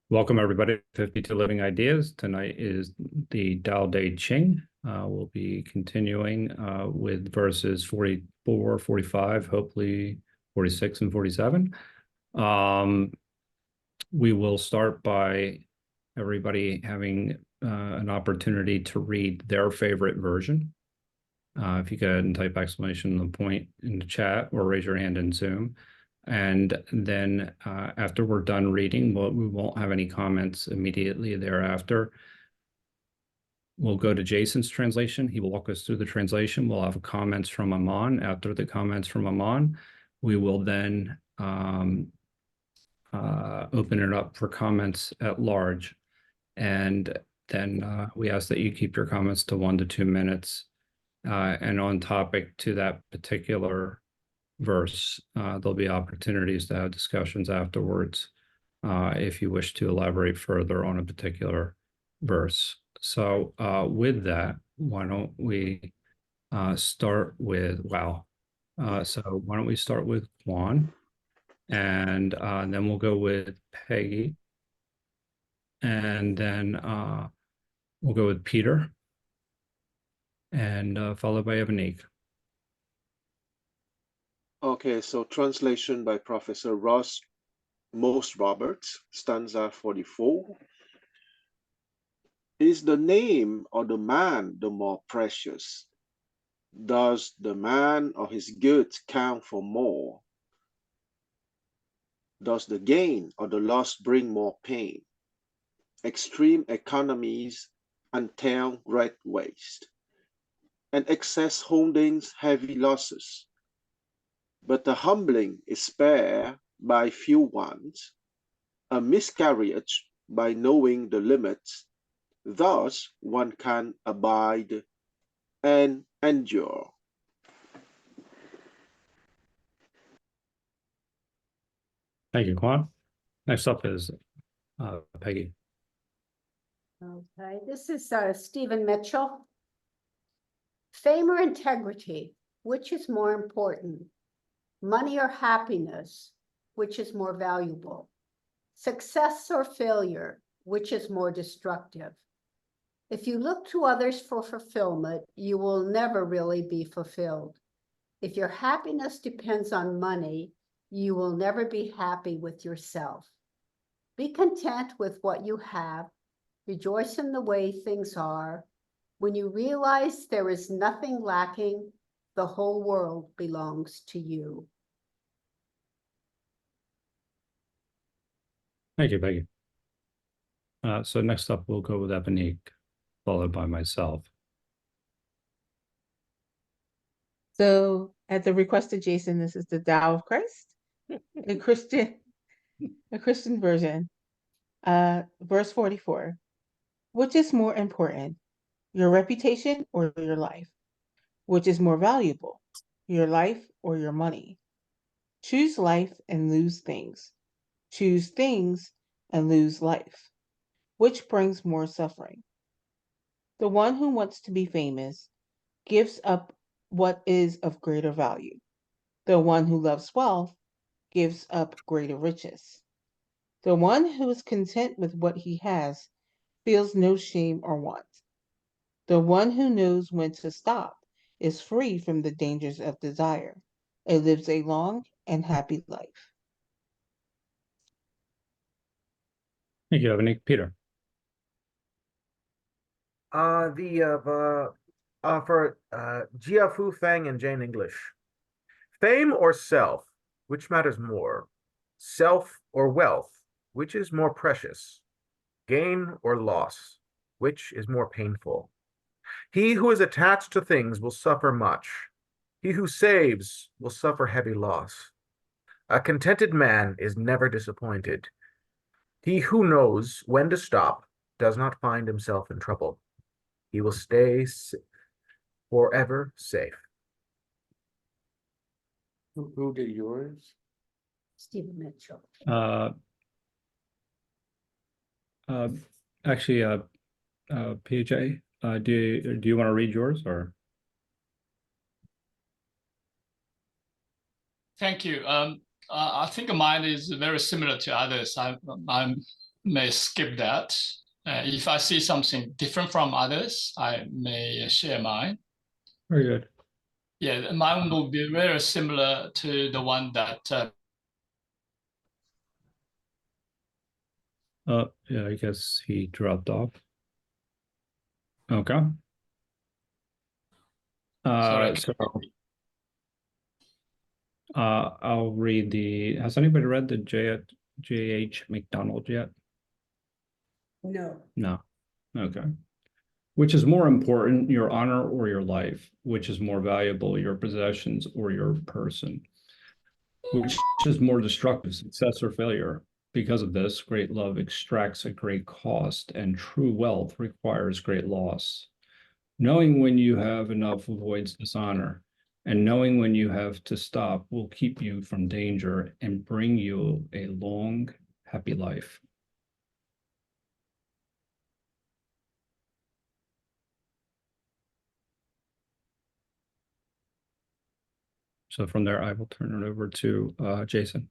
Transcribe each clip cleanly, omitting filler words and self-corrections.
Welcome, everybody, to 52 Living Ideas. Tonight is the Tao Te Ching. We'll be continuing with verses 44, 45, hopefully 46 and 47. We will start by everybody having an opportunity to read their favorite version. If you go ahead and type exclamation point in the chat or raise your hand in Zoom. And then after we're done reading, we won't have any comments immediately thereafter. We'll go to Jason's translation. He will walk us through the translation. We'll have comments from Aman. After the comments from Aman, we will then open it up for comments at large. And then we ask that you keep your comments to 1 to 2 minutes. And on topic to that particular verse, there'll be opportunities to have discussions afterwards if you wish to elaborate further on a particular verse. So with that, why don't we start with, so why don't we start with Juan, and then we'll go with Peggy, and then we'll go with Peter, and followed by Evanique. Okay, so translation by Professor Most Roberts, stanza 44. Is the name of the man the more precious? Does the man or his goods count for more? Does the gain or the loss bring more pain? Extreme economies entail great waste, and excess holdings heavy losses. But the humbling is spared by few ones, a miscarriage by knowing the limits. Thus one can abide and endure. Thank you, Juan. Next up is Peggy. Okay, this is Stephen Mitchell. Fame or integrity, which is more important? Money or happiness, which is more valuable? Success or failure, which is more destructive? If you look to others for fulfillment, you will never really be fulfilled. If your happiness depends on money, you will never be happy with yourself. Be content with what you have. Rejoice in the way things are. When you realize there is nothing lacking, the whole world belongs to you. Thank you, Peggy. So next up, we'll go with Ebonique, followed by myself. So at the request of Jason, this is the Tao of Christ, a Christian version. Verse 44. Which is more important, your reputation or your life? Which is more valuable, your life or your money? Choose life and lose things. Choose things and lose life. Which brings more suffering? The one who wants to be famous gives up what is of greater value. The one who loves wealth gives up greater riches. The one who is content with what he has feels no shame or want. The one who knows when to stop is free from the dangers of desire. It lives a long and happy life. Thank you, Ebonique. Peter. For Jia Fu Feng and Jane English. Fame or self, which matters more? Self or wealth, which is more precious? Gain or loss, which is more painful? He who is attached to things will suffer much. He who saves will suffer heavy loss. A contented man is never disappointed. He who knows when to stop does not find himself in trouble. He will stay forever safe. Who did yours? Stephen Mitchell. Actually, PJ, do you want to read yours or? Thank you. I think mine is very similar to others. I may skip that. If I see something different from others, I may share mine. Very good. Yeah, mine will be very similar to the one that Yeah, I guess he dropped off. Okay. sorry. So I'll read has anybody read the J.H. McDonald yet? No. No. Okay. Which is more important, your honor or your life? Which is more valuable, your possessions or your person? Which is more destructive, success or failure? Because of this, great love extracts a great cost, and true wealth requires great loss. Knowing when you have enough avoids dishonor, and knowing when you have to stop will keep you from danger and bring you a long, happy life. So from there, I will turn it over to Jason.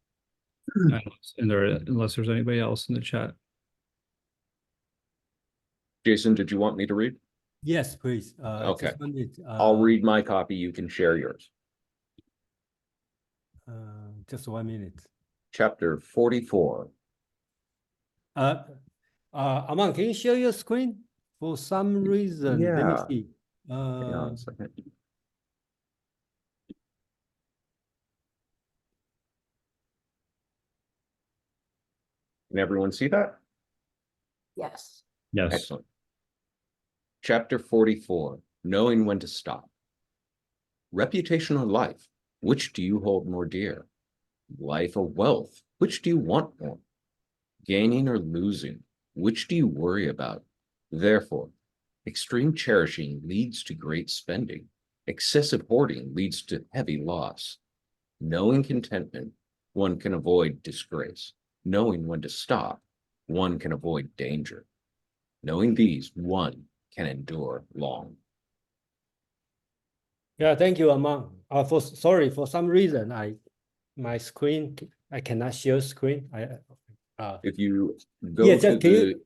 Unless there's anybody else in the chat. Jason, did you want me to read? Yes, please. Okay. Just wanted, I'll read my copy. You can share yours. just 1 minute. Chapter 44. Aman, can you share your screen? For some reason, let me Yeah. see. Hang on a second. Can everyone see that? Yes. Yes. Excellent. Chapter 44, Knowing When to Stop. Reputation or life, which do you hold more dear? Life or wealth, which do you want more? Gaining or losing, which do you worry about? Therefore, extreme cherishing leads to great spending. Excessive hoarding leads to heavy loss. Knowing contentment, one can avoid disgrace. Knowing when to stop, one can avoid danger. Knowing these, one can endure long. Yeah, thank you, Aman. Sorry, for some reason, my screen, I cannot share screen. If you go Yeah, to just can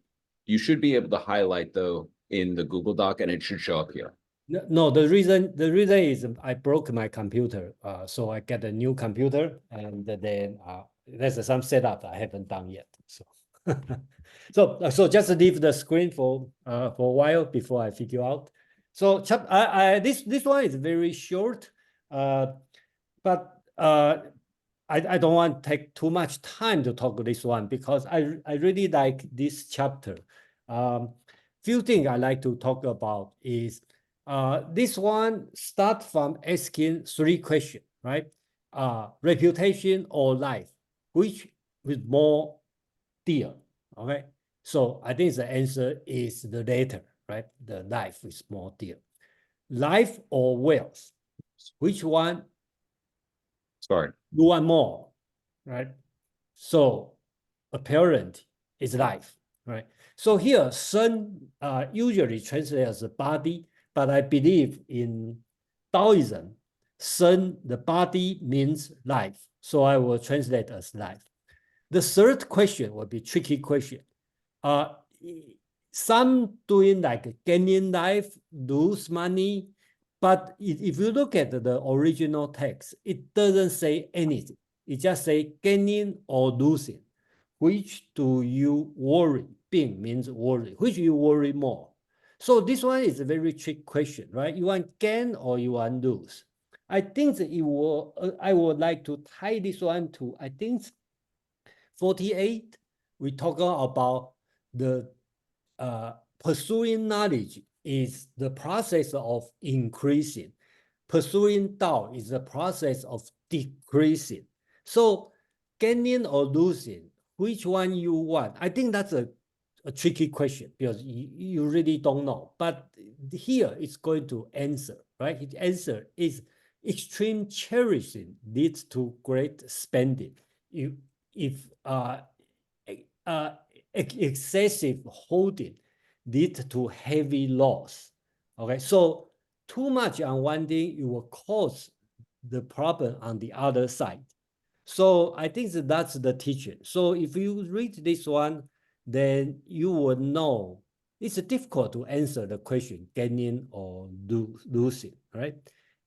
you should be able to highlight though in the Google Doc and it should show up here. No, the reason is I broke my computer, so I get a new computer, and then there's some setup I haven't done yet. So, so just leave the screen for a while before I figure out. So, this one is very short, but I don't want to take too much time to talk this one because I really like this chapter. Few things I like to talk about is. This one start from asking 3 questions, right? Reputation or life, which is more dear, okay? So I think the answer is the latter, right? The life is more dear. Life or wealth, which one Sorry. you want more, right? So apparent is life, right? So here, sun usually translated as a body, but I believe in Taoism, sun, the body means life. So I will translate as life. The third question will be tricky question. Some doing like gaining life, lose money, but if you look at the original text, it doesn't say anything. It just say gaining or losing. Which do you worry? Bing means worry. Which you worry more? So this one is a very tricky question, right? You want gain or you want lose? I think that I would like to tie this one to, I think 48. We talk about the pursuing knowledge is the process of increasing. Pursuing Tao is the process of decreasing. So gaining or losing, which one you want? I think that's a tricky question because you really don't know. But here it's going to answer, right? The answer is extreme cherishing leads to great spending. If excessive holding lead to heavy loss. Okay, so too much on one thing, it will cause the problem on the other side. So I think that's the teaching. So if you read this one, then you will know it's difficult to answer the question, gaining or losing, right?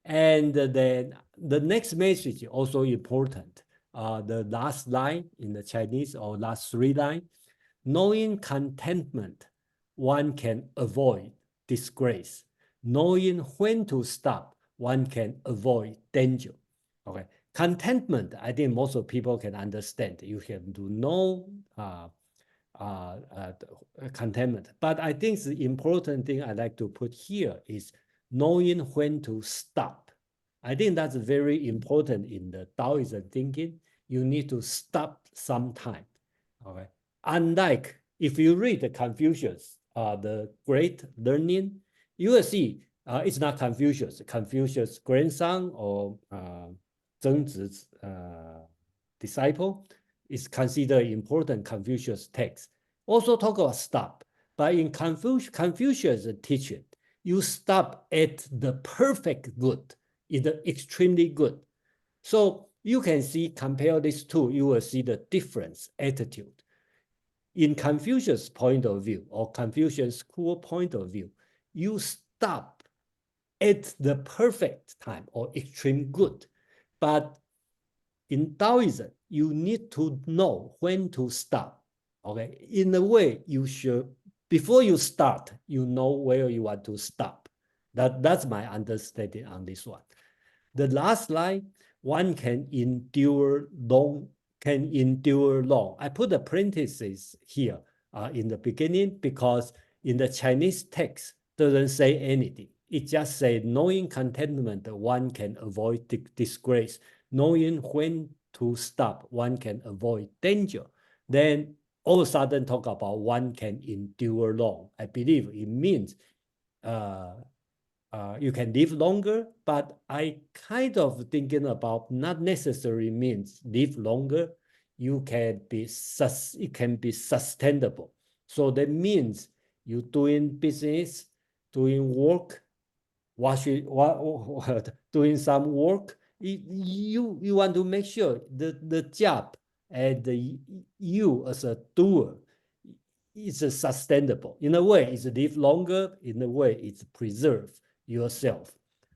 And then the next message is also important. The last line in the Chinese or last 3 lines, knowing contentment, one can avoid disgrace. Knowing when to stop, one can avoid danger. Okay, contentment, I think most of people can understand. You have to know contentment. But I think the important thing I like to put here is knowing when to stop. I think that's very important in the Taoism thinking. You need to stop sometime. Okay. Unlike if you read the Confucius, the Great Learning, you will see it's not Confucius. Confucius' grandson or Zhengzi's disciple is considered important Confucius text. Also talk about stop, but in Confucius' teaching, you stop at the perfect good, in the extremely good. So you can see, compare these two, you will see the difference attitude. In Confucius' point of view, or Confucius school point of view, you stop at the perfect time or extreme good. But in Taoism, you need to know when to stop. Okay, in a way, you should, before you start, you know where you want to stop. That's my understanding on this one. The last line, one can endure long. I put the parentheses here in the beginning because in the Chinese text doesn't say anything. It just says knowing contentment, one can avoid disgrace. Knowing when to stop, one can avoid danger. Then all of a sudden talk about one can endure long. I believe it means you can live longer, but I kind of thinking about not necessarily means live longer. You can be it can be sustainable. So that means you doing business, doing work, doing some work. You want to make sure the job and you as a doer is sustainable. In a way, it's live longer. In a way, it's preserve yourself.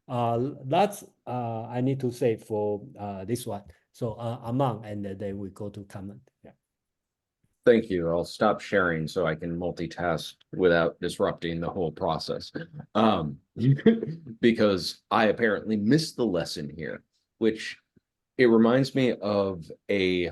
That's I need to say for this one. So Among, and then we go to comment. Yeah. Thank you. I'll stop sharing so I can multitask without disrupting the whole process. Because I apparently missed the lesson here, which it reminds me of a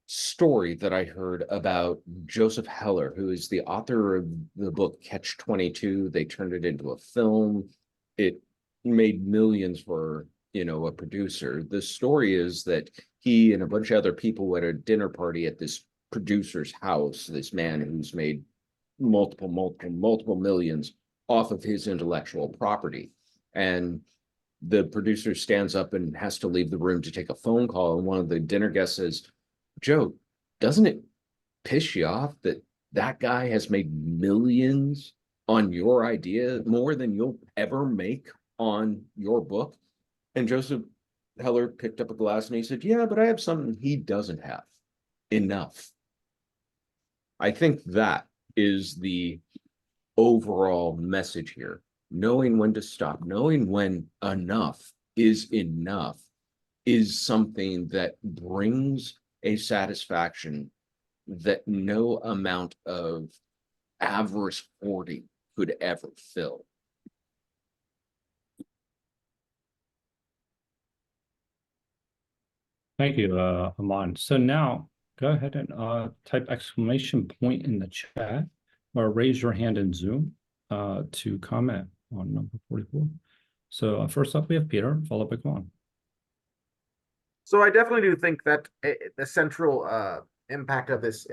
story that I heard about Joseph Heller, who is the author of the book Catch-22. They turned it into a film. It made millions for, a producer. The story is that he and a bunch of other people were at a dinner party at this producer's house, this man who's made multiple millions off of his intellectual property. And the producer stands up and has to leave the room to take a phone call. And one of the dinner guests says, "Joe, doesn't it piss you off that that guy has made millions on your idea, more than you'll ever make on your book?" And Joseph Heller picked up a glass and he said, "Yeah, but I have something he doesn't have. Enough." I think that is the overall message here. Knowing when to stop, knowing when enough is something that brings a satisfaction that no amount of avarice hoarding could ever fill. Thank you, Aman. So now go ahead and type exclamation point in the chat or raise your hand in Zoom to comment on number 44. So first up, we have Peter, followed by Kwan. So I definitely do think that the central impact of this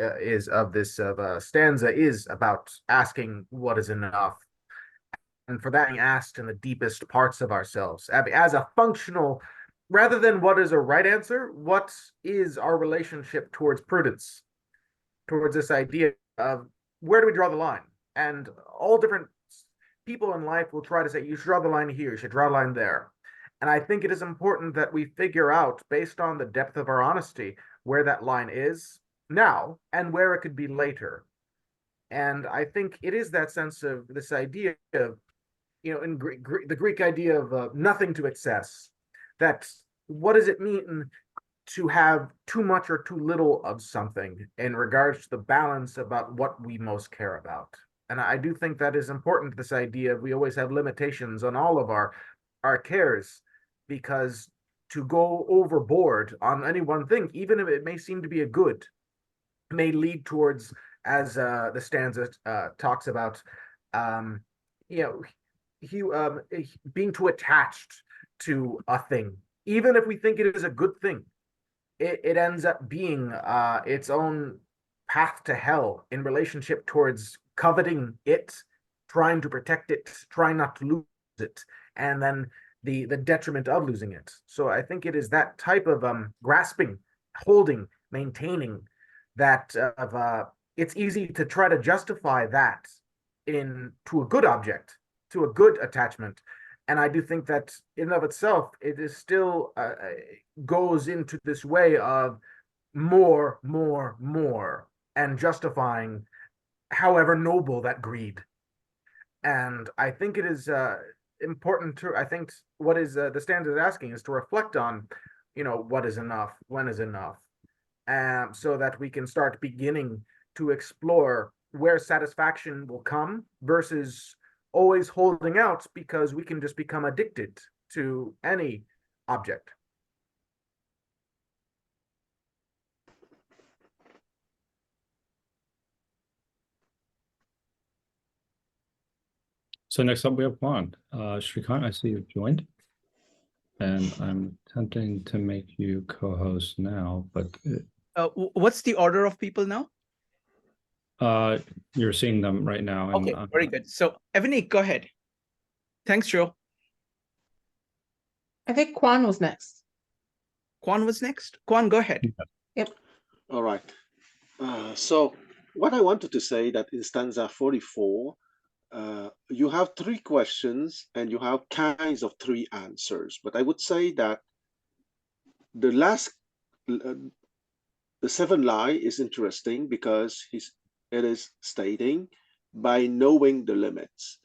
stanza is about asking what is enough, and for that being asked in the deepest parts of ourselves as a functional, rather than what is a right answer, what is our relationship towards prudence, towards this idea of where do we draw the line? And all different people in life will try to say, you should draw the line here, you should draw the line there. And I think it is important that we figure out, based on the depth of our honesty, where that line is now and where it could be later. And I think it is that sense of this idea of, in the Greek idea of nothing to excess, that what does it mean to have too much or too little of something in regards to the balance about what we most care about. And I do think that is important, this idea of we always have limitations on all of our cares, because to go overboard on any one thing, even if it may seem to be a good, may lead towards, as the stanza talks about, being too attached to a thing. Even if we think it is a good thing, it ends up being its own path to hell in relationship towards coveting it, trying to protect it, trying not to lose it, and then the detriment of losing it. So I think it is that type of grasping, holding, maintaining that it's easy to try to justify that to a good object, to a good attachment. And I do think that in and of itself, it is still goes into this way of more, and justifying however noble that greed. And I think it is important to, I think what is the standard asking is to reflect on, what is enough, when is enough, so that we can start beginning to explore where satisfaction will come versus always holding out, because we can just become addicted to any object. So next up we have Juan. Shrikant, I see you've joined. And I'm tempting to make you co-host now, but what's the order of people now? you're seeing them right now. And, Okay, very good. So Ebony, go ahead. Thanks, Joe. I think Quan was next. Quan was next. Quan, go ahead. Yep. All right. So what I wanted to say that in stanza 44, you have 3 questions and you have kinds of 3 answers. But I would say that the last, the 7th line is interesting because it is stating by knowing the limits.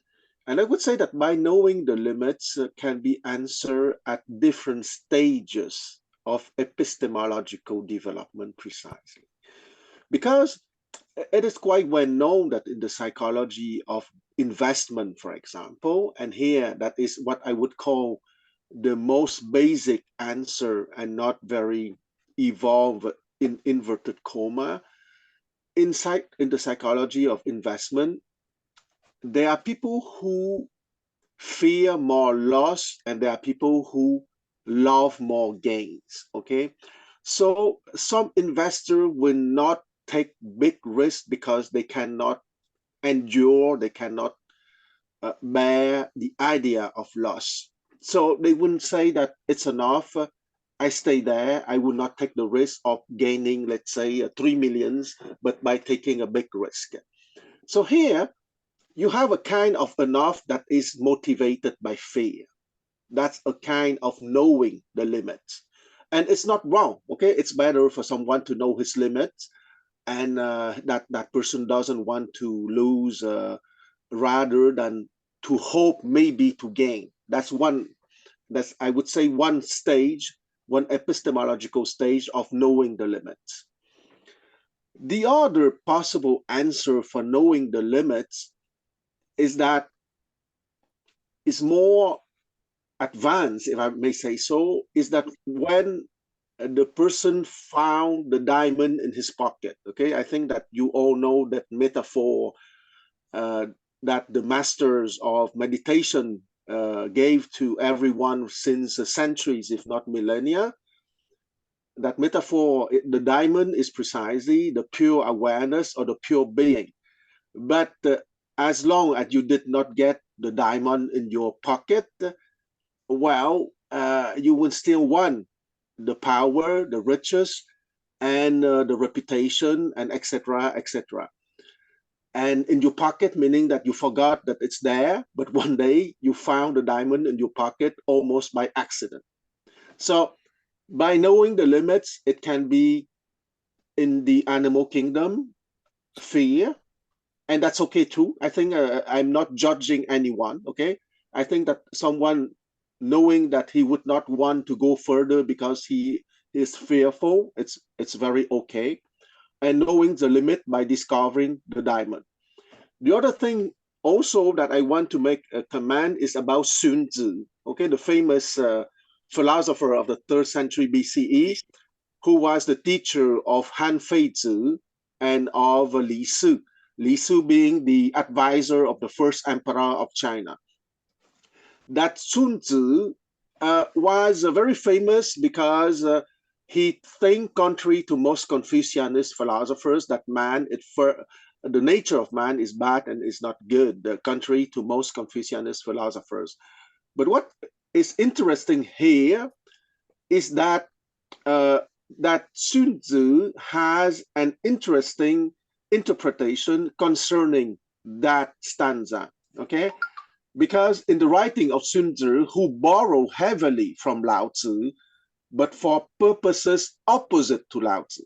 And I would say that by knowing the limits can be answered at different stages of epistemological development precisely. Because it is quite well known that in the psychology of investment, for example, and here that is what I would call the most basic answer and not very evolved in inverted comma. Inside in the psychology of investment, there are people who fear more loss and there are people who love more gains. Okay, so some investor will not take big risks because they cannot endure, they cannot bear the idea of loss. So they wouldn't say that it's enough. I stay there. I will not take the risk of gaining, let's say, 3 millions, but by taking a big risk. So here you have a kind of enough that is motivated by fear. That's a kind of knowing the limits. And it's not wrong, okay? It's better for someone to know his limits and that person doesn't want to lose rather than to hope maybe to gain. That's I would say one stage, one epistemological stage of knowing the limits. The other possible answer for knowing the limits is that is more advanced, if I may say so, is that when the person found the diamond in his pocket. Okay, I think that you all know that metaphor that the masters of meditation gave to everyone since centuries, if not millennia. That metaphor, the diamond is precisely the pure awareness or the pure being. But as long as you did not get the diamond in your pocket, well, you will still want the power, the riches, and the reputation, and etc., etc. And in your pocket, meaning that you forgot that it's there, but one day you found a diamond in your pocket almost by accident. So by knowing the limits, it can be in the animal kingdom, fear, and that's okay too. I think I'm not judging anyone. Okay, I think that someone knowing that he would not want to go further because he is fearful, it's very okay. And knowing the limit by discovering the diamond. The other thing also that I want to make a comment is about Sun Tzu. Okay, the famous philosopher of the 3rd century BCE, who was the teacher of Han Feizi and of Li Su. Li Su being the advisor of the first emperor of China. That Sun Tzu was very famous because he think contrary to most Confucianist philosophers that the nature of man is bad and is not good, contrary to most Confucianist philosophers. But what is interesting here is that that Sun Tzu has an interesting interpretation concerning that stanza. Okay, because in the writing of Sun Tzu, who borrowed heavily from Lao Tzu, but for purposes opposite to Lao Tzu,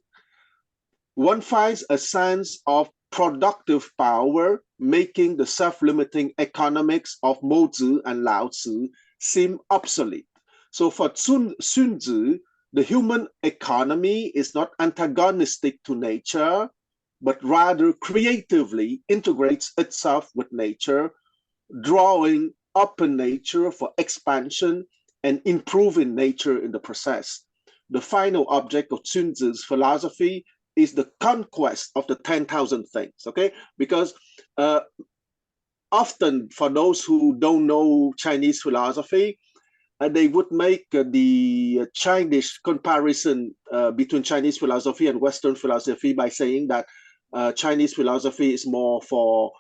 one finds a sense of productive power, making the self-limiting economics of Mozi and Lao Tzu seem obsolete. So for Sun Tzu, the human economy is not antagonistic to nature, but rather creatively integrates itself with nature, drawing upon nature for expansion and improving nature in the process. The final object of Sun Tzu's philosophy is the conquest of the 10,000 things, okay? Because often for those who don't know Chinese philosophy, they would make the Chinese comparison between Chinese philosophy and Western philosophy by saying that Chinese philosophy is more for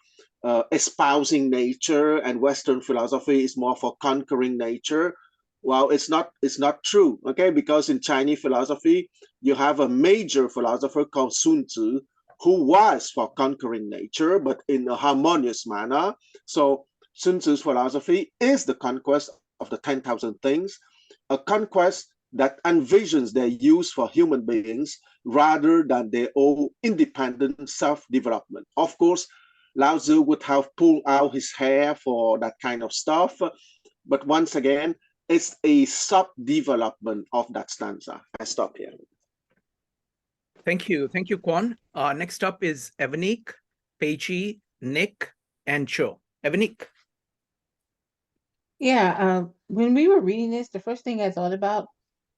espousing nature and Western philosophy is more for conquering nature. Well, it's not true, okay? Because in Chinese philosophy, you have a major philosopher called Sun Tzu, who was for conquering nature, but in a harmonious manner. So Sun Tzu's philosophy is the conquest of the 10,000 things, a conquest that envisions their use for human beings rather than their own independent self-development. Of course, Lao Tzu would have pulled out his hair for that kind of stuff, but once again, it's a sub-development of that stanza. I stop here. Thank you, Kwon. Next up is Evanique, Peichi, Nick, and Cho. Evanique. Yeah, when we were reading this, the first thing I thought about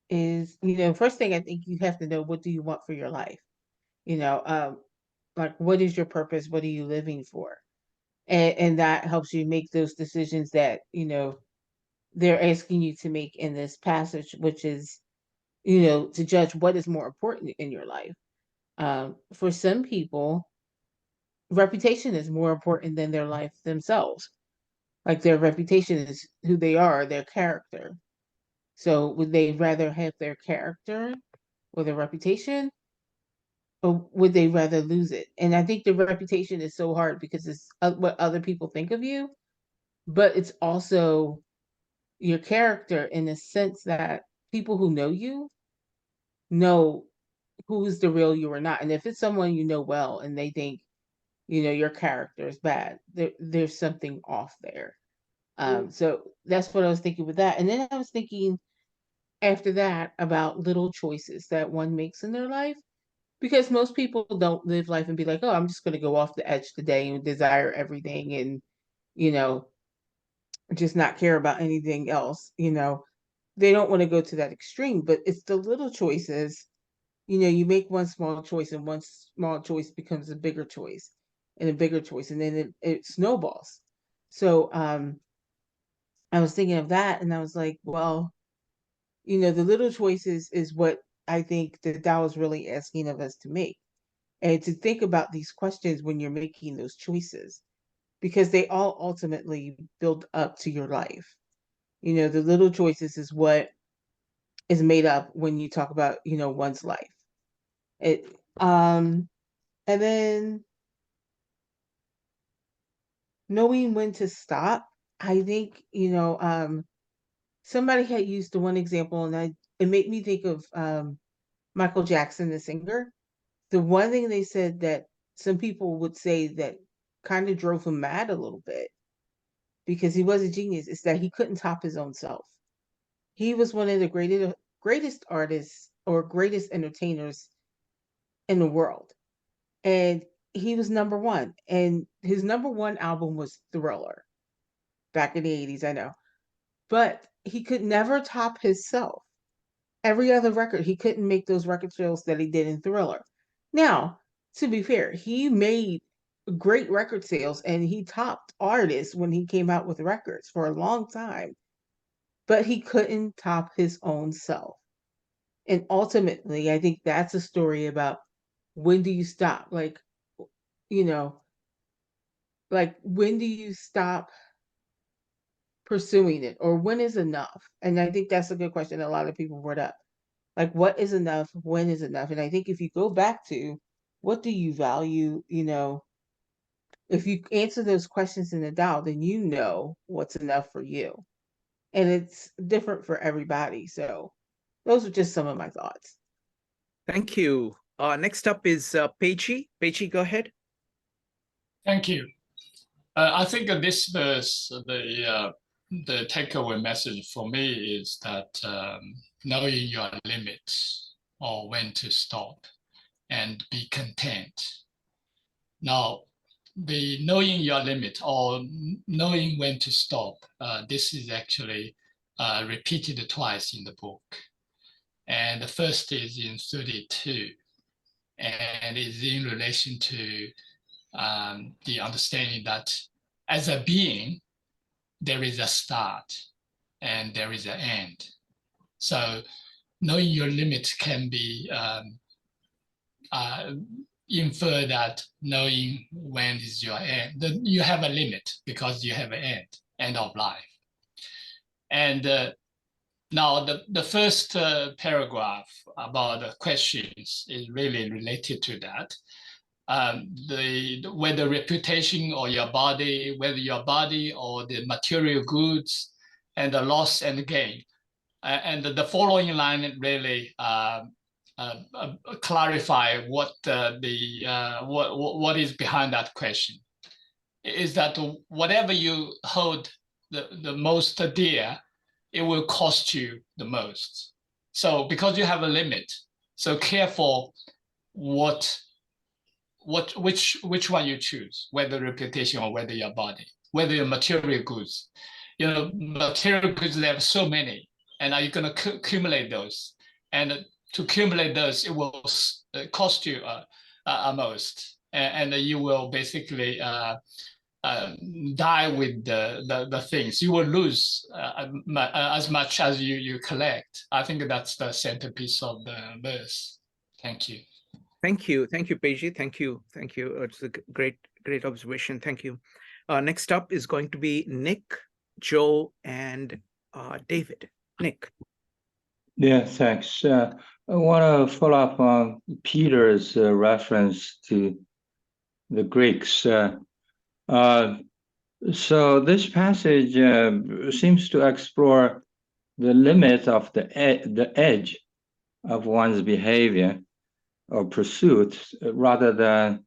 is, first thing I think you have to know, what do you want for your life? Like, what is your purpose? What are you living for? And that helps you make those decisions that, they're asking you to make in this passage, which is, to judge what is more important in your life. For some people, reputation is more important than their life themselves. Like, their reputation is who they are, their character. So would they rather have their character or their reputation, or would they rather lose it? And I think the reputation is so hard because it's what other people think of you, but it's also your character in the sense that people who know you know who's the real you or not. And if it's someone you know well and they think, your character is bad, there's something off there. So that's what I was thinking with that. And then I was thinking after that about little choices that one makes in their life, because most people don't live life and be like, oh, I'm just going to go off the edge today and desire everything and, just not care about anything else. They don't want to go to that extreme, but it's the little choices. You make one small choice and one small choice becomes a bigger choice and a bigger choice, and then it snowballs. So I was thinking of that, and I was like, well, the little choices is what I think that Tao is really asking of us to make, and to think about these questions when you're making those choices, because they all ultimately build up to your life. The little choices is what is made up when you talk about, one's life. And then knowing when to stop. I think, somebody had used the one example, and it made me think of Michael Jackson, the singer. The one thing they said that some people would say that kind of drove him mad a little bit, because he was a genius, is that he couldn't top his own self. He was one of the greatest artists or greatest entertainers in the world. And he was number one. And his number one album was Thriller back in the 80s, I know. But he could never top himself. Every other record, he couldn't make those record sales that he did in Thriller. Now, to be fair, he made great record sales and he topped artists when he came out with records for a long time, but he couldn't top his own self. And ultimately, I think that's a story about when do you stop? You know, when do you stop pursuing it, or when is enough? And I think that's a good question a lot of people brought up. Like, what is enough? When is enough? And I think if you go back to what do you value, if you answer those questions in the Tao, then you know what's enough for you. And it's different for everybody. So those are just some of my thoughts. Thank you. Next up is Peichi. Peichi, go ahead. Thank you. I think this verse, the takeaway message for me is that knowing your limits or when to stop and be content. Now, the knowing your limit or knowing when to stop, this is actually repeated twice in the book. And the first is in 32, and is in relation to the understanding that as a being, there is a start and there is an end. So knowing your limit can be infer that knowing when is your end. You have a limit because you have an end of life. And now the first paragraph about the questions is really related to that. Whether reputation or your body, whether your body or the material goods and the loss and gain. And the following line really clarify what is behind that question. Is that whatever you hold the most dear, it will cost you the most. So because you have a limit, so careful which one you choose, whether reputation or whether your body, whether your material goods. Material goods, there are so many, and are you going to accumulate those? And to accumulate those, it will cost you most, and you will basically die with the things. You will lose as much as you collect. I think that's the centerpiece of the verse. Thank you. Thank you, Peichi. Thank you. It's a great observation. Thank you. Next up is going to be Nick, Joe, and David. Nick. Yeah, thanks. I want to follow up on Peter's reference to the Greeks. So this passage seems to explore the limit of the edge of one's behavior or pursuit, rather than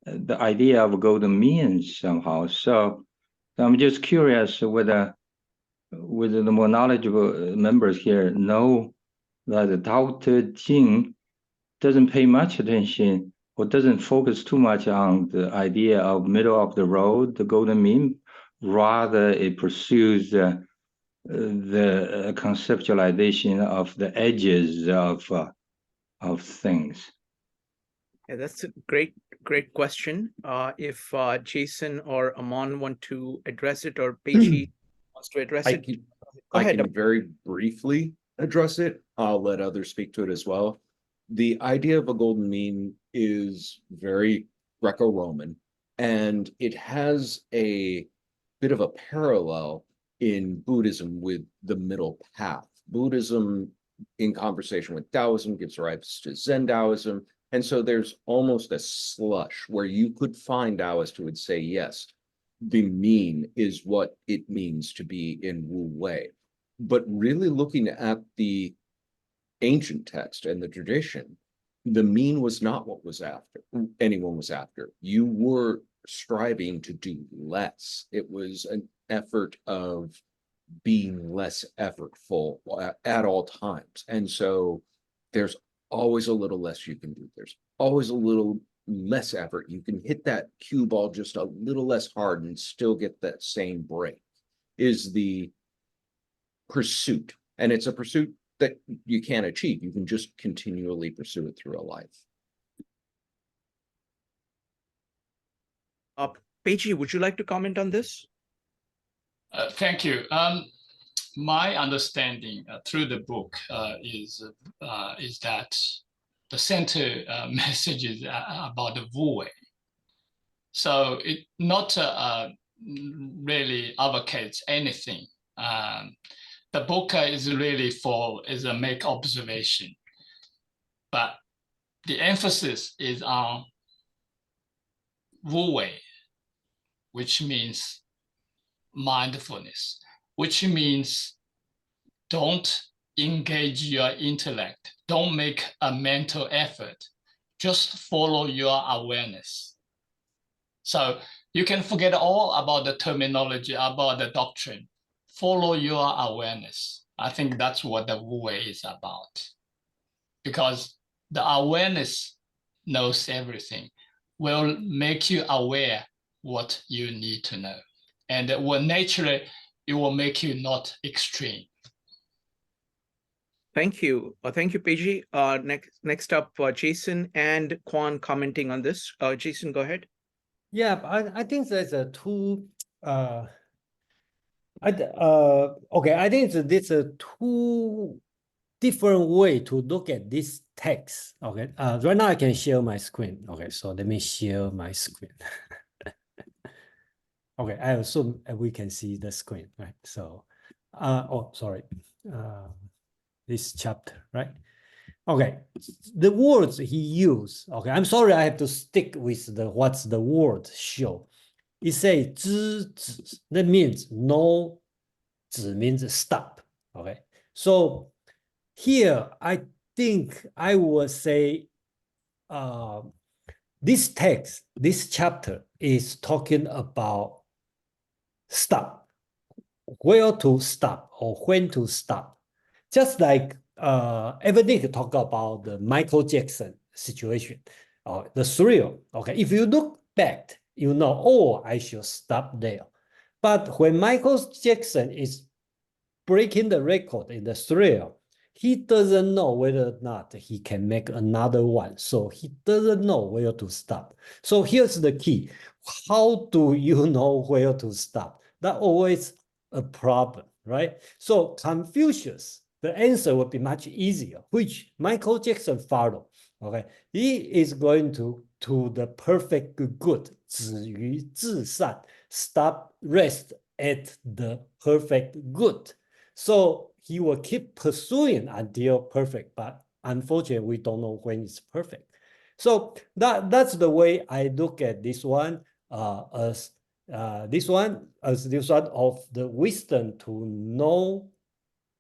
the idea of golden means somehow. So I'm just curious whether the more knowledgeable members here know that the Tao Te Ching doesn't pay much attention or doesn't focus too much on the idea of middle of the road, the golden mean. Rather, it pursues the conceptualization of the edges of things. Yeah, that's a great question. If Jason or Aman want to address it, or Peichi wants to address it, go ahead. I can very briefly address it. I'll let others speak to it as well. The idea of a golden mean is very Greco-Roman, and it has a bit of a parallel in Buddhism with the middle path. Buddhism, in conversation with Taoism, gives rise to Zen Taoism. And so there's almost a slush where you could find Taoists who would say, yes, the mean is what it means to be in Wu Wei. But really looking at the ancient text and the tradition, the mean was not what was after anyone was after. You were striving to do less. It was an effort of being less effortful at all times. And so there's always a little less you can do. There's always a little less effort. You can hit that cue ball just a little less hard and still get that same break, is the pursuit. And it's a pursuit that you can't achieve. You can just continually pursue it through a life. Peiji, would you like to comment on this? Thank you. My understanding through the book is that the center message is about the Wu Wei. So it not really advocates anything. The book is really is a make observation, but the emphasis is on Wu Wei, which means mindfulness, which means don't engage your intellect, don't make a mental effort, just follow your awareness. So you can forget all about the terminology, about the doctrine, follow your awareness. I think that's what the Wu Wei is about, because the awareness knows everything, will make you aware what you need to know. And naturally, it will make you not extreme. Thank you. Thank you, Peiji. Next up, Jason and Quan commenting on this. Jason, go ahead. Yeah, I think there's a two okay, I think this a two different way to look at this text. Okay, right now I can share my screen. Okay, so let me share my screen. Okay, I assume we can see the screen, right? So, oh, sorry, this chapter, right? Okay, the words he used. Okay, I'm sorry, I have to stick with what's the word show. It says 知止, that means no, 止 means stop. Okay, so here I think I would say this text, this chapter is talking about stop, where to stop or when to stop. Just like everything talk about the Michael Jackson situation, the thrill. Okay, if you look back, you know, oh, I should stop there. But when Michael Jackson is breaking the record in the thrill, he doesn't know whether or not he can make another one. So he doesn't know where to stop. So here's the key. How do you know where to stop? That's always a problem, right? So Confucius, the answer would be much easier, which Michael Jackson followed. Okay, he is going to the perfect good, 止于至善, stop, rest at the perfect good. So he will keep pursuing until perfect, but unfortunately, we don't know when it's perfect. So that's the way I look at this one as this one of the wisdom to know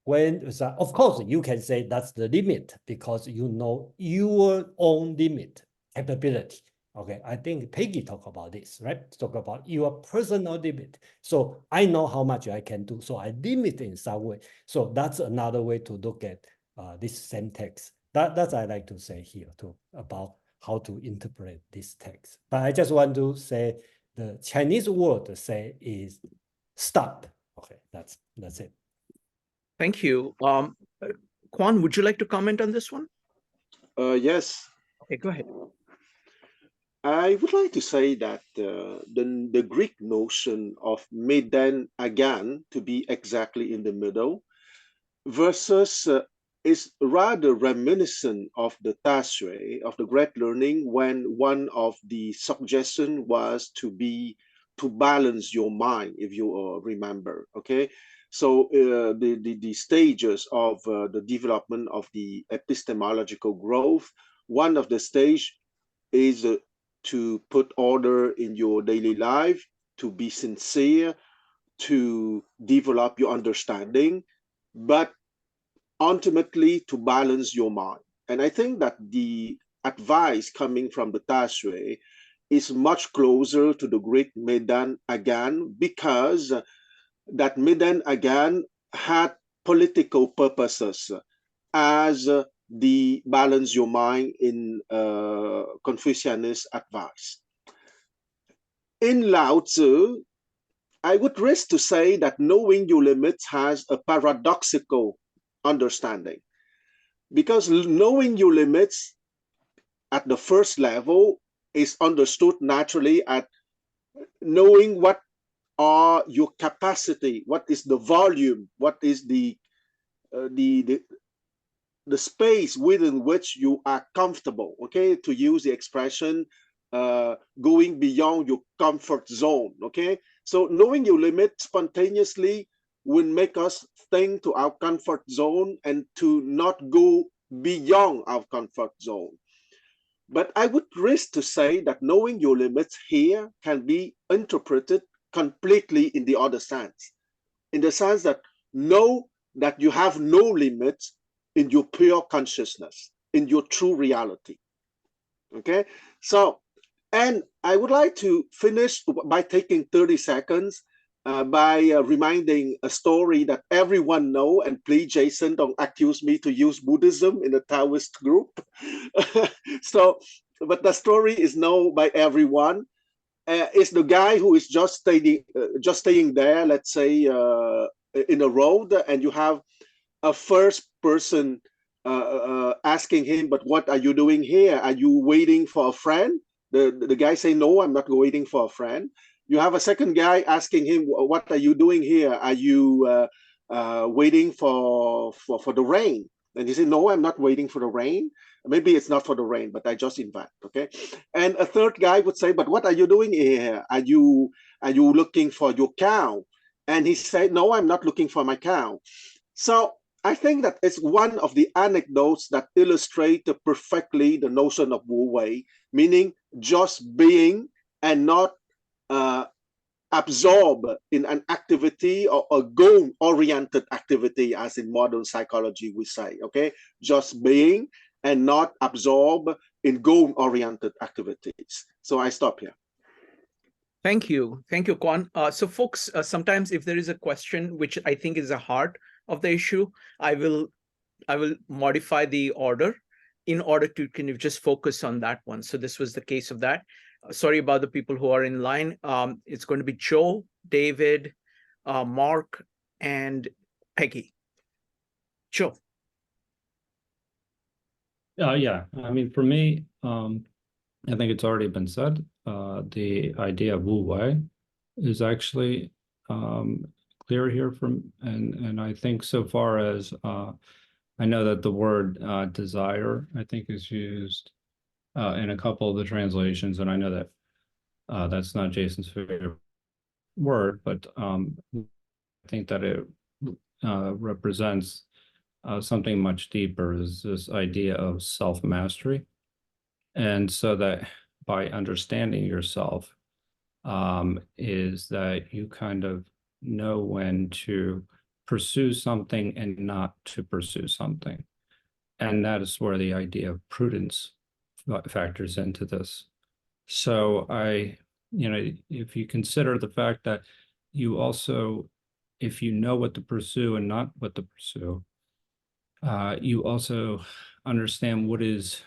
when. Of course, you can say that's the limit because you know your own limit capability. Okay, I think Peggy talked about this, right? Talk about your personal limit. So I know how much I can do, so I limit in some way. So that's another way to look at this same text. That's I like to say here too about how to interpret this text. But I just want to say the Chinese word to say is stop. Okay, that's it. Thank you. Quan, would you like to comment on this one? Yes. Okay, go ahead. I would like to say that the Greek notion of medan agan, to be exactly in the middle, versus is rather reminiscent of the Ta Shui, of the great learning, when one of the suggestion was to balance your mind, if you remember. Okay, so the stages of the development of the epistemological growth, one of the stage is to put order in your daily life, to be sincere, to develop your understanding, but ultimately to balance your mind. And I think that the advice coming from the Ta Sui is much closer to the great Medan Agan, because that Medan Agan had political purposes as the balance your mind in Confucianist advice. In Lao Tzu, I would risk to say that knowing your limits has a paradoxical understanding, because knowing your limits at the first level is understood naturally at knowing what are your capacity, what is the volume, what is the space within which you are comfortable, okay, to use the expression going beyond your comfort zone, okay. So knowing your limit spontaneously will make us think to our comfort zone and to not go beyond our comfort zone. But I would risk to say that knowing your limits here can be interpreted completely in the other sense, in the sense that know that you have no limits in your pure consciousness, in your true reality. Okay, so, and I would like to finish by taking 30 seconds by reminding a story that everyone know, and please, Jason, don't accuse me to use Buddhism in a Taoist group. So, but the story is known by everyone. It's the guy who is just staying there, let's say, in a road, and you have a first person asking him, but what are you doing here? Are you waiting for a friend? The guy say, no, I'm not waiting for a friend. You have a second guy asking him, what are you doing here? Are you waiting for the rain? And he said, no, I'm not waiting for the rain. Maybe it's not for the rain, but I just invent, okay? And a third guy would say, but what are you doing here? Are you looking for your cow? And he said, no, I'm not looking for my cow. So I think that it's one of the anecdotes that illustrate perfectly the notion of Wu Wei, meaning just being and not absorb in an activity or a goal-oriented activity, as in modern psychology we say, okay? Just being and not absorb in goal-oriented activities. So I stop here. Thank you, Quan. So folks, sometimes if there is a question which I think is the heart of the issue, I will modify the order in order to kind of just focus on that one. So this was the case of that. Sorry about the people who are in line. It's going to be Joe, David, Mark, and Peggy. Joe. Yeah, I mean, for me, I think it's already been said. The idea of Wu Wei is actually clear here from, and I think so far as I know that the word desire, I think, is used in a couple of the translations, and I know that that's not Jason's favorite word, but I think that it represents something much deeper, is this idea of self-mastery. And so that by understanding yourself is that you kind of know when to pursue something and not to pursue something. And that is where the idea of prudence factors into this. So if you consider the fact that you also, if you know what to pursue and not what to pursue, you also understand what is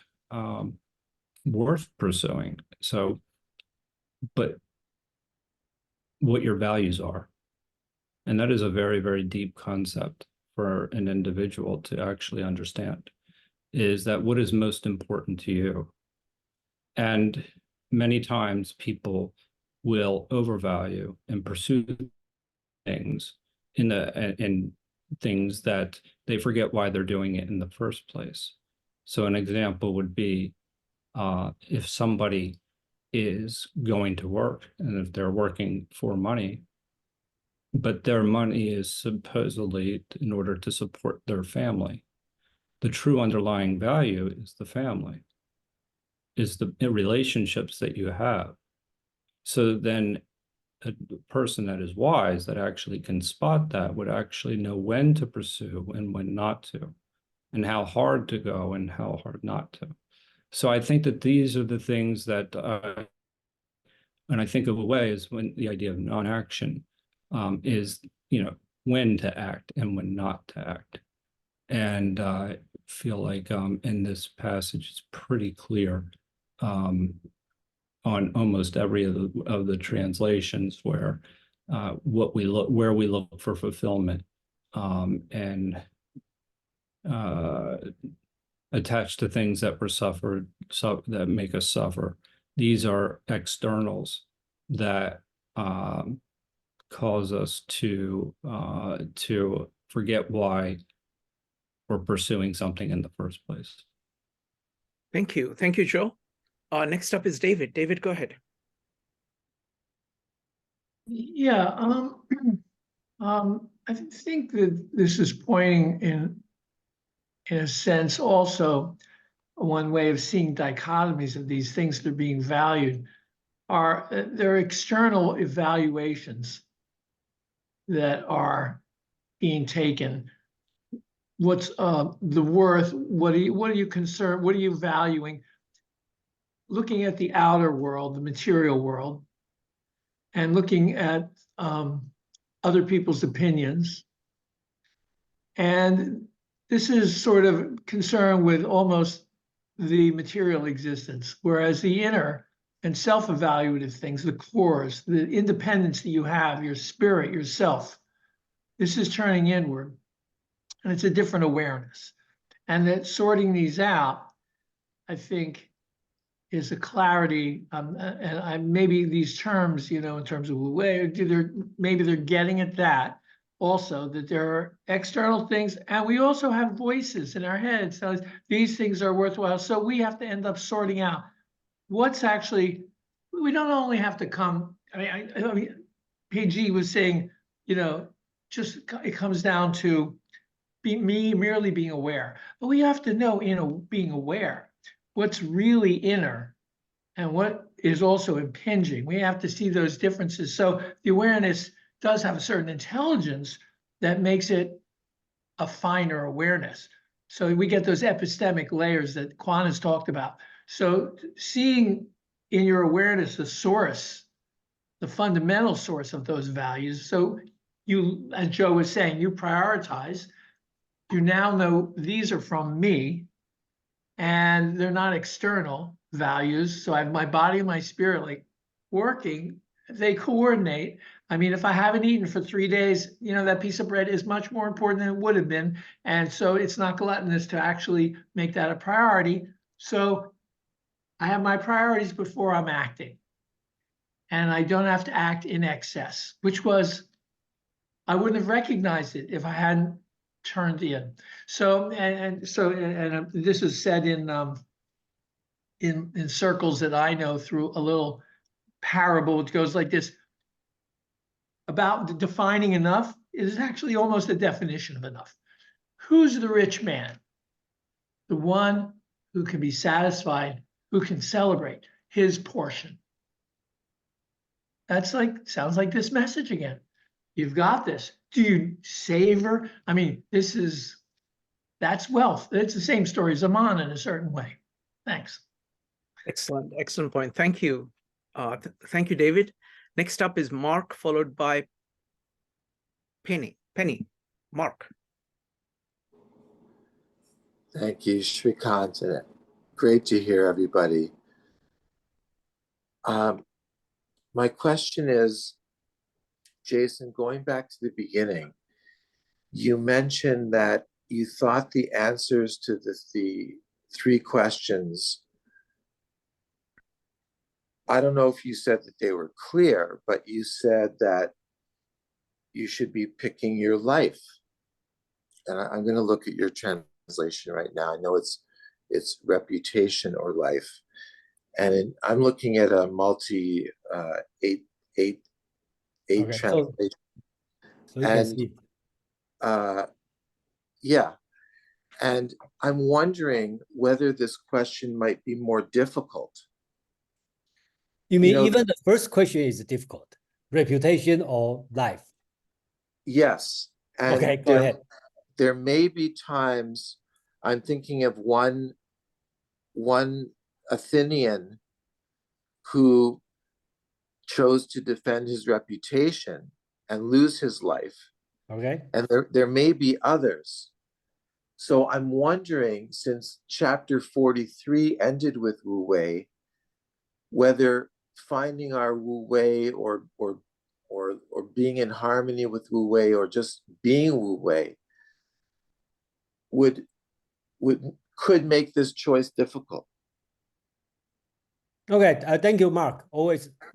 worth pursuing. So, but what your values are. And that is a very, very deep concept for an individual to actually understand, is that what is most important to you. And many times people will overvalue and pursue things in things that they forget why they're doing it in the first place. So an example would be if somebody is going to work and if they're working for money, but their money is supposedly in order to support their family, the true underlying value is the family, is the relationships that you have. So then a person that is wise, that actually can spot that, would actually know when to pursue and when not to, and how hard to go and how hard not to. So I think that these are the things that, and I think of a way is when the idea of non-action is, when to act and when not to act. And I feel like in this passage, it's pretty clear on almost every of the translations where where we look for fulfillment and attached to things that were suffered, that make us suffer. These are externals that cause us to forget why we're pursuing something in the first place. Thank you, Joe. Next up is David. David, go ahead. Yeah, I think that this is pointing in a sense also one way of seeing dichotomies of these things that are being valued are their external evaluations that are being taken. What's the worth? What are you concerned? What are you valuing? Looking at the outer world, the material world, and looking at other people's opinions. And this is sort of concerned with almost the material existence, whereas the inner and self-evaluative things, the cores, the independence that you have, your spirit, yourself, this is turning inward. And it's a different awareness. And that sorting these out, I think, is a clarity. And maybe these terms, in terms of way, maybe they're getting at that also, that there are external things, and we also have voices in our heads. So these things are worthwhile. So we have to end up sorting out what's actually, we don't only have to come, I mean, PG was saying, just it comes down to merely being aware. But we have to know, being aware, what's really inner and what is also impinging. We have to see those differences. So the awareness does have a certain intelligence that makes it a finer awareness. So we get those epistemic layers that Quan has talked about. So seeing in your awareness the source, the fundamental source of those values. So you, as Joe was saying, you prioritize. You now know these are from me and they're not external values. So I have my body and my spirit like working, they coordinate. I mean, if I haven't eaten for 3 days, that piece of bread is much more important than it would have been. And so it's not gluttonous to actually make that a priority. So I have my priorities before I'm acting. And I don't have to act in excess, which was, I wouldn't have recognized it if I hadn't turned in. So, and this is said in circles that I know through a little parable, which goes like this. About defining enough is actually almost a definition of enough. Who's the rich man? The one who can be satisfied, who can celebrate his portion. That's sounds like this message again. You've got this. Do you savor? I mean, that's wealth. It's the same story as Zaman in a certain way. Thanks. Excellent point. Thank you. Thank you, David. Next up is Mark, followed by Penny. Mark. Thank you, Shrikant. Great to hear everybody. My question is, Jason, going back to the beginning, you mentioned that you thought the answers to the 3 questions, I don't know if you said that they were clear, but you said that you should be picking your life. And I'm going to look at your translation right now. I know it's reputation or life. And I'm looking at a multi 8 Okay, translation. so you can see. Yeah. And I'm wondering whether this question might be more difficult. You mean even the first question is difficult? reputation or life? Yes. And Okay, go ahead. there may be times, I'm thinking of one Athenian who chose to defend his reputation and lose his life. Okay. And there may be others. So I'm wondering, since chapter 43 ended with Wu Wei, whether finding our Wu Wei or being in harmony with Wu Wei or just being Wu Wei could make this choice difficult. Okay, thank you, Mark.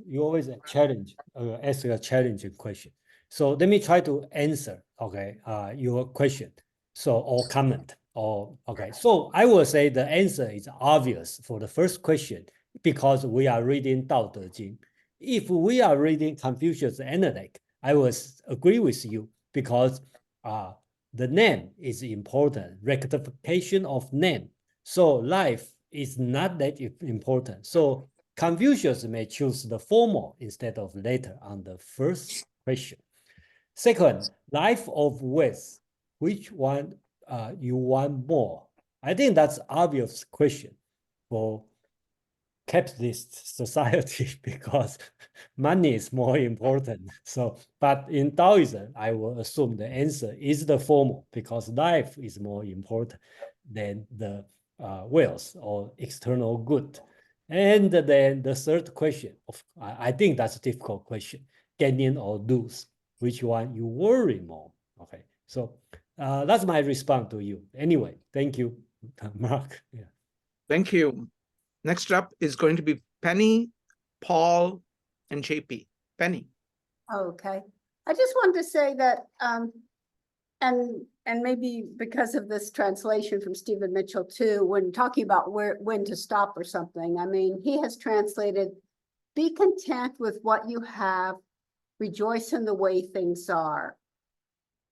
You always ask a challenging question. So let me try to answer, okay, your question. So, or comment, okay. So I will say the answer is obvious for the first question because we are reading Tao Te Ching. If we are reading Confucius Analect, I will agree with you because the name is important, rectification of name. So life is not that important. So Confucius may choose the former instead of later on the first question. Second, life of wealth, which one you want more? I think that's obvious question for capitalist society because money is more important. So, but in Taoism, I will assume the answer is the former because life is more important than the wealth or external good. And then the third question, I think that's a difficult question, gain or lose, which one you worry more? Okay, so that's my response to you. Anyway, thank you, Mark. Yeah. Thank you. Next up is going to be Penny, Paul, and JP. Penny. Okay. I just wanted to say that, and maybe because of this translation from Stephen Mitchell too, when talking about when to stop or something, I mean, he has translated, be content with what you have, rejoice in the way things are.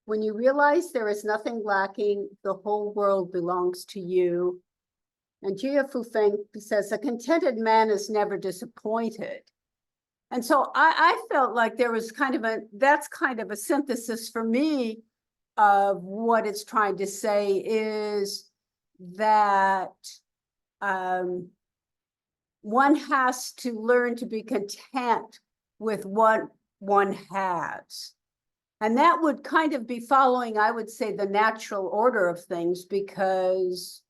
When you realize there is nothing lacking, the whole world belongs to you. And Jia Fu Feng says, a contented man is never disappointed. And so I felt like there was that's kind of a synthesis for me of what it's trying to say is that one has to learn to be content with what one has. And that would kind of be following, I would say, the natural order of things because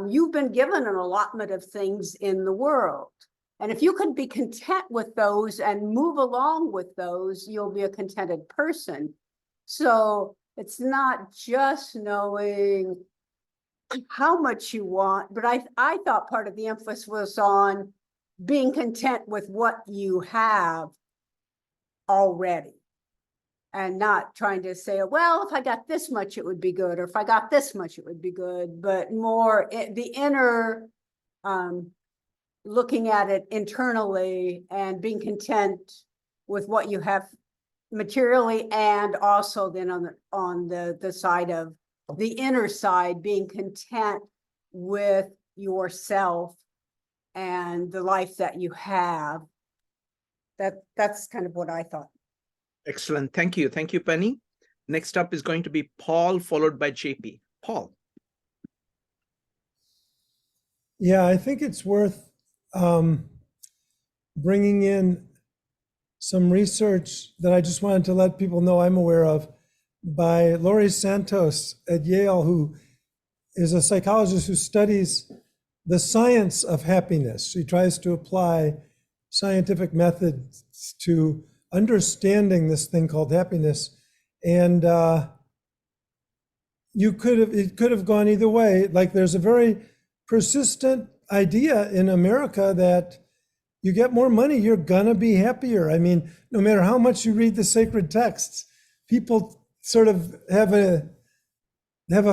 you've been given an allotment of things in the world. And if you can be content with those and move along with those, you'll be a contented person. So it's not just knowing how much you want, but I thought part of the emphasis was on being content with what you have already. And not trying to say, well, if I got this much, it would be good, or if I got this much, it would be good, but more the inner, looking at it internally and being content with what you have materially, and also then on the side of the inner side, being content with yourself and the life that you have. That's kind of what I thought. Excellent. Thank you. Thank you, Penny. Next up is going to be Paul, followed by JP. Paul. Yeah, I think it's worth bringing in some research that I just wanted to let people know I'm aware of by Laurie Santos at Yale, who is a psychologist who studies the science of happiness. She tries to apply scientific methods to understanding this thing called happiness. And it could have gone either way. Like there's a very persistent idea in America that you get more money, you're gonna be happier. I mean, no matter how much you read the sacred texts, people sort of have a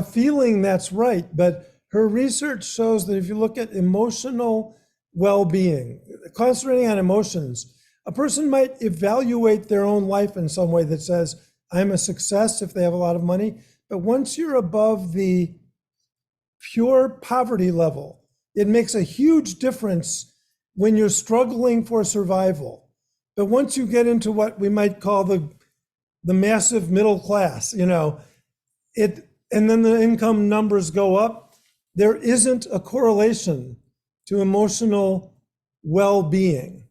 feeling that's right. But her research shows that if you look at emotional well-being, concentrating on emotions, a person might evaluate their own life in some way that says, I'm a success if they have a lot of money. But once you're above the pure poverty level, it makes a huge difference when you're struggling for survival. But once you get into what we might call the massive middle class, you know, and then the income numbers go up, there isn't a correlation to emotional well-being,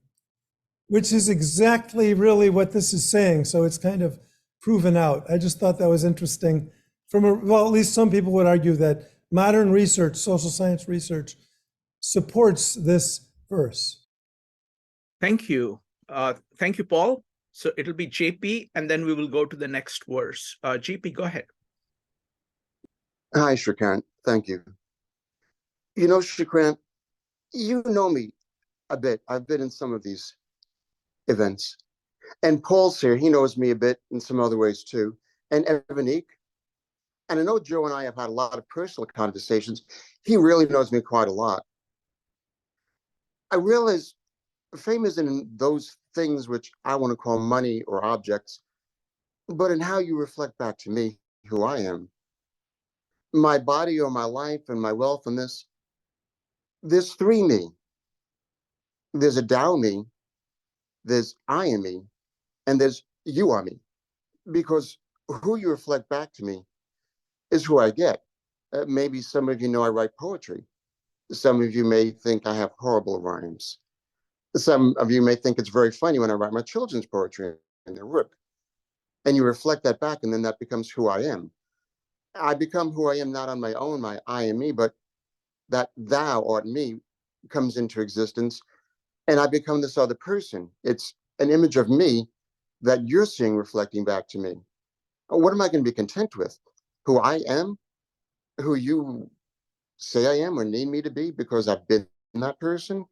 which is exactly really what this is saying. So it's kind of proven out. I just thought that was interesting. Well, at least some people would argue that modern research, social science research, supports this verse. Thank you. Thank you, Paul. So it'll be JP, and then we will go to the next verse. JP, go ahead. Hi, Shrikant. Thank you. You know, Shrikant, you know me a bit. I've been in some of these events. And Paul's here. He knows me a bit in some other ways too. And Evanique. And I know Joe and I have had a lot of personal conversations. He really knows me quite a lot. I realize fame isn't in those things which I want to call money or objects, but in how you reflect back to me who I am. My body or my life and my wealth and this. There's three me. There's a Tao me, there's I am me, and there's you are me. Because who you reflect back to me is who I get. Maybe some of you know I write poetry. Some of you may think I have horrible rhymes. Some of you may think it's very funny when I write my children's poetry and they're rook. And you reflect that back, and then that becomes who I am. I become who I am not on my own, my I am me, but that thou art me comes into existence, and I become this other person. It's an image of me that you're seeing reflecting back to me. What am I going to be content with? Who I am? Who you say I am or need me to be because I've been that person?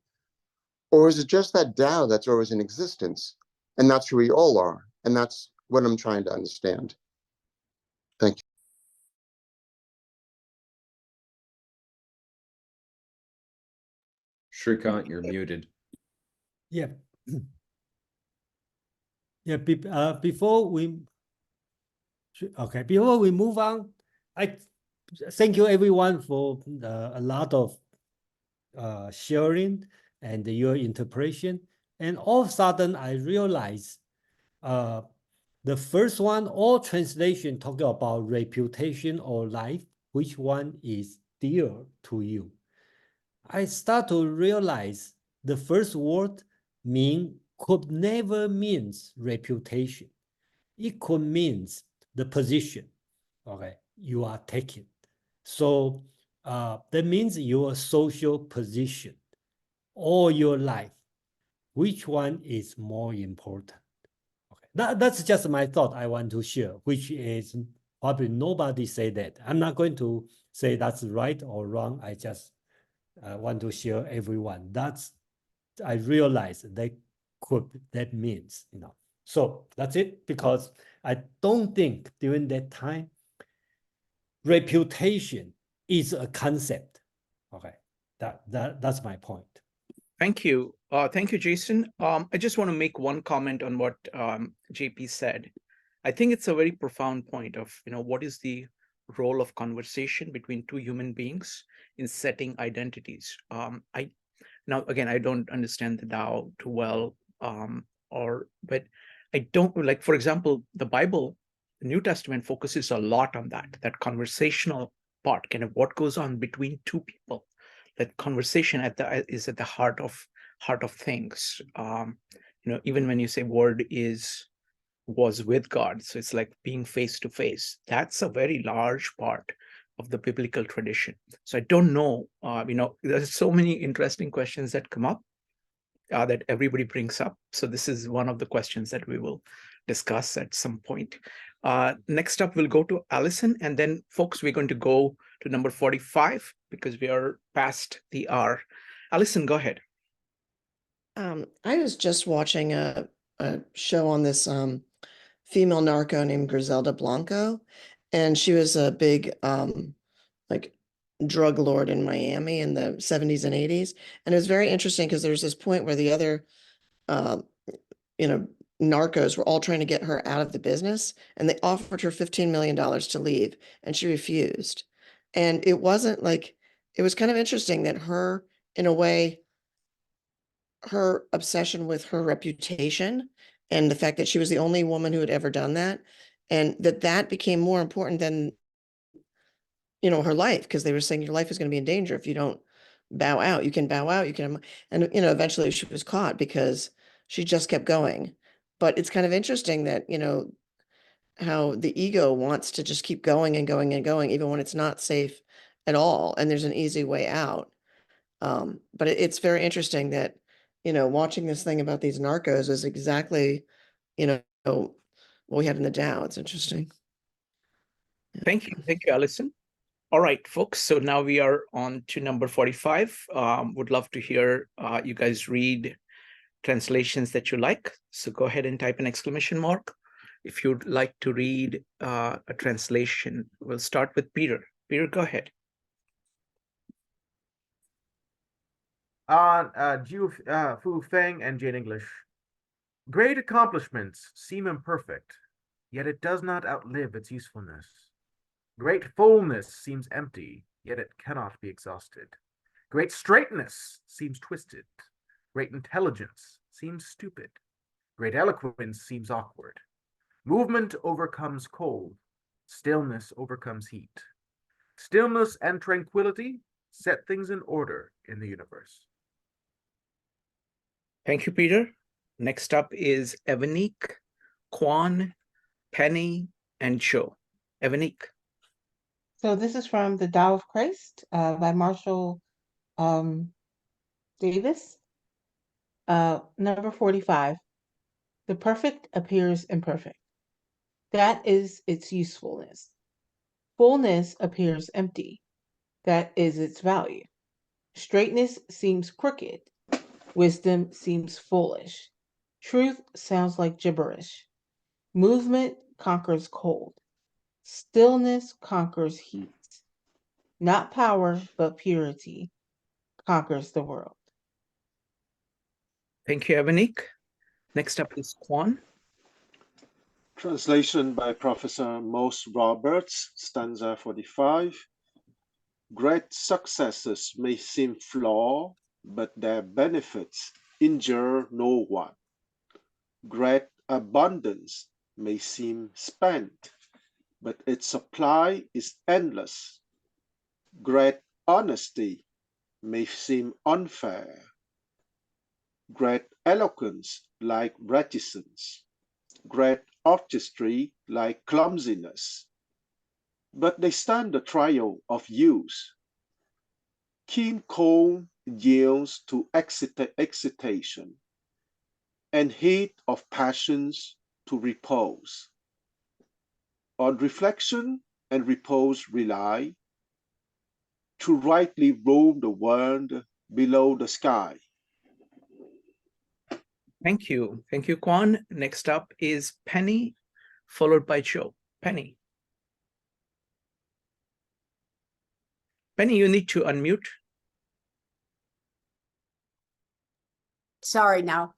Or is it just that Tao that's always in existence? And that's who we all are. And that's what I'm trying to understand. Thank you. Shrikant, you're muted. Yeah. Yeah, before we move on, I thank you everyone for a lot of sharing and your interpretation. And all of a sudden, I realized the first one, all translation talking about reputation or life, which one is dear to you? I start to realize the first word could never means reputation. It could means the position, okay, you are taking. So that means your social position or your life. Which one is more important? Okay, that's just my thought I want to share, which is probably nobody say that. I'm not going to say that's right or wrong. I just want to share everyone. I realize that means, you know. So that's it, because I don't think during that time, reputation is a concept. Okay, that's my point. Thank you. Thank you, Jason. I just want to make one comment on what JP said. I think it's a very profound point of, you know, what is the role of conversation between two human beings in setting identities. Now, again, I don't understand the Tao too well, but I don't, like, for example, the Bible, the New Testament focuses a lot on that conversational part, kind of what goes on between two people. That conversation is at the heart of things. You know, even when you say word was with God, so it's like being face to face. That's a very large part of the biblical tradition. So I don't know, you know, there's so many interesting questions that come up that everybody brings up. So this is one of the questions that we will discuss at some point. Next up, we'll go to Allison, and then folks, we're going to go to number 45 because we are past the hour. Allison, go ahead. I was just watching a show on this female narco named Griselda Blanco, and she was a big like drug lord in Miami in the 70s and 80s. And it was very interesting because there's this point where the other you know, narcos were all trying to get her out of the business, and they offered her $15 million to leave, and she refused. And it wasn't like, it was kind of interesting that her, in a way, her obsession with her reputation and the fact that she was the only woman who had ever done that, and that became more important than, you know, her life, because they were saying your life is going to be in danger if you don't bow out. You can bow out, you can, and you know, eventually she was caught because she just kept going. But it's kind of interesting that, you know, how the ego wants to just keep going and going and going, even when it's not safe at all, and there's an easy way out. But it's very interesting that, you know, watching this thing about these narcos is exactly, you know, what we had in the Tao. It's interesting. Thank you, Alison. All right, folks. So now we are on to number 45. Would love to hear you guys read translations that you like. So go ahead and type an exclamation mark if you'd like to read a translation. We'll start with Peter. Peter, go ahead. Jiu Fu Feng and Jane English. Great accomplishments seem imperfect, yet it does not outlive its usefulness. Great fullness seems empty, yet it cannot be exhausted. Great straightness seems twisted. Great intelligence seems stupid. Great eloquence seems awkward. Movement overcomes cold. Stillness overcomes heat. Stillness and tranquility set things in order in the universe. Thank you, Peter. Next up is Evanique, Quan, Penny, and Cho. Evanique. So this is from The Tao of Christ by Marshall Davis. Number 45. The perfect appears imperfect. That is its usefulness. Fullness appears empty. That is its value. Straightness seems crooked. Wisdom seems foolish. Truth sounds like gibberish. Movement conquers cold. Stillness conquers heat. Not power, but purity conquers the world. Thank you, Evanique. Next up is Quan. Translation by Professor Mose Roberts, stanza 45. Great successes may seem flawed, but their benefits injure no one. Great abundance may seem spent, but its supply is endless. Great honesty may seem unfair. Great eloquence like reticence. Great artistry like clumsiness. But they stand the trial of use. Keen cold yields to excitation, and heat of passions to repose. On reflection and repose rely, to rightly roam the world below the sky. Thank you. Thank you, Quan. Next up is Penny, followed by Cho. Penny. Penny, you need to unmute. Sorry now.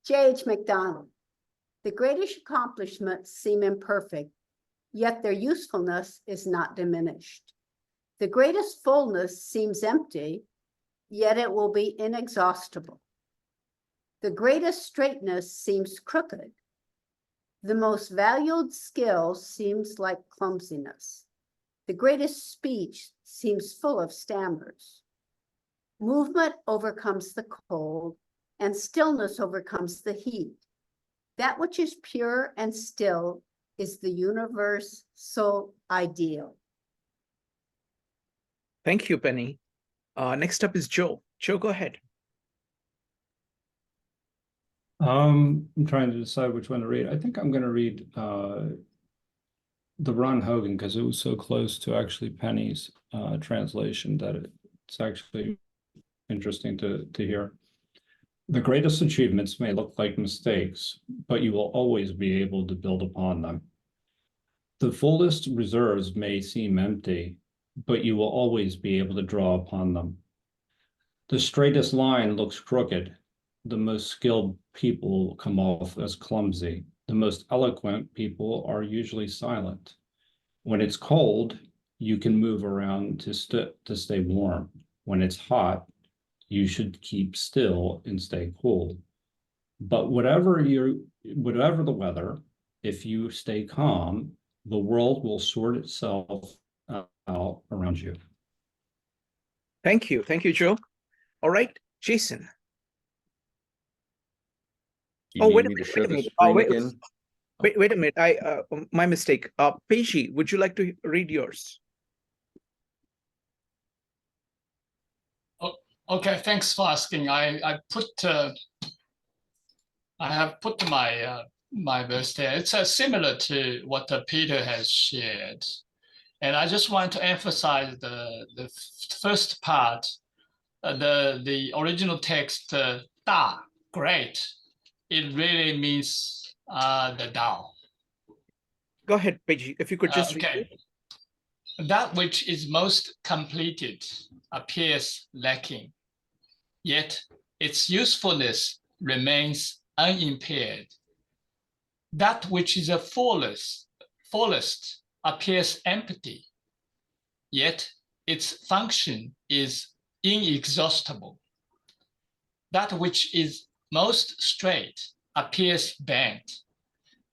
J.H. MacDonald. The greatest accomplishments seem imperfect, yet their usefulness is not diminished. The greatest fullness seems empty, yet it will be inexhaustible. The greatest straightness seems crooked. The most valued skill seems like clumsiness. The greatest speech seems full of stammers. Movement overcomes the cold, and stillness overcomes the heat. That which is pure and still is the universal ideal. Thank you, Penny. Next up is Joe. Joe, go ahead. I'm trying to decide which one to read. I think I'm going to read the Ron Hogan because it was so close to actually Penny's translation that it's actually interesting to hear. The greatest achievements may look like mistakes, but you will always be able to build upon them. The fullest reserves may seem empty, but you will always be able to draw upon them. The straightest line looks crooked. The most skilled people come off as clumsy. The most eloquent people are usually silent. When it's cold, you can move around to stay warm. When it's hot, you should keep still and stay cool. But whatever the weather, if you stay calm, the world will sort itself out around you. Thank you, Joe. All right, Jason. Do you need me to show the screen again? Wait a minute. My mistake. Peji, would you like to read yours? Okay, thanks for asking. I have put my my verse there. It's similar to what Peter has shared, and I just want to emphasize the first part. The original text, Da, great. It really means the Tao. Go ahead, Peji. If you could just okay. That which is most completed appears lacking, yet its usefulness remains unimpaired. That which is the fullest appears empty, yet its function is inexhaustible. That which is most straight appears bent.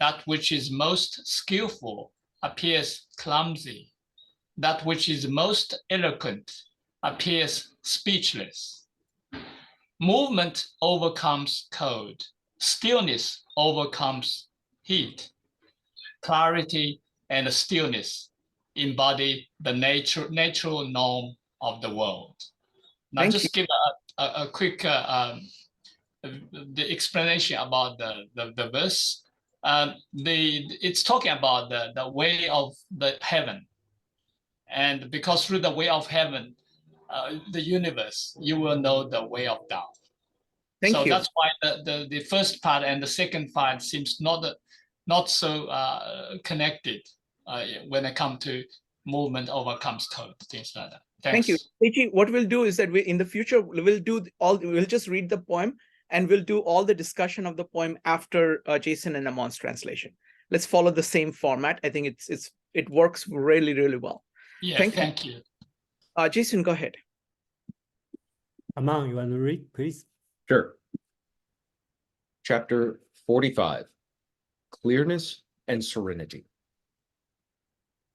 That which is most skillful appears clumsy. That which is most eloquent appears speechless. Movement overcomes cold. Stillness overcomes heat. Clarity and stillness embody the natural norm of the world. Now, just give a quick the explanation about the verse. It's talking about the way of the heaven, and because through the way of heaven, the universe, you will know the way of Tao. So that's why the first part and the second part seems not so connected when it comes to movement overcomes code, things like that. Thanks. Thank you. Peji, what we'll do is that in the future we'll just read the poem and we'll do all the discussion of the poem after Jason and Amon's translation. Let's follow the same format. I think it works really, really well. Yeah, thank you. Jason, go ahead. Amon, you want to read, please? Sure. Chapter 45, Clearness and Serenity.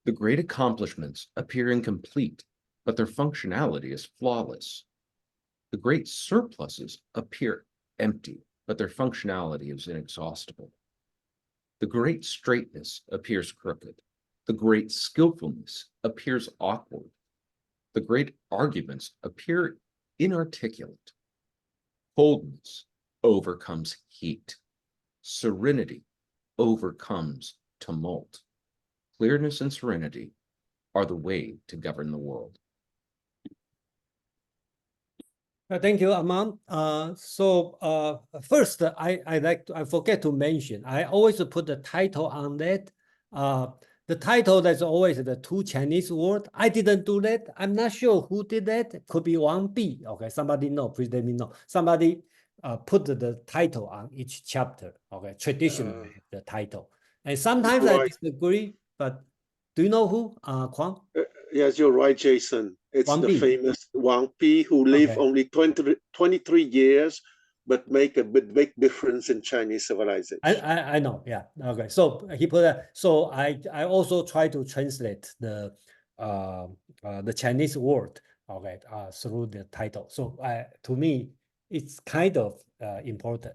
The great accomplishments appear incomplete, but their functionality is flawless. The great surpluses appear empty, but their functionality is inexhaustible. The great straightness appears crooked. The great skillfulness appears awkward. The great arguments appear inarticulate. Coldness overcomes heat. Serenity overcomes tumult. Clearness and serenity are the way to govern the world. Thank you, Amon. First, I forget to mention, I always put the title on that. The title that's always the two Chinese words. I didn't do that. I'm not sure who did that. Could be Wang Bi. Okay, somebody know, please let me know. Somebody put the title on each chapter. Okay, traditionally the title. And sometimes I disagree, but do you know who? Kwang? Yes, you're right, Jason. It's Wang the Bi. famous Wang Bi who lived only 23 years, but make a big difference in Chinese civilization. I know, yeah. Okay, so he put that. So I also try to translate the Chinese word, okay, through the title. So to me, it's kind of important.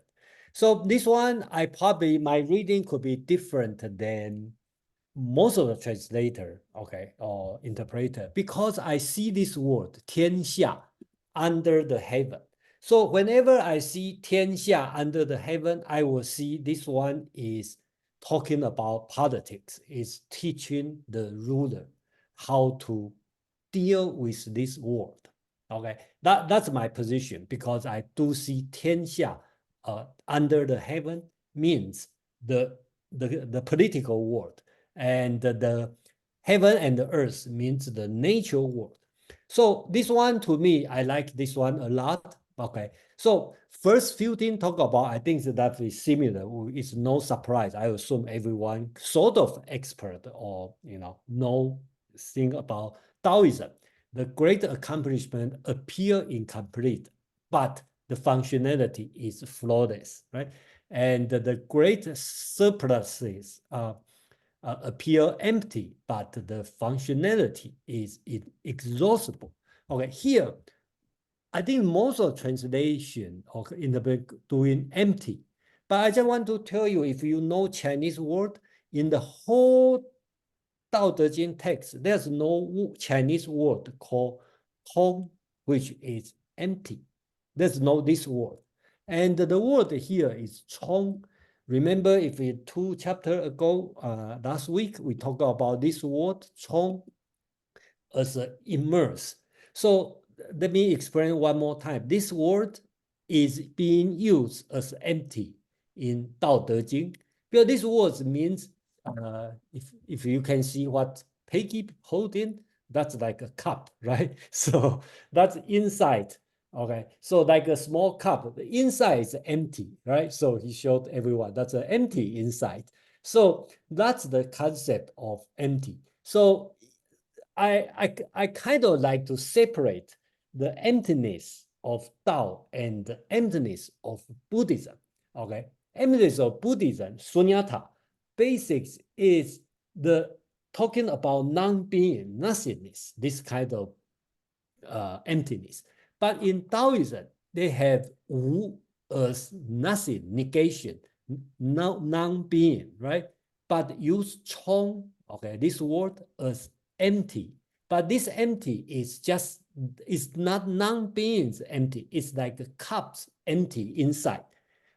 So this one, my reading could be different than most of the translator, okay, or interpreter, because I see this word 天下 under the heaven. So whenever I see 天下 under the heaven, I will see this one is talking about politics, is teaching the ruler how to deal with this world. Okay, that's my position, because I do see 天下 under the heaven means the political world. And the heaven and the earth means the nature world. So this one, to me, I like this one a lot. Okay, so first few things talk about, I think that is similar. It's no surprise. I assume everyone sort of expert or know thing about Taoism. The great accomplishment appear incomplete, but the functionality is flawless, right? And the great surpluses appear empty, but the functionality is inexhaustible. Okay, here, I think most of translation in the book doing empty. But I just want to tell you, if you know Chinese word, in the whole Tao Te Ching text, there's no Chinese word called "空," which is empty. There's no this word. And the word here is "chong." Remember, if we 2 chapters ago, last week, we talked about this word "chong" as immerse. So let me explain one more time. This word is being used as empty in Tao Te Ching. Because this word means, if you can see what Peggy holding, that's like a cup, right? So that's inside. Okay, so like a small cup, the inside is empty, right? So he showed everyone that's an empty inside. So that's the concept of empty. So I kind of like to separate the emptiness of Tao and the emptiness of Buddhism. Okay, emptiness of Buddhism, sunyata, basics is the talking about non-being, nothingness, this kind of emptiness. But in Taoism, they have wu as nothing, negation, non-being, right? But use chong, okay, this word as empty. But this empty is just, it's not non-beings empty. It's like the cups empty inside.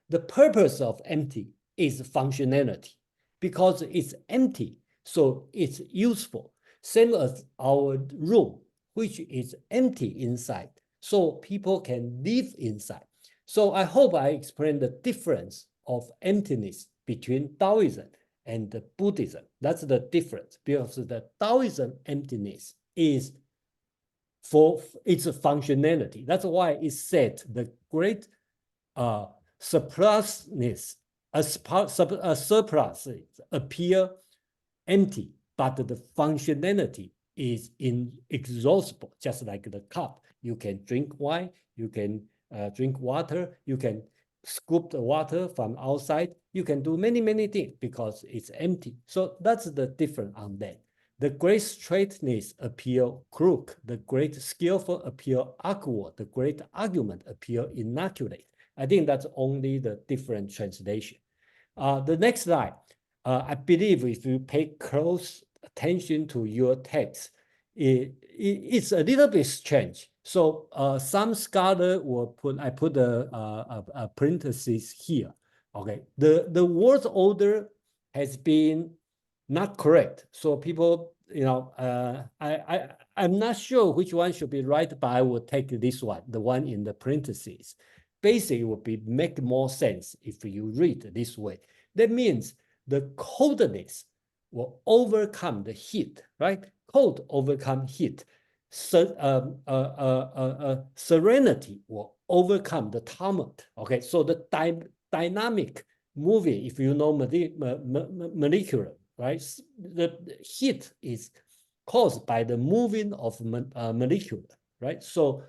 The purpose of empty is functionality because it's empty, so it's useful. Same as our room, which is empty inside, so people can live inside. So I hope I explained the difference of emptiness between Taoism and the Buddhism. That's the difference, because the Taoism emptiness is for its functionality. That's why it said the great surpluses appear empty, but the functionality is inexhaustible, just like the cup. You can drink wine, you can drink water, you can scoop the water from outside, you can do many, many things because it's empty. So that's the difference on that. The great straightness appear crook, the great skillful appear awkward, the great argument appear inoculate. I think that's only the different translation. The next slide. I believe if you pay close attention to your text, it's a little bit strange. So some scholar will put, I put a parenthesis here. Okay, the word order has been not correct. So people, I'm not sure which one should be right, but I will take this one, the one in the parentheses. Basically, it would be make more sense if you read this way. That means the coldness will overcome the heat, right? Cold overcome heat. Serenity will overcome the tumult. Okay, so the dynamic moving, if you know molecular, right? The heat is caused by the moving of molecule, right? So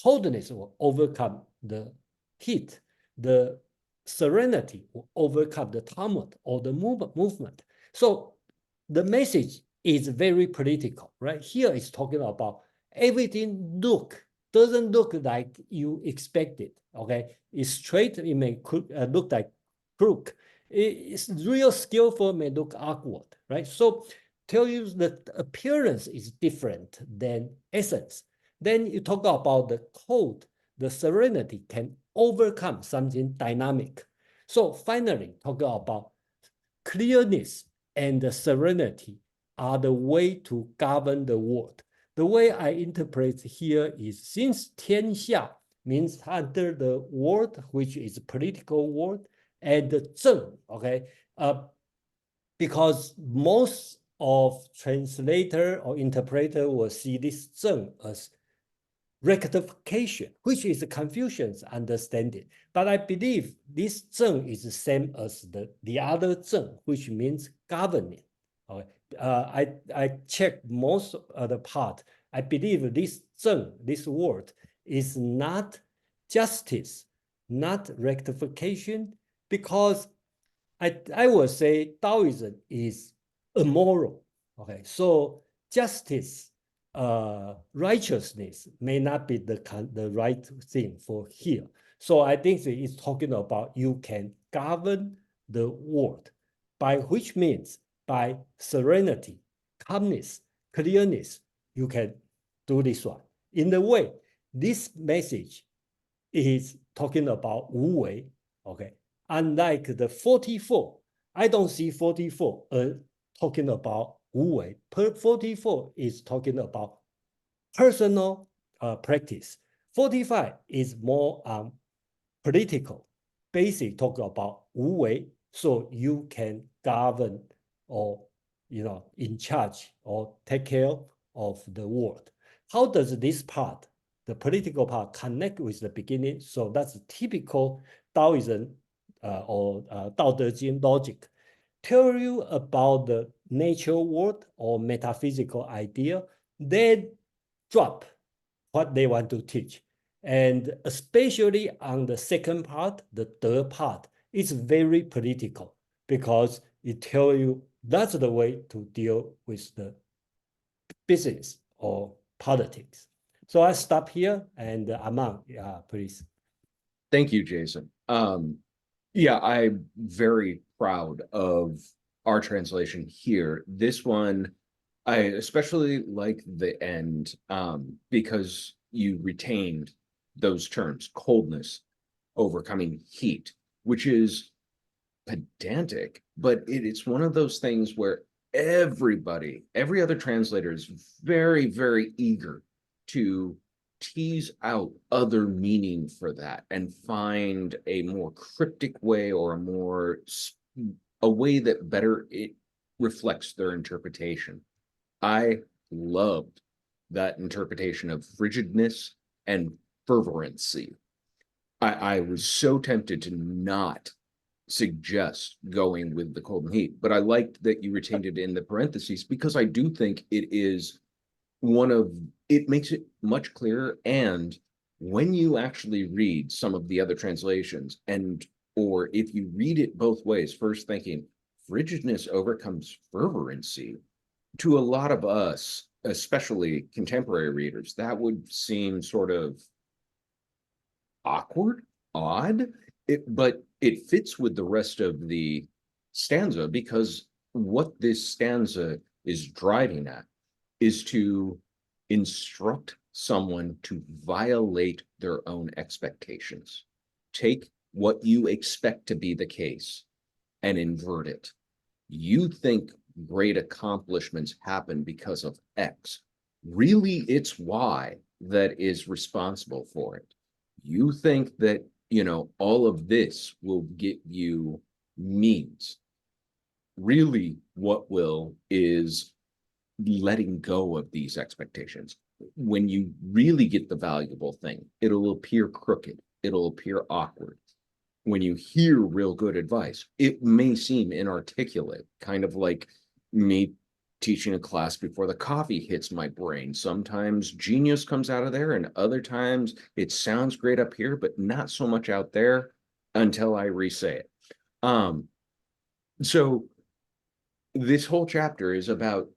coldness will overcome the heat. The serenity will overcome the tumult or the movement. So the message is very political, right? Here it's talking about everything doesn't look like you expected, okay? It's straight, it may look like crook. It's real skillful, may look awkward, right? So tell you that appearance is different than essence. Then you talk about the cold, the serenity can overcome something dynamic. So finally, talk about clearness and the serenity are the way to govern the world. The way I interpret here is since 天下 means under the world, which is political world, and the 正, okay? Because most of translator or interpreter will see this 正 as rectification, which is Confucian's understanding. But I believe this 正 is the same as the other 正, which means governing. Okay. I checked most of the part. I believe this 正, this word, is not justice, not rectification, because I would say Taoism is immoral. Okay, so justice, righteousness may not be the right thing for here. So I think that it's talking about you can govern the world, by which means by serenity, calmness, clearness, you can do this one. In a way, this message is talking about Wu Wei, okay? Unlike the 44, I don't see 44 talking about Wu Wei. 44 is talking about personal practice. 45 is more political, basic talk about Wu Wei, so you can govern or in charge or take care of the world. How does this part, the political part, connect with the beginning? So that's typical Taoism or Tao Te Ching logic. Tell you about the natural world or metaphysical idea, then drop what they want to teach. And especially on the second part, the third part, it's very political because it tells you that's the way to deal with the business or politics. So I stop here, and Aman, please. Thank you, Jason. Yeah, I'm very proud of our translation here. This one, I especially like the end because you retained those terms, coldness, overcoming heat, which is pedantic, but it's one of those things where every other translator is very, very eager to tease out other meaning for that and find a more cryptic way or a way that better it reflects their interpretation. I loved that interpretation of frigidness and fervency. I was so tempted to not suggest going with the cold and heat, but I liked that you retained it in the parentheses because I do think it is it makes it much clearer. And when you actually read some of the other translations, or if you read it both ways, first thinking frigidness overcomes fervency, to a lot of us, especially contemporary readers, that would seem sort of awkward, odd, but it fits with the rest of the stanza because what this stanza is driving at is to instruct someone to violate their own expectations. Take what you expect to be the case and invert it. You think great accomplishments happen because of X. Really, it's Y that is responsible for it. You think that, all of this will get you means. Really, what will is letting go of these expectations. When you really get the valuable thing, it'll appear crooked. It'll appear awkward. When you hear real good advice, it may seem inarticulate, kind of like me teaching a class before the coffee hits my brain. Sometimes genius comes out of there, and other times it sounds great up here, but not so much out there until I re-say it. So this whole chapter is about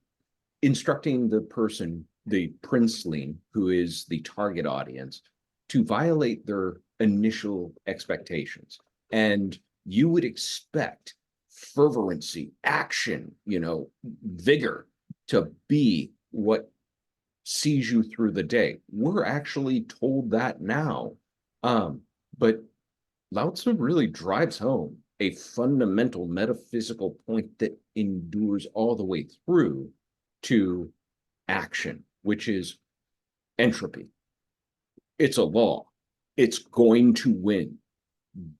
instructing the person, the princeling, who is the target audience, to violate their initial expectations. And you would expect fervency, action, vigor to be what sees you through the day. We're actually told that now. But Lao Tzu really drives home a fundamental metaphysical point that endures all the way through to action, which is entropy. It's a law. It's going to win.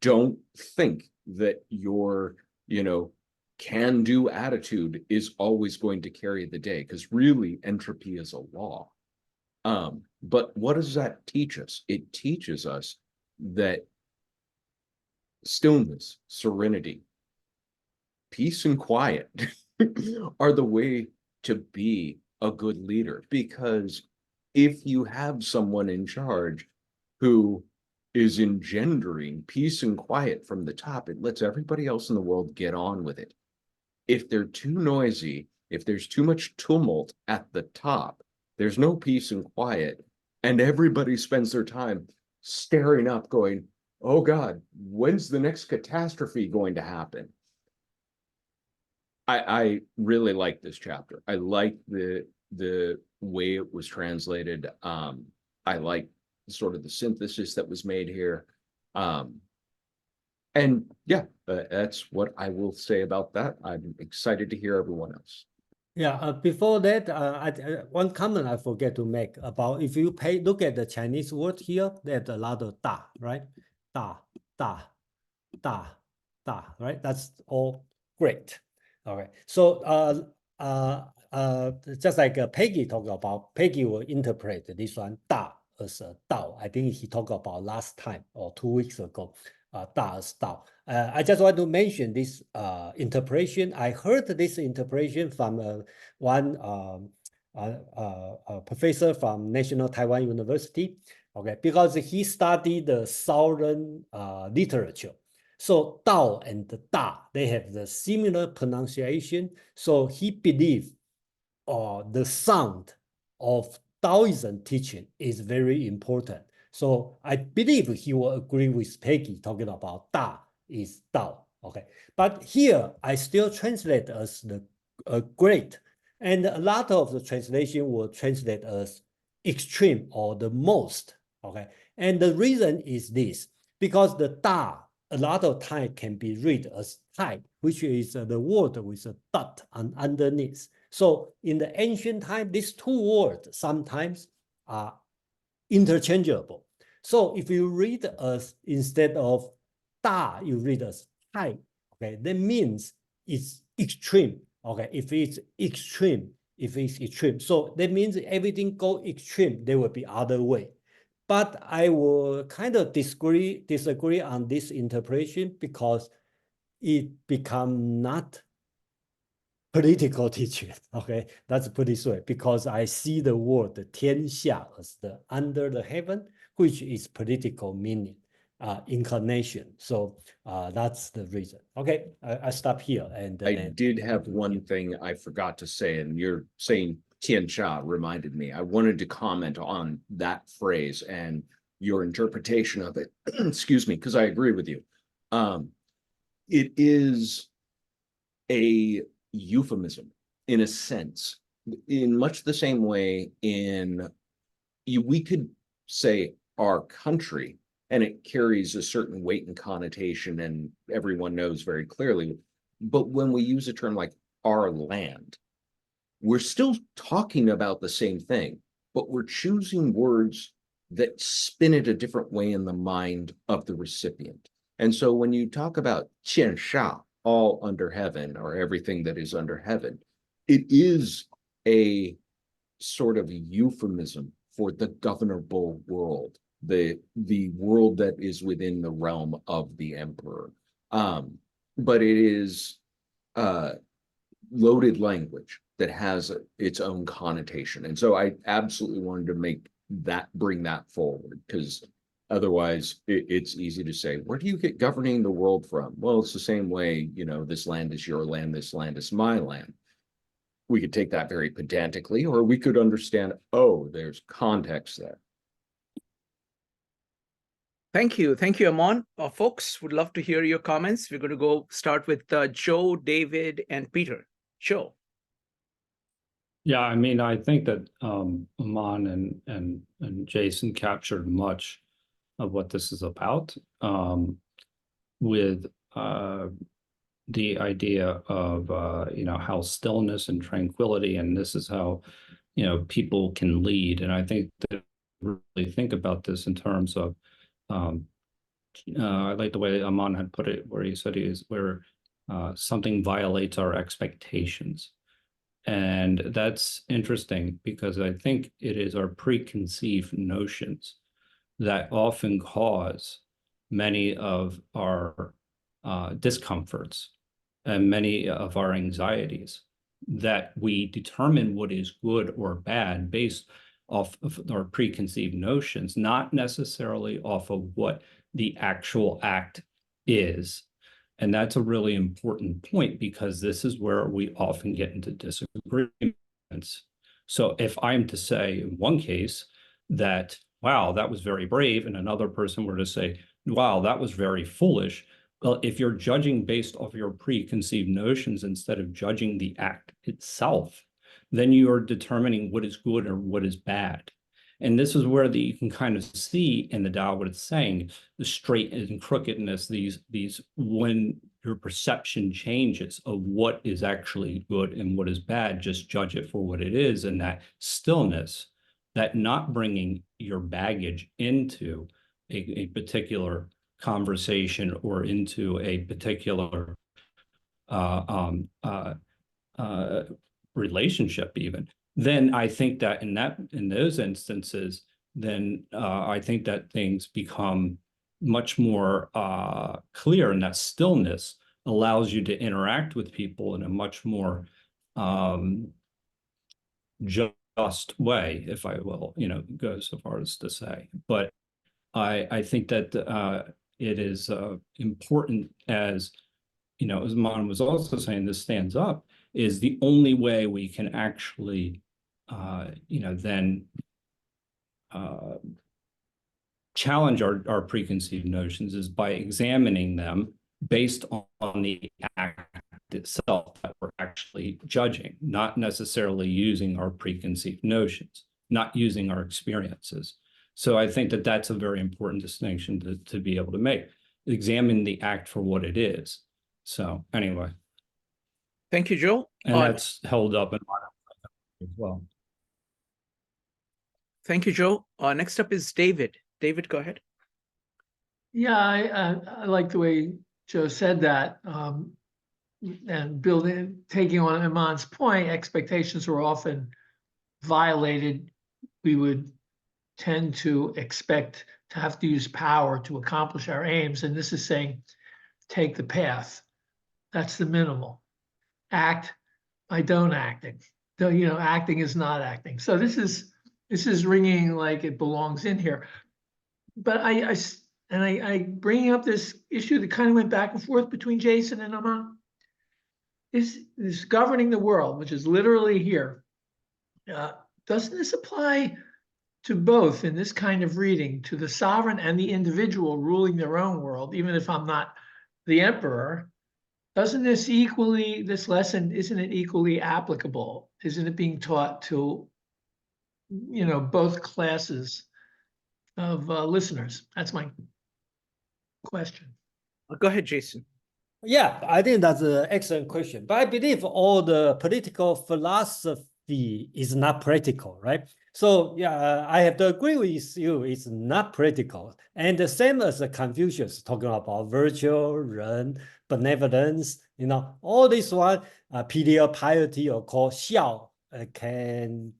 Don't think that your, can-do attitude is always going to carry the day, because really entropy is a law. But what does that teach us? It teaches us that stillness, serenity, peace and quiet are the way to be a good leader. Because if you have someone in charge who is engendering peace and quiet from the top. It lets everybody else in the world get on with it. If they're too noisy, if there's too much tumult at the top, there's no peace and quiet, and everybody spends their time staring up going, oh God, when's the next catastrophe going to happen? I really like this chapter. I like the way it was translated. I like sort of the synthesis that was made here. And yeah, that's what I will say about that. I'm excited to hear everyone else. Yeah, before that, one comment I forget to make about if you look at the Chinese word here, there's a lot of da, right? Da, da, da, da, right? That's all great. All right. So just like Peggy talked about, Peggy will interpret this one da as a Tao. I think he talked about last time or 2 weeks ago. Da as Tao. I just want to mention this interpretation. I heard this interpretation from one professor from National Taiwan University. Okay, because he studied the Southern literature. So Tao and the Da, they have the similar pronunciation. So he believed the sound of Taoism teaching is very important. So I believe he will agree with Peggy talking about Da is Tao. Okay, but here I still translate as the great, and a lot of the translation will translate as extreme or the most. Okay, and the reason is this, because the Da a lot of time can be read as Tai, which is the word with a dot underneath. So in the ancient time, these two words sometimes are interchangeable. So if you read as instead of Da, you read as Tai, okay, that means it's extreme. Okay, if it's extreme, so that means everything go extreme, there will be other way. But I will kind of disagree on this interpretation because it become not political teaching. Okay, that's pretty sure because I see the word 天下 as the under the heaven, which is political meaning, incarnation. So that's the reason. Okay, I stop here. And I did have one thing I forgot to say, and you're saying Tian Sha reminded me. I wanted to comment on that phrase and your interpretation of it. Excuse me, because I agree with you. It is a euphemism in a sense, in much the same way we could say our country, and it carries a certain weight and connotation, and everyone knows very clearly. But when we use a term like our land, we're still talking about the same thing, but we're choosing words that spin it a different way in the mind of the recipient. And so when you talk about 天下, all under heaven, or everything that is under heaven, it is a sort of euphemism for the governable world, the world that is within the realm of the emperor. But it is loaded language that has its own connotation. And so I absolutely wanted to bring that forward, because otherwise it's easy to say, where do you get governing the world from? Well, it's the same way, this land is your land, this land is my land. We could take that very pedantically, or we could understand, oh, there's context there. Thank you, Amon. Folks, would love to hear your comments. We're going to go start with Joe, David, and Peter. Joe. Yeah, I mean, I think that Amon and Jason captured much of what this is about, with the idea of how stillness and tranquility, and this is how people can lead. And I think that really think about this in terms of I like the way Amon had put it, where he said where something violates our expectations. And that's interesting because I think it is our preconceived notions that often cause many of our discomforts and many of our anxieties, that we determine what is good or bad based off of our preconceived notions, not necessarily off of what the actual act is. And that's a really important point, because this is where we often get into disagreements. So if I'm to say in one case that, wow, that was very brave, and another person were to say, wow, that was very foolish. Well, if you're judging based off your preconceived notions instead of judging the act itself, then you are determining what is good or what is bad. And this is where you can kind of see in the Tao what it's saying, the straight and crookedness, these when your perception changes of what is actually good and what is bad, just judge it for what it is. And that stillness, that not bringing your baggage into a particular conversation or into a particular relationship even, then I think that in those instances, then I think that things become much more clear, and that stillness allows you to interact with people in a much more just way, if I will, go so far as to say. But I think that it is important, as as Mon was also saying, this stands up, is the only way we can actually, then challenge our preconceived notions is by examining them based on the act itself that we're actually judging, not necessarily using our preconceived notions, not using our experiences. So I think that that's a very important distinction to be able to make. Examine the act for what it is. So anyway. Thank you, Joe. And that's held up in as well. Thank you, Joe. Next up is David. David, go ahead. Yeah, I like the way Joe said that. And taking on Iman's point, expectations were often violated. We would tend to expect to have to use power to accomplish our aims. And this is saying, take the path. That's the minimal. Act by don't acting. So, acting is not acting. So this is ringing like it belongs in here. But I bringing up this issue that kind of went back and forth between Jason and Iman. Is governing the world, which is literally here. Doesn't this apply to both in this kind of reading, to the sovereign and the individual ruling their own world, even if I'm not the emperor? Doesn't this lesson, isn't it equally applicable? Isn't it being taught to, both classes of listeners? That's my question. Go ahead, Jason. Yeah, I think that's an excellent question. But I believe all the political philosophy is not practical, right? So yeah, I have to agree with you. It's not practical. And the same as Confucius talking about virtue, ren, benevolence, all this one, filial piety or called xiao, can,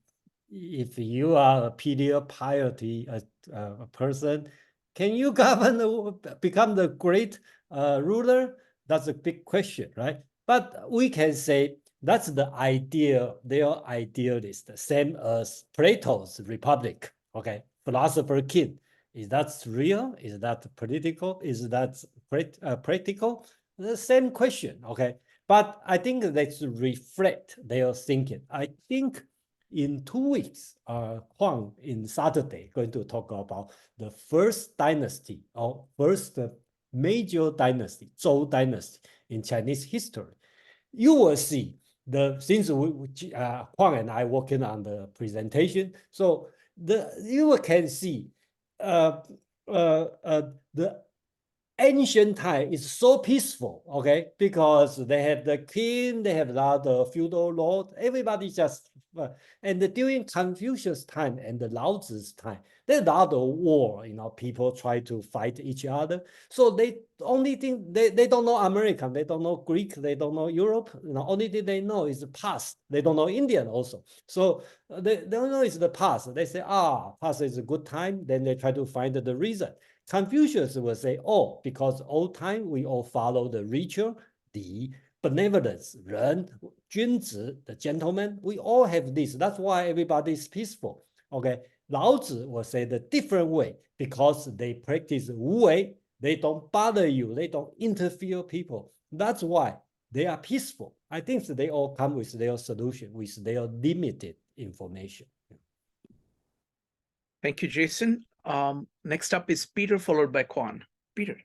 if you are a filial piety a person, can you become the great ruler? That's a big question, right? But we can say that's the idea, their idealist, same as Plato's Republic, okay? Philosopher king. Is that real? Is that political? Is that practical? The same question, okay? But I think let's reflect their thinking. I think in 2 weeks, Huang in Saturday going to talk about the first dynasty or first major dynasty, Zhou dynasty in Chinese history. You will see since Huang and I working on the presentation, so you can see the ancient time is so peaceful, okay, because they have the king, they have a lot of feudal lord, everybody just and during Confucius' time and the Laozi's time, there's a lot of war, people try to fight each other. So they only thing, they don't know American, they don't know Greek, they don't know Europe, only thing they know is the past. They don't know Indian also. So they don't know it's the past. They say, past is a good time. Then they try to find the reason. Confucius will say, because old time we all follow the ritual, the benevolence, ren, 君子, the gentleman, we all have this. That's why everybody is peaceful. Okay, Laozi will say the different way because they practice Wu Wei. They don't bother you. They don't interfere people. That's why they are peaceful. I think they all come with their solution, with their limited information. Thank you, Jason. Next up is Peter, followed by Quan. Peter.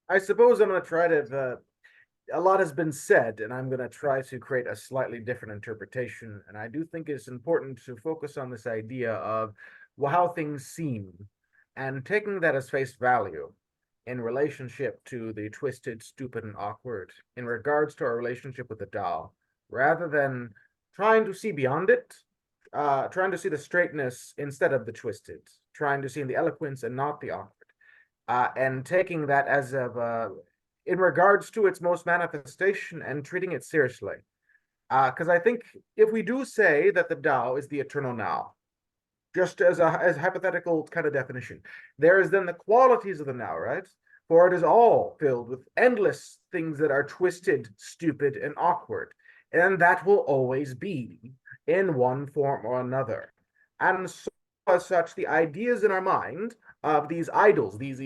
I suppose I'm going to try to, a lot has been said, and I'm going to try to create a slightly different interpretation. And I do think it's important to focus on this idea of how things seem and taking that as face value in relationship to the twisted, stupid, and awkward in regards to our relationship with the Tao, rather than trying to see beyond it, trying to see the straightness instead of the twisted, trying to see the eloquence and not the awkward, and taking that as in regards to its most manifestation and treating it seriously. Because I think if we do say that the Tao is the eternal now, just as a hypothetical kind of definition, there is then the qualities of the now, right? For it is all filled with endless things that are twisted, stupid, and awkward. And that will always be in one form or another. And so as such, the ideas in our mind of these idols, these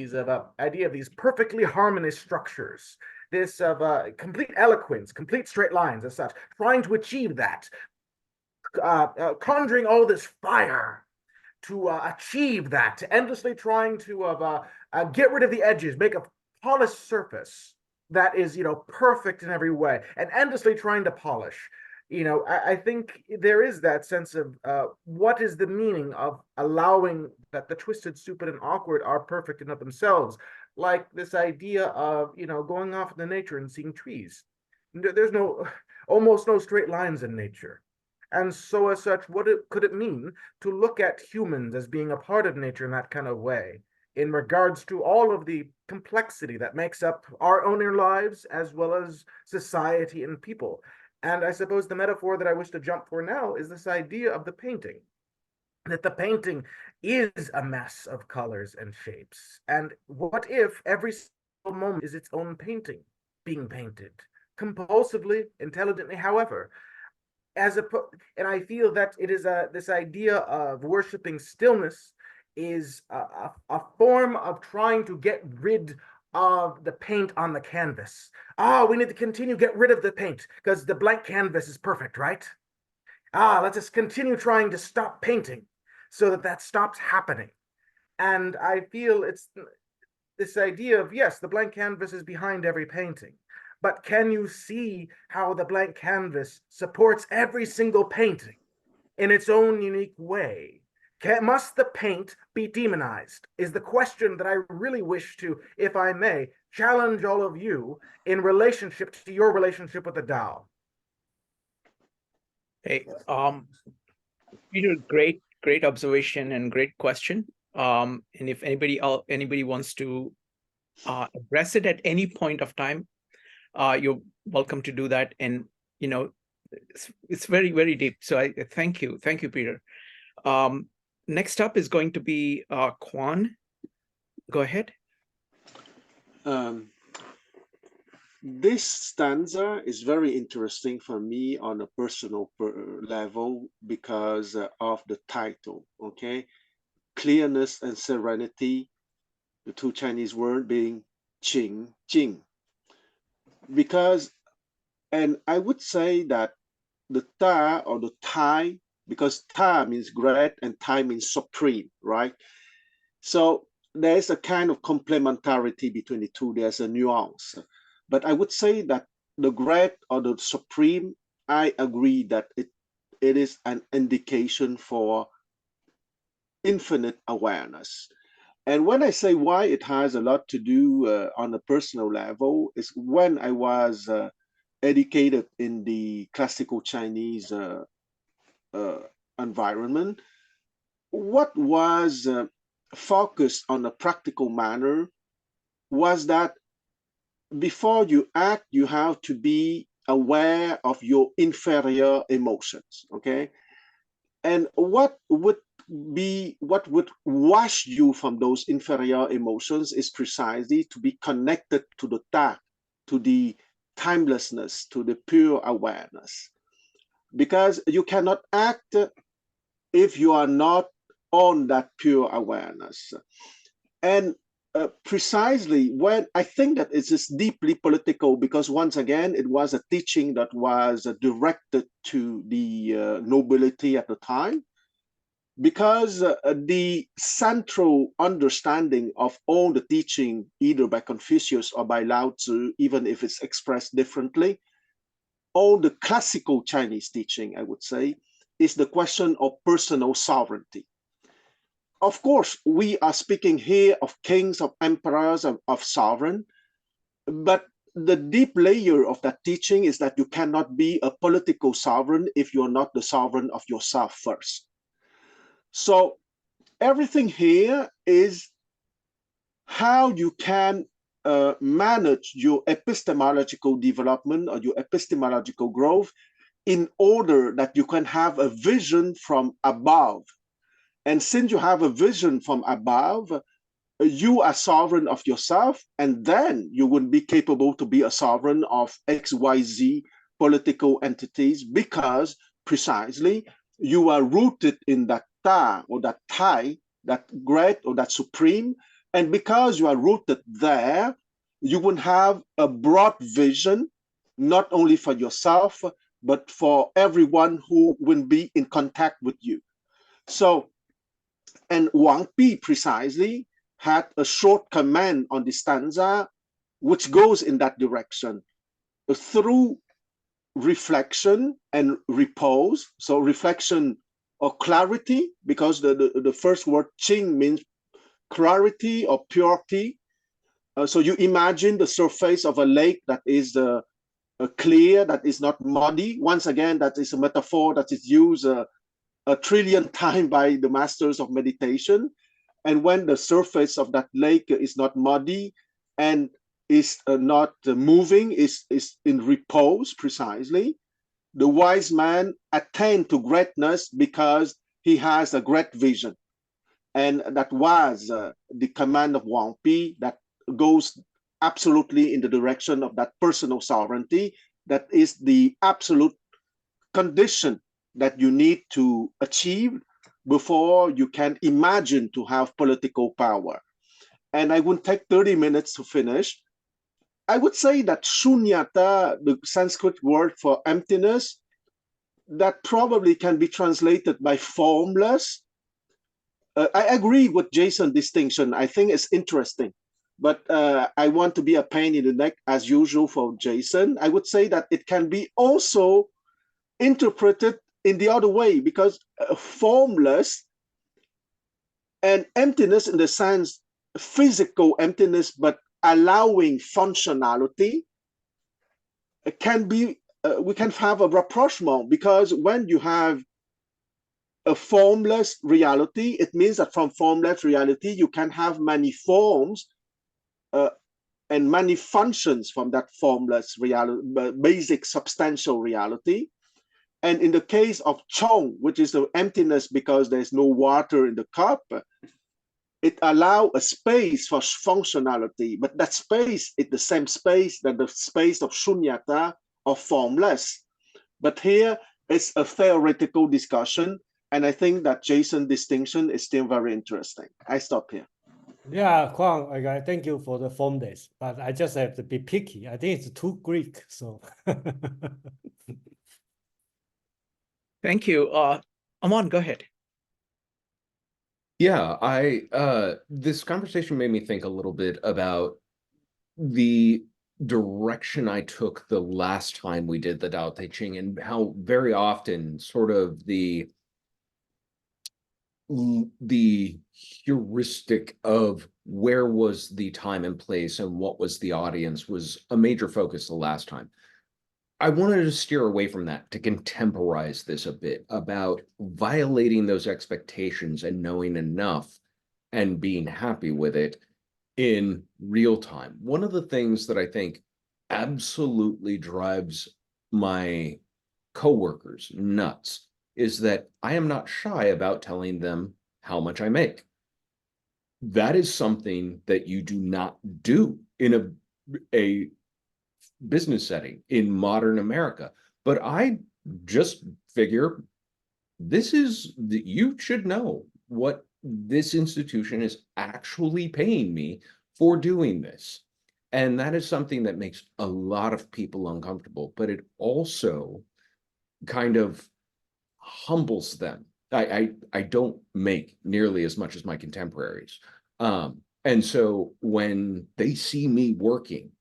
idea of these perfectly harmonious structures, this of complete eloquence, complete straight lines as such, trying to achieve that, conjuring all this fire to achieve that, endlessly trying to get rid of the edges, make a polished surface that is, perfect in every way, and endlessly trying to polish. I think there is that sense of what is the meaning of allowing that the twisted, stupid, and awkward are perfect in of themselves, like this idea of, going off into nature and seeing trees. There's almost no straight lines in nature. And so as such, could it mean to look at humans as being a part of nature in that kind of way, in regards to all of the complexity that makes up our own inner lives, as well as society and people? And I suppose the metaphor that I wish to jump for now is this idea of the painting, that the painting is a mess of colors and shapes. And what if every single moment is its own painting being painted, compulsively, intelligently, however? And I feel that it is this idea of worshiping stillness is a form of trying to get rid of the paint on the canvas. We need to continue get rid of the paint because the blank canvas is perfect, right? Let's just continue trying to stop painting so that stops happening. And I feel it's this idea of, yes, the blank canvas is behind every painting, but can you see how the blank canvas supports every single painting in its own unique way? Must the paint be demonized? Is the question that I really wish to, if I may, challenge all of you in relationship to your relationship with the Tao. Hey, Peter, great observation and great question. And if anybody wants to address it at any point of time, you're welcome to do that. And it's very, very deep. So I thank you, Peter. Next up is going to be Quan. Go ahead. This stanza is very interesting for me on a personal level because of the title, okay? Clearness and serenity, the two Chinese words being Qing, Jing. And I would say that the Ta or the Tai, because Ta means great and Tai means supreme, right? So there's a kind of complementarity between the two. There's a nuance. But I would say that the great or the supreme, I agree that it is an indication for infinite awareness. And when I say why it has a lot to do on a personal level, is when I was educated in the classical Chinese environment, what was focused on a practical manner was that before you act, you have to be aware of your inferior emotions, okay? And what would wash you from those inferior emotions is precisely to be connected to the Ta, to the timelessness, to the pure awareness. Because you cannot act if you are not on that pure awareness. And precisely when I think that it is deeply political, because once again, it was a teaching that was directed to the nobility at the time, because the central understanding of all the teaching, either by Confucius or by Lao Tzu, even if it's expressed differently, all the classical Chinese teaching, I would say, is the question of personal sovereignty. Of course, we are speaking here of kings, of emperors, of sovereign, but the deep layer of that teaching is that you cannot be a political sovereign if you're not the sovereign of yourself first. So everything here is how you can manage your epistemological development or your epistemological growth in order that you can have a vision from above. And since you have a vision from above, you are sovereign of yourself, and then you would be capable to be a sovereign of XYZ political entities, because precisely you are rooted in that Ta or that Tai, that great or that supreme. And because you are rooted there, you will have a broad vision, not only for yourself, but for everyone who will be in contact with you. So, and Wang Pi precisely had a short comment on the stanza, which goes in that direction. Through reflection and repose, so reflection or clarity, because the first word Qing means clarity or purity. So you imagine the surface of a lake that is clear, that is not muddy. Once again, that is a metaphor that is used a trillion times by the masters of meditation. And when the surface of that lake is not muddy and is not moving, is in repose precisely, the wise man attained to greatness because he has a great vision. And that was the command of Wang Pi that goes absolutely in the direction of that personal sovereignty. That is the absolute condition that you need to achieve before you can imagine to have political power. And I would take 30 minutes to finish. I would say that shunyata, the Sanskrit word for emptiness, that probably can be translated by formless. I agree with Jason's distinction. I think it's interesting, but I want to be a pain in the neck as usual for Jason. I would say that it can be also interpreted in the other way, because formless and emptiness in the sense physical emptiness, but allowing functionality, can be, we can have a rapprochement, because when you have a formless reality, it means that from formless reality, you can have many forms and many functions from that formless reality, basic substantial reality. And in the case of Chong, which is the emptiness because there's no water in the cup, it allows a space for functionality, but that space is the same space that the space of Shunyata, or formless. But here it's a theoretical discussion, and I think that Jason's distinction is still very interesting. I stop here. Yeah, Kwang, okay, thank you for the formless, but I just have to be picky. I think it's too Greek, so. Thank you. Aman, go ahead. Yeah, this conversation made me think a little bit about the direction I took the last time we did the Tao Te Ching, and how very often sort of the heuristic of where was the time and place and what was the audience was a major focus the last time. I wanted to steer away from that to contemporize this a bit about violating those expectations and knowing enough and being happy with it in real time. One of the things that I think absolutely drives my coworkers nuts is that I am not shy about telling them how much I make. That is something that you do not do in a business setting in modern America. But I just figure you should know what this institution is actually paying me for doing this. And that is something that makes a lot of people uncomfortable, but it also kind of humbles them. I don't make nearly as much as my contemporaries. And so when they see me working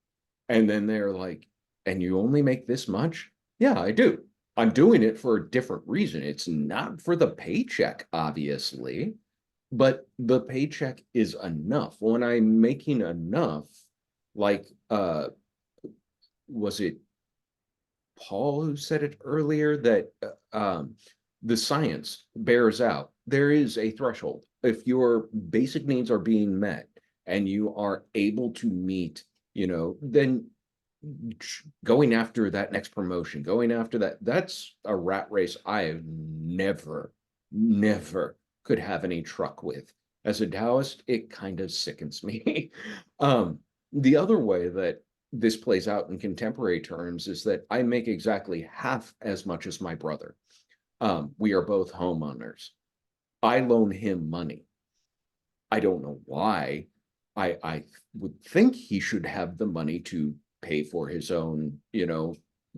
and then they're like, and you only make this much? Yeah, I do. I'm doing it for a different reason. It's not for the paycheck, obviously, but the paycheck is enough. When I'm making enough, like was it Paul who said it earlier that the science bears out there is a threshold. If your basic needs are being met and you are able to meet, then going after that next promotion, going after that's a rat race I have never could have any truck with. As a Taoist, it kind of sickens me. The other way that this plays out in contemporary terms is that I make exactly half as much as my brother. We are both homeowners. I loan him money. I don't know why. I would think he should have the money to pay for his own,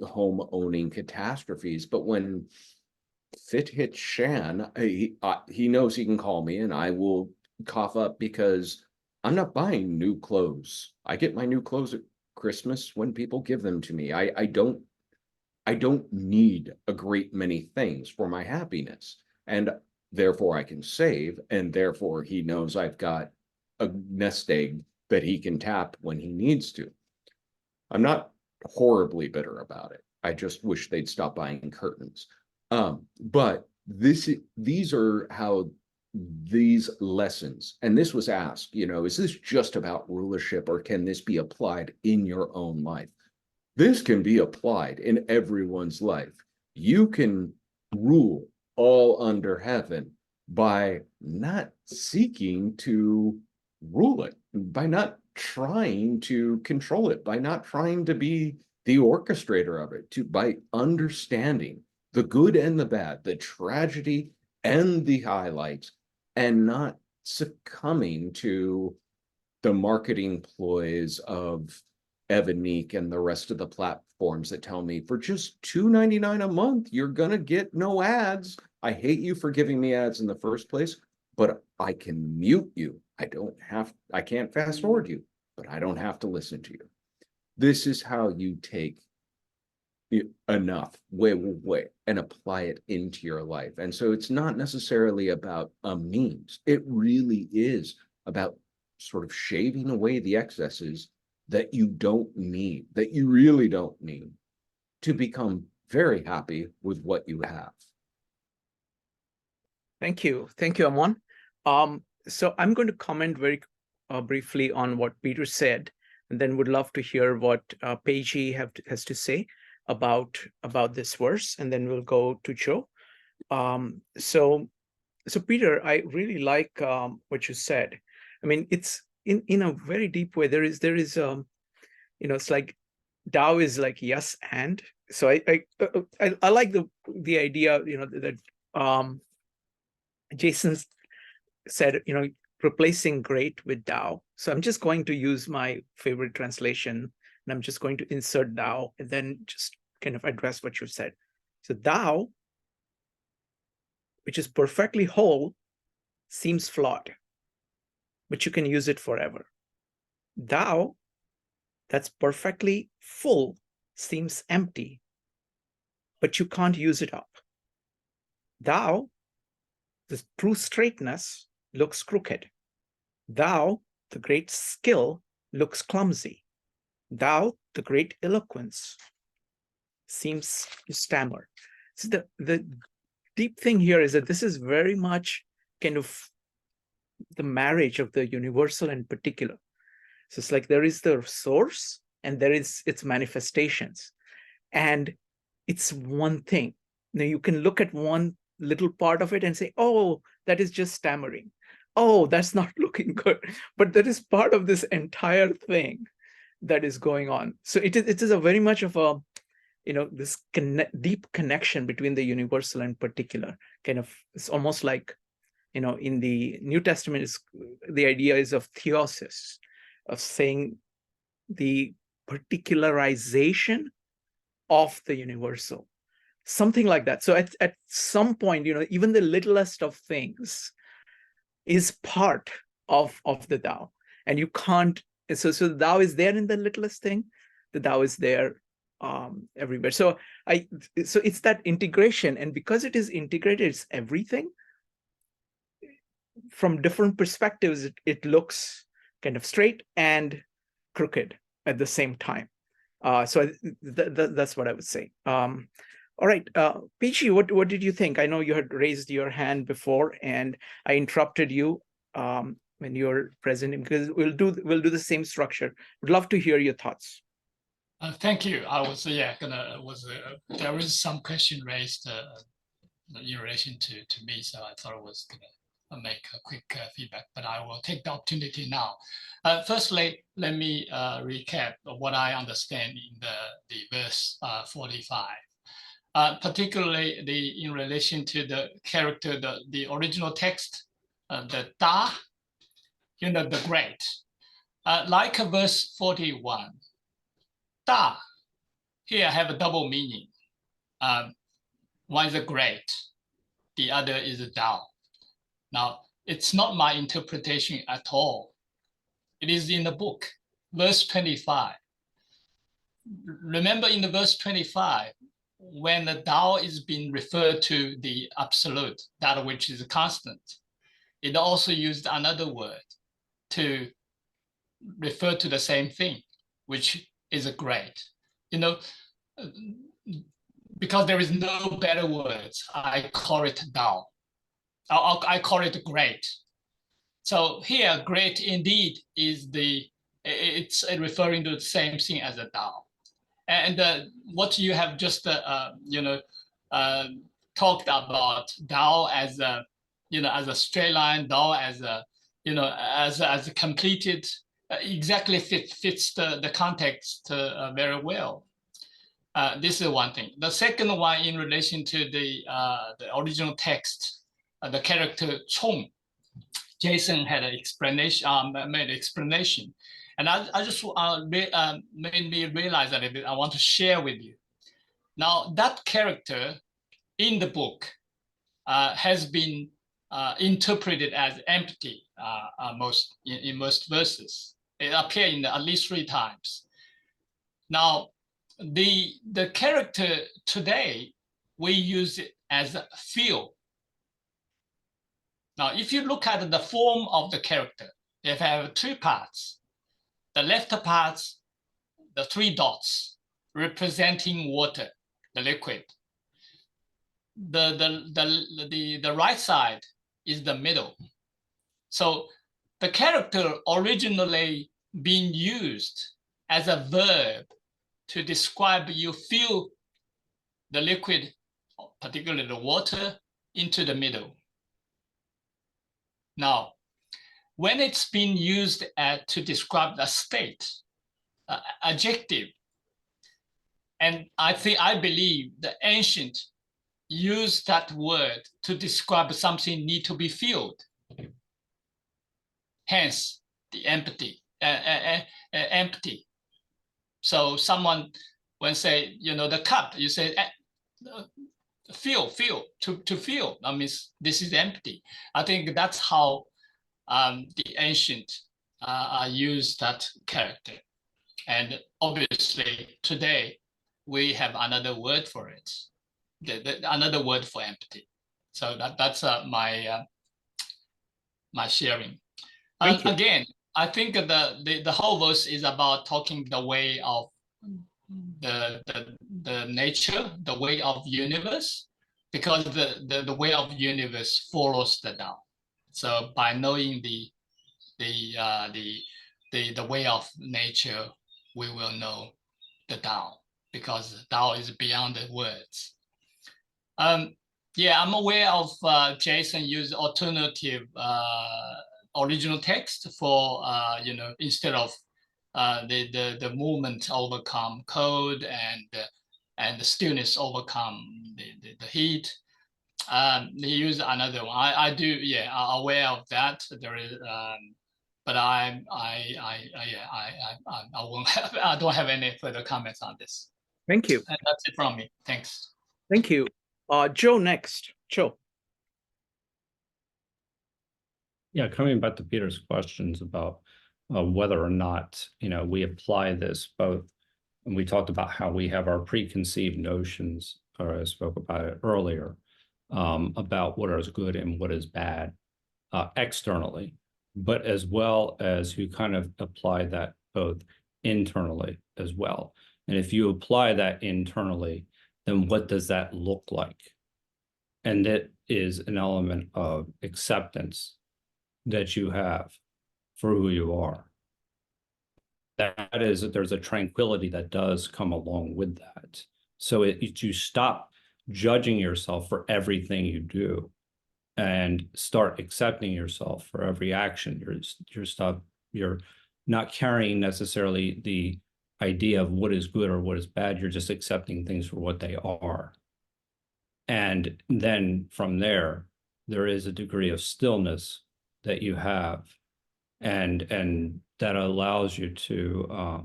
home owning catastrophes. But when fit hits Shan, he knows he can call me and I will cough up because I'm not buying new clothes. I get my new clothes at Christmas when people give them to me. I don't need a great many things for my happiness. And therefore I can save, and therefore he knows I've got a nest egg that he can tap when he needs to. I'm not horribly bitter about it. I just wish they'd stop buying curtains. But these are how these lessons, and this was asked, is this just about rulership or can this be applied in your own life? This can be applied in everyone's life. You can rule all under heaven by not seeking to rule it, by not trying to control it, by not trying to be the orchestrator of it, by understanding the good and the bad, the tragedy and the highlights, and not succumbing to the marketing ploys of Evanique and the rest of the platforms that tell me for just $2.99 a month, you're going to get no ads. I hate you for giving me ads in the first place, but I can mute you. I can't fast forward you, but I don't have to listen to you. This is how you take enough way and apply it into your life. And so it's not necessarily about a means. It really is about sort of shaving away the excesses that you don't need, that you really don't need, to become very happy with what you have. Thank you, Amon. So I'm going to comment very briefly on what Peter said, and then would love to hear what Peiji has to say about this verse, and then we'll go to Joe. So Peter, I really like what you said. I mean, it's in a very deep way. There is it's like Tao is like yes and. So I like the idea that Jason said, replacing great with Tao. So I'm just going to use my favorite translation, and I'm just going to insert Tao and then just kind of address what you said. So Tao, which is perfectly whole, seems flawed, but you can use it forever. Tao, that's perfectly full, seems empty, but you can't use it up. Tao, the true straightness, looks crooked. Tao, the great skill, looks clumsy. Tao, the great eloquence, seems to stammer. So the deep thing here is that this is very much kind of the marriage of the universal and particular. So it's like there is the source and there is its manifestations. And it's one thing. Now you can look at one little part of it and say, oh, that is just stammering. Oh, that's not looking good. But that is part of this entire thing that is going on. So it is a very much of a this deep connection between the universal and particular. Kind of, it's almost like, in the New Testament, the idea is of theosis, of saying the particularization of the universal, something like that. So at some point, even the littlest of things is part of the Tao, and you can't. So the Tao is there in the littlest thing. The Tao is there everywhere. So it's that integration, and because it is integrated, it's everything. From different perspectives, it looks kind of straight and crooked at the same time. So that's what I would say. All right, Peachy, what did you think? I know you had raised your hand before, and I interrupted you when you're present, because we'll do the same structure. Would love to hear your thoughts. Thank you. I was there was some question raised in relation to me, so I thought I was gonna make a quick feedback, but I will take the opportunity now. Firstly, let me recap what I understand in the verse 45. Particularly in relation to the character, the original text, the Da, the great. Like verse 41, Da, here have a double meaning. One is a great, the other is a Tao. Now, it's not my interpretation at all. It is in the book, verse 25. Remember in the verse 25, when the Tao is being referred to the absolute, that which is constant, it also used another word to refer to the same thing, which is a great. Because there is no better words, I call it Tao. I call it great. So here, great indeed is it's referring to the same thing as a Tao. And what you have just talked about, Tao as a as a straight line, Tao as a as a completed, exactly fits the context very well. This is one thing. The second one, in relation to the original text, the character Chong, Jason had an explanation, made an explanation. And I just made me realize that I want to share with you. Now, that character in the book has been interpreted as empty in most verses. It appears at least 3 times. Now, the character today, we use it as feel. Now, if you look at the form of the character, they have 2 parts. The left part, the 3 dots, representing water, the liquid. The right side is the middle. So the character originally being used as a verb to describe you feel the liquid, particularly the water, into the middle. Now, when it's been used to describe a state, adjective, and I believe the ancient used that word to describe something need to be filled. Hence, the empty, empty. So someone, when say, the cup, you say, fill, to fill. That means this is empty. I think that's how the ancient used that character. And obviously, today, we have another word for it, another word for empty. So that's my sharing. Again, I think the whole verse is about talking the way of the nature, the way of universe, because the way of universe follows the Tao. So by knowing the way of nature, we will know the Tao, because Tao is beyond the words. Yeah, I'm aware of Jason used alternative original text for instead of the movement overcome code and and the stillness overcome the heat. He used another one. I do, yeah, I'm aware of that. There is, but I won't have, I don't have any further comments on this. Thank you. And that's it from me. Thanks. Thank you. Joe next. Joe. Yeah, coming back to Peter's questions about whether or not, we apply this both, and we talked about how we have our preconceived notions, or I spoke about it earlier, about what is good and what is bad externally, but as well as you kind of apply that both internally as well. And if you apply that internally, then what does that look like? And it is an element of acceptance that you have for who you are. That is, there's a tranquility that does come along with that. So you stop judging yourself for everything you do and start accepting yourself for every action. You're not carrying necessarily the idea of what is good or what is bad. You're just accepting things for what they are. And then from there is a degree of stillness that you have, and that allows you to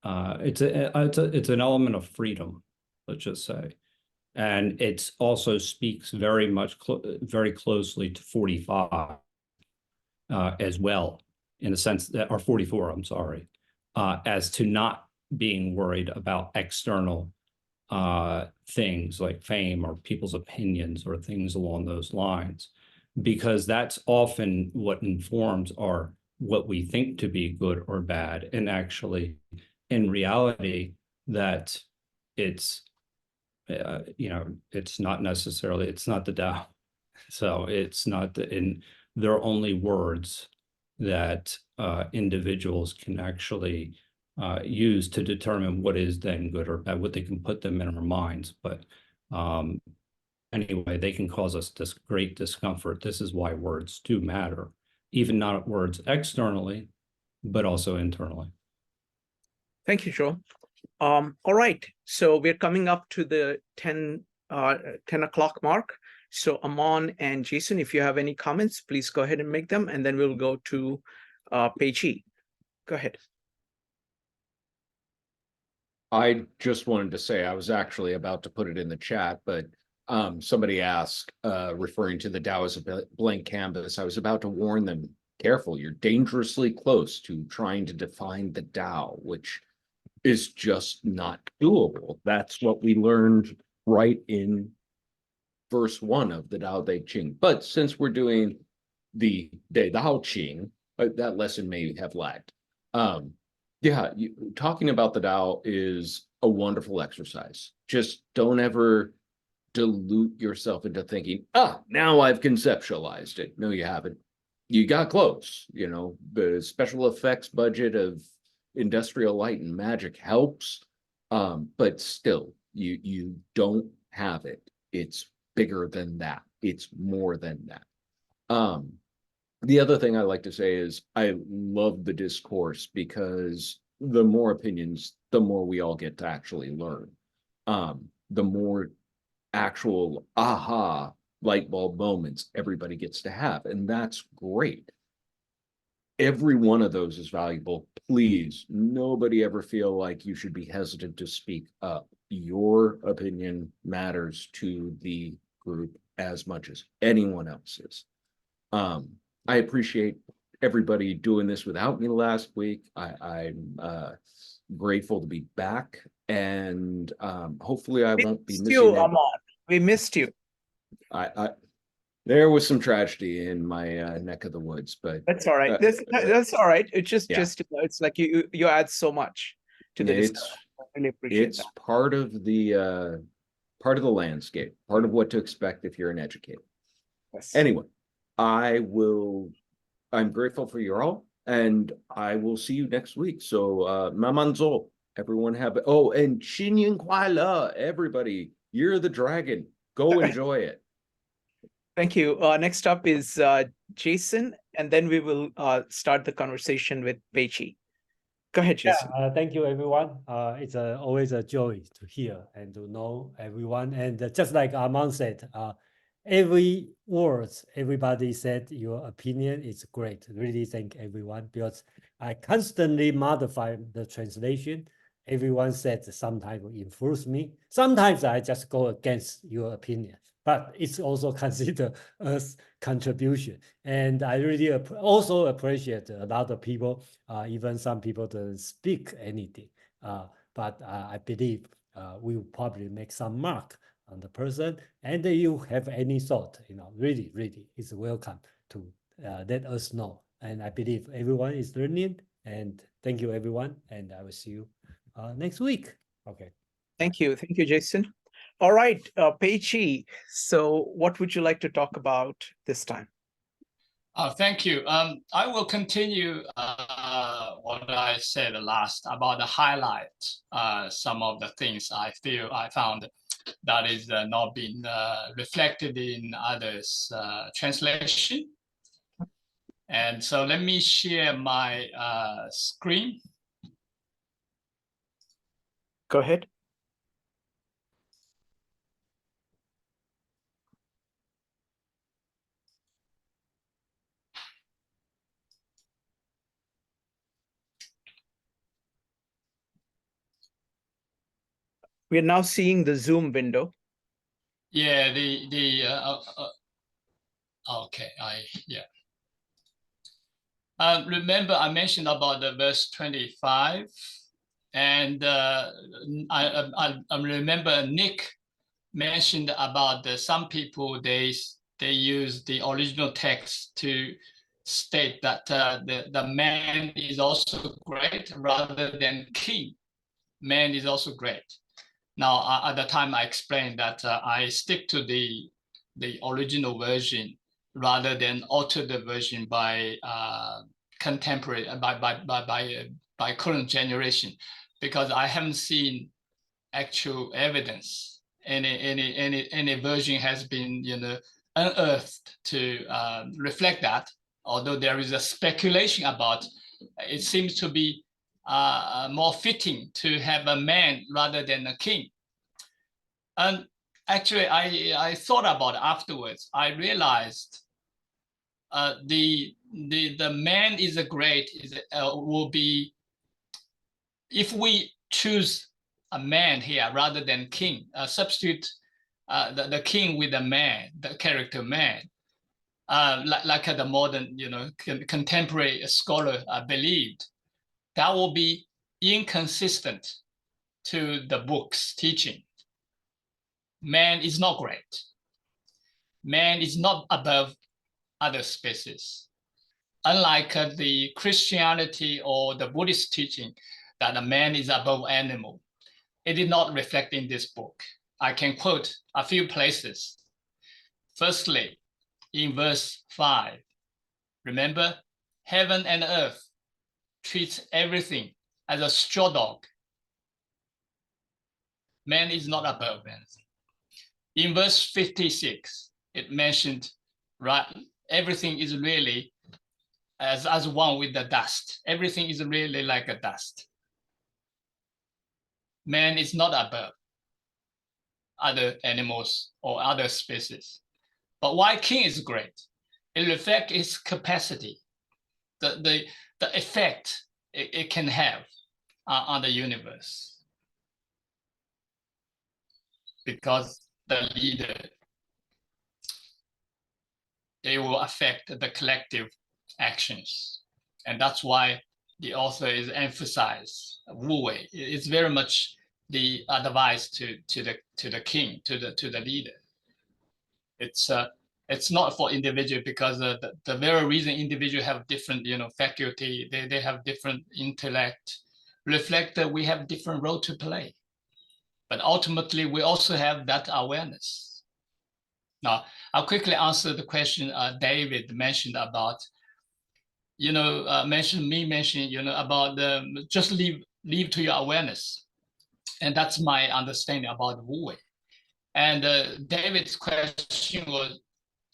it's an element of freedom, let's just say. And it also speaks very much very closely to 45 as well, in the sense that, or 44, I'm sorry, as to not being worried about external things like fame or people's opinions or things along those lines, because that's often what informs what we think to be good or bad. And actually, in reality, that it's it's not necessarily, it's not the Tao. So it's not they're only words that individuals can actually use to determine what is then good or bad, what they can put them in our minds. But anyway, they can cause us this great discomfort. This is why words do matter, even not words externally, but also internally. Thank you, Joe. All right, so we're coming up to the 10 o'clock mark. So Amon and Jason, if you have any comments, please go ahead and make them, and then we'll go to Pei Chi. Go ahead. I just wanted to say, I was actually about to put it in the chat, but somebody asked, referring to the Tao as a blank canvas, I was about to warn them, careful, you're dangerously close to trying to define the Tao, which is just not doable. That's what we learned right in verse 1 of the Tao Te Ching. But since we're doing the Tao Te Ching, that lesson may have lagged. Yeah, talking about the Tao is a wonderful exercise. Just don't ever dilute yourself into thinking, now I've conceptualized it. No, you haven't. You got close. The special effects budget of Industrial Light and Magic helps, but still, you don't have it. It's bigger than that. It's more than that. The other thing I like to say is I love the discourse, because the more opinions, the more we all get to actually learn. The more actual aha light bulb moments everybody gets to have, and that's great. Every one of those is valuable. Please, nobody ever feel like you should be hesitant to speak up. Your opinion matters to the group as much as anyone else's. I appreciate everybody doing this without me last week. I'm grateful to be back, and hopefully I won't be missing you, Amon. We missed you. There was some tragedy in my neck of the woods, but that's all right. That's all right. It's just it's like you add so much to the discussion. I really appreciate that. It's part of the landscape, part of what to expect if you're an educator. Yes. Anyway, I'm grateful for you all, and I will see you next week. So Mamanzo, everyone have it. Oh, and Xinyin Kuala, everybody, Year of the Dragon. Go enjoy it. Thank you. Next up is Jason, and then we will start the conversation with Pei Chi. Go ahead, Jason. Thank you, everyone. It's always a joy to hear and to know everyone. And just like Armand said, every words everybody said, your opinion is great. Really thank everyone, because I constantly modify the translation. Everyone said sometimes influence me. Sometimes I just go against your opinion, but it's also considered as contribution. And I really also appreciate a lot of people, even some people don't speak anything, but I believe we will probably make some mark on the person. And you have any thought, really, really is welcome to let us know. And I believe everyone is learning. And thank you, everyone. And I will see you next week. Okay. Thank you, Jason. All right, Peichi. So, what would you like to talk about this time? Thank you. I will continue what I said last about the highlight, some of the things I found that is not being reflected in others' translation. And so let me share my screen. Go ahead. We are now seeing the Zoom window. Yeah, okay, remember I mentioned about the verse 25, and I remember Nick mentioned about some people they use the original text to state that the man is also great rather than king. Man is also great. Now, at the time I explained that I stick to the original version rather than alter the version by contemporary, by current generation, because I haven't seen actual evidence any version has been unearthed to reflect that. Although there is a speculation about, it seems to be more fitting to have a man rather than a king. And actually, I thought about it afterwards. I realized the man is a great will be, if we choose a man here rather than king, substitute the king with a man, the character man, like the modern, contemporary scholar believed, that will be inconsistent to the book's teaching. Man is not great. Man is not above other species. Unlike the Christianity or the Buddhist teaching that a man is above animal, it did not reflect in this book. I can quote a few places. Firstly, in verse 5, remember, heaven and earth treats everything as a straw dog. Man is not above anything. In verse 56, it mentioned, right, everything is really as one with the dust. Everything is really like a dust. Man is not above other animals or other species. But why king is great? It reflects its capacity, the effect it can have on the universe. Because the leader, they will affect the collective actions. And that's why the author is emphasized Wu Wei. It's very much the advice to the king, to the leader. It's not for individual, because the very reason individual have different faculty, they have different intellect, reflect that we have different role to play. But ultimately, we also have that awareness. Now, I'll quickly answer the question David mentioned about, mentioned about just leave to your awareness. And that's my understanding about Wu Wei. And David's question was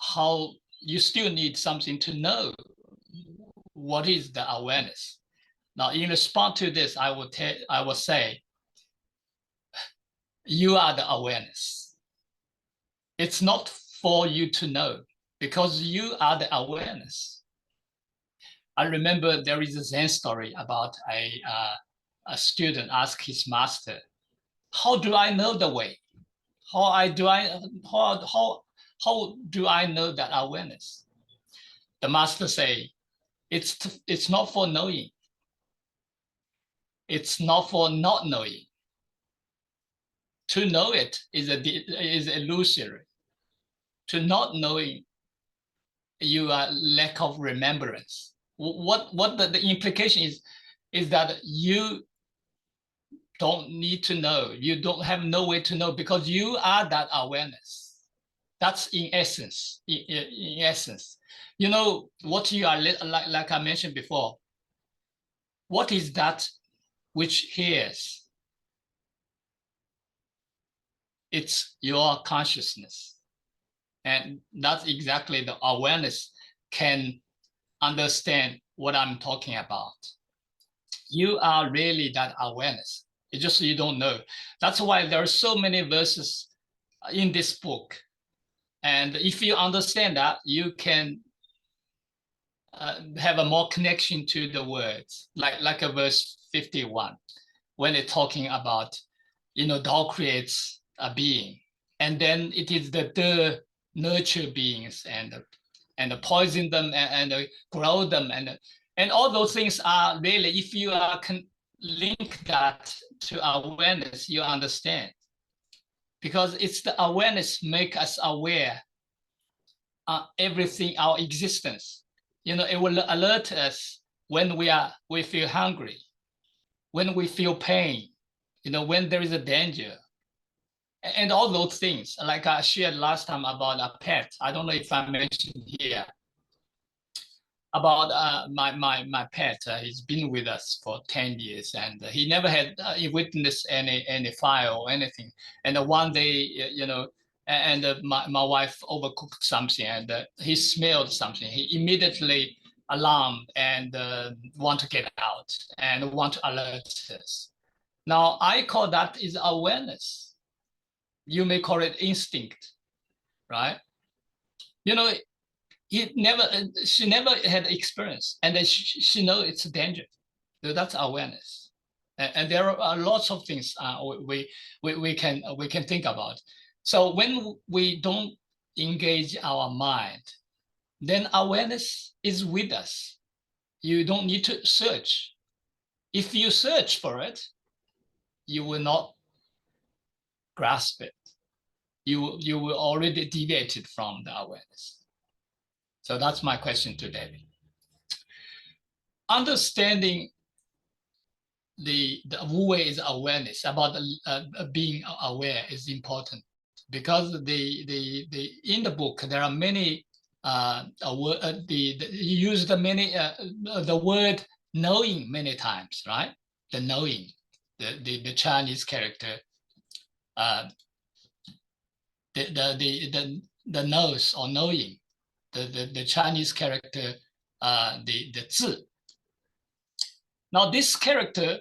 how you still need something to know what is the awareness. Now, in response to this, I will say, you are the awareness. It's not for you to know, because you are the awareness. I remember there is a Zen story about a student asked his master, how do I know the way? How do I know that awareness? The master say, it's not for knowing. It's not for not knowing. To know it is illusory. To not knowing, you are lack of remembrance. What the implication is that you don't need to know. You don't have no way to know, because you are that awareness. That's in essence. In essence, you know what you are, like I mentioned before. What is that which hears? It's your consciousness, and that's exactly the awareness can understand what I'm talking about. You are really that awareness. It's just you don't know. That's why there are so many verses in this book. And if you understand that, you can have a more connection to the words, like a verse 51, when it's talking about, Tao creates a being, and then it is the nurture beings and poison them and grow them, and all those things are really, if you are link that to awareness, you understand, because it's the awareness make us aware everything, our existence. It will alert us when we feel hungry, when we feel pain, when there is a danger, and all those things. Like I shared last time about a pet. I don't know if I mentioned here about my pet. He's been with us for 10 years, and he never had witnessed any fire or anything. And one day, my wife overcooked something, and he smelled something. He immediately alarmed and want to get out and want to alert us. Now, I call that is awareness. You may call it instinct, right? She never had experience, and then she know it's a danger. So that's awareness. And there are lots of things we can think about. So when we don't engage our mind, then awareness is with us. You don't need to search. If you search for it, you will not grasp it. You will already deviated from the awareness. So that's my question to David. Understanding the Wu Wei is awareness about being aware is important, because in the book there are many you use the word knowing many times, right? The knowing, the Chinese character, the knows or knowing, the Chinese character, the zi. Now this character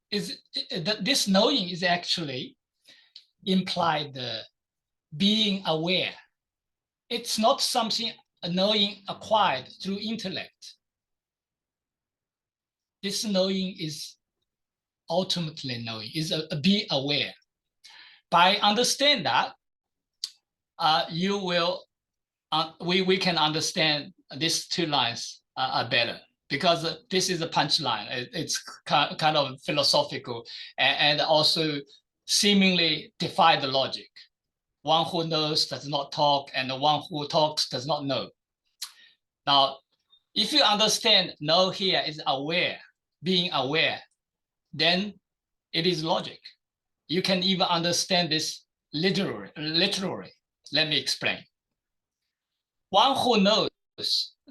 is this knowing is actually implied being aware. It's not something knowing acquired through intellect. This knowing is ultimately knowing, is be aware. By understand that, you will we can understand these two lines better, because this is a punchline. It's kind of philosophical and also seemingly defy the logic. One who knows does not talk, and the one who talks does not know. Now, if you understand know here is aware, being aware, then it is logic. You can even understand this literally. Let me explain. One who knows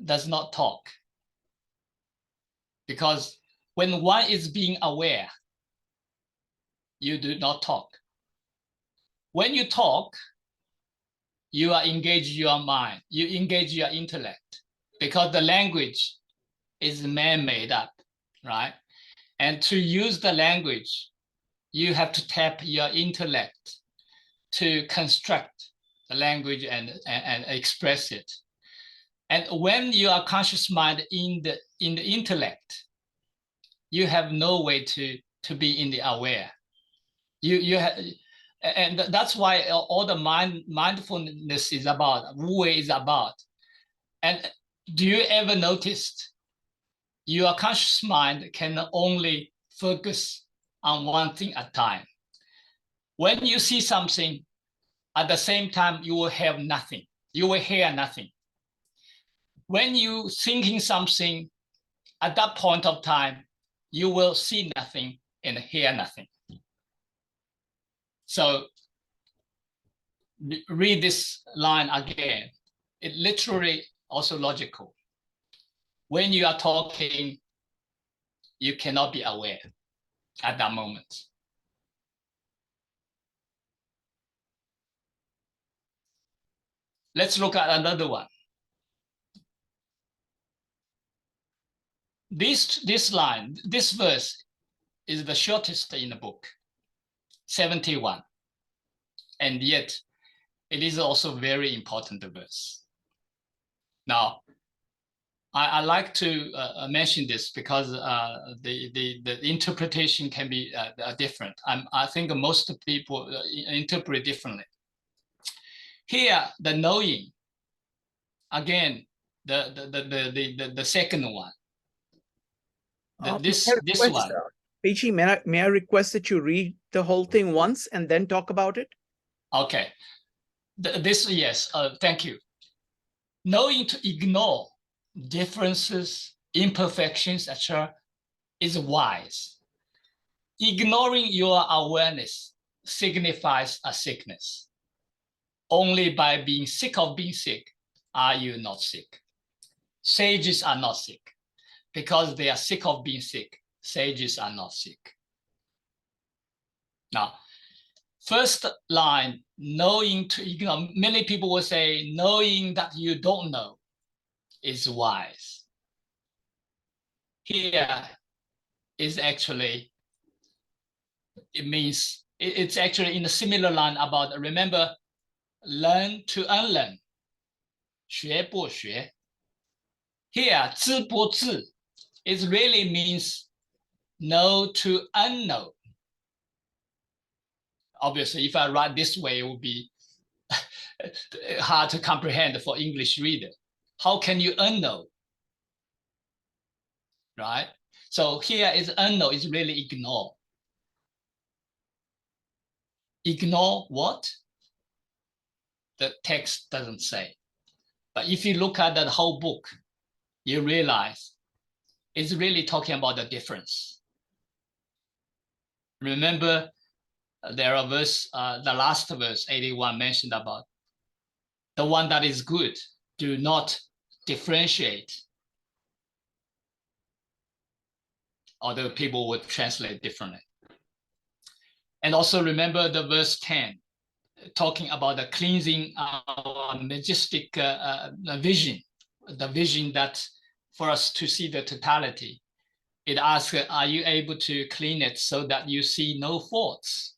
does not talk, because when one is being aware, you do not talk. When you talk, you are engaged your mind, you engage your intellect, because the language is man-made up, right? And to use the language, you have to tap your intellect to construct the language and express it. And when you are conscious mind in the intellect, you have no way to be in the aware. And that's why all the mindfulness is about, Wu Wei is about. And do you ever notice your conscious mind can only focus on one thing at a time? When you see something, at the same time, you will have nothing. You will hear nothing. When you thinking something, at that point of time, you will see nothing and hear nothing. So read this line again. It literally also logical. When you are talking, you cannot be aware at that moment. Let's look at another one. This line, this verse is the shortest in the book, 71. And yet it is also very important verse. Now, I like to mention this because the interpretation can be different. I think most people interpret differently. Here, the knowing, again, the second one. This one. Peichi, may I request that you read the whole thing once and then talk about it? Okay. Yes, thank you. Knowing to ignore differences, imperfections, etc., is wise. Ignoring your awareness signifies a sickness. Only by being sick of being sick are you not sick. Sages are not sick. Because they are sick of being sick, sages are not sick. Now, first line, knowing to ignore. Many people will say, knowing that you don't know is wise. Here is actually, it means, it's actually in a similar line about, remember, learn to unlearn, 学不学. Here, 知不知, it really means know to unknow. Obviously, if I write this way, it would be hard to comprehend for English reader. How can you unknow? Right? So here is unknow, is really ignore. Ignore what? The text doesn't say. But if you look at the whole book, you realize it's really talking about the difference. Remember, there are verse, the last verse, 81, mentioned about the one that is good, do not differentiate. Although people would translate differently. And also remember the verse 10, talking about the cleansing our majestic vision, the vision that for us to see the totality. It asks, are you able to clean it so that you see no faults?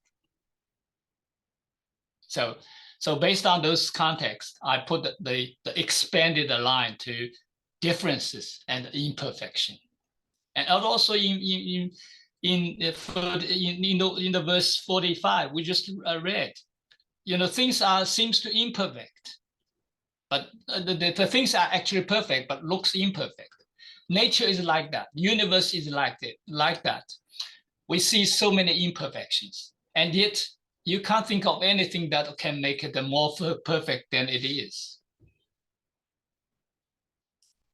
So based on those contexts, I put the expanded line to differences and imperfection. And also in the verse 45, we just read, things seems to imperfect, but the things are actually perfect, but looks imperfect. Nature is like that. Universe is like that. We see so many imperfections, and yet you can't think of anything that can make it more perfect than it is.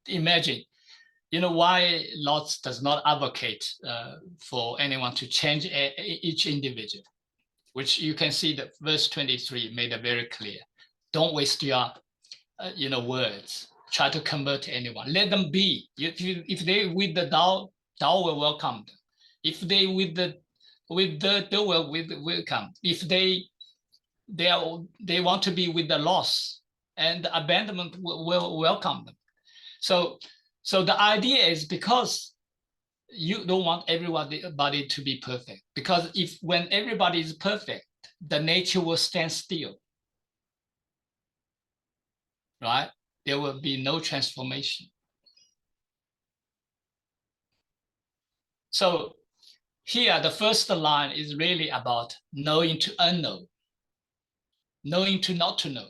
Imagine, why Lotz does not advocate for anyone to change each individual, which you can see that verse 23 made it very clear. Don't waste your words. Try to convert anyone. Let them be. If they with the Tao will welcome them. If they with the will welcome. If they want to be with the loss and the abandonment will welcome them. So the idea is because you don't want everybody to be perfect, because when everybody is perfect, the nature will stand still, right? There will be no transformation. So here, the first line is really about knowing to unknow, knowing to not to know.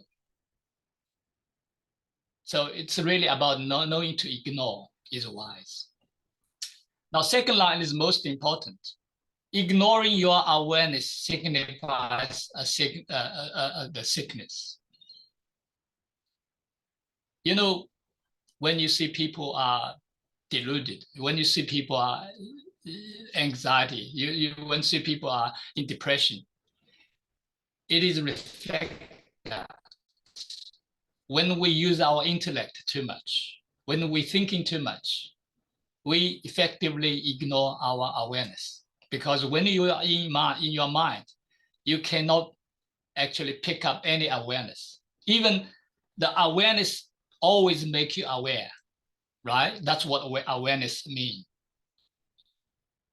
So it's really about knowing to ignore is wise. Now, second line is most important. Ignoring your awareness signifies the sickness. You know, when you see people are deluded, when you see people are anxiety, when you see people are in depression, it is reflect that when we use our intellect too much, when we're thinking too much, we effectively ignore our awareness. Because when you are in your mind, you cannot actually pick up any awareness. Even the awareness always make you aware, right? That's what awareness means.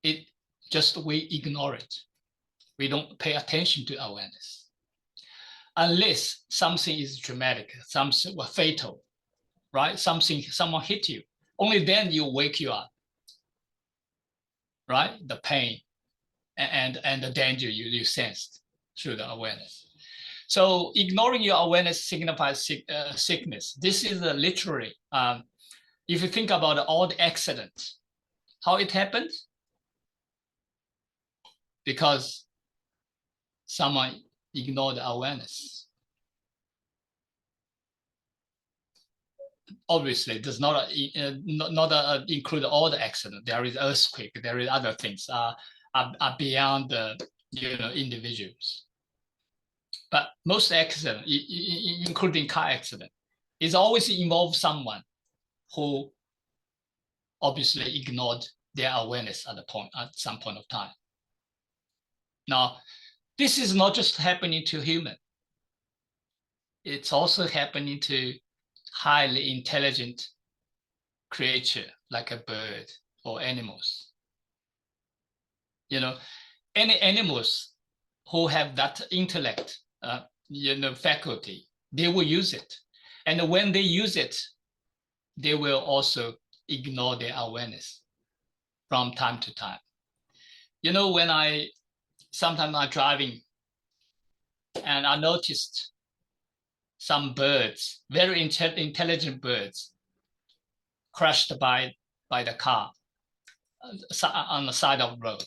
It just, we ignore it. We don't pay attention to awareness. Unless something is dramatic, something fatal, right? Someone hit you. Only then you wake you up, right? The pain and the danger you sensed through the awareness. So ignoring your awareness signifies sickness. This is literally, if you think about all the accidents, how it happened? Because someone ignored the awareness. Obviously, it does not include all the accidents. There is earthquake, there is other things are beyond the individuals. But most accidents, including car accident, is always involve someone who obviously ignored their awareness at some point of time. Now, this is not just happening to human. It's also happening to highly intelligent creature like a bird or animals. Any animals who have that intellect, faculty, they will use it. And when they use it, they will also ignore their awareness from time to time. When sometimes I'm driving and I noticed some birds, very intelligent birds, crushed by the car on the side of the road.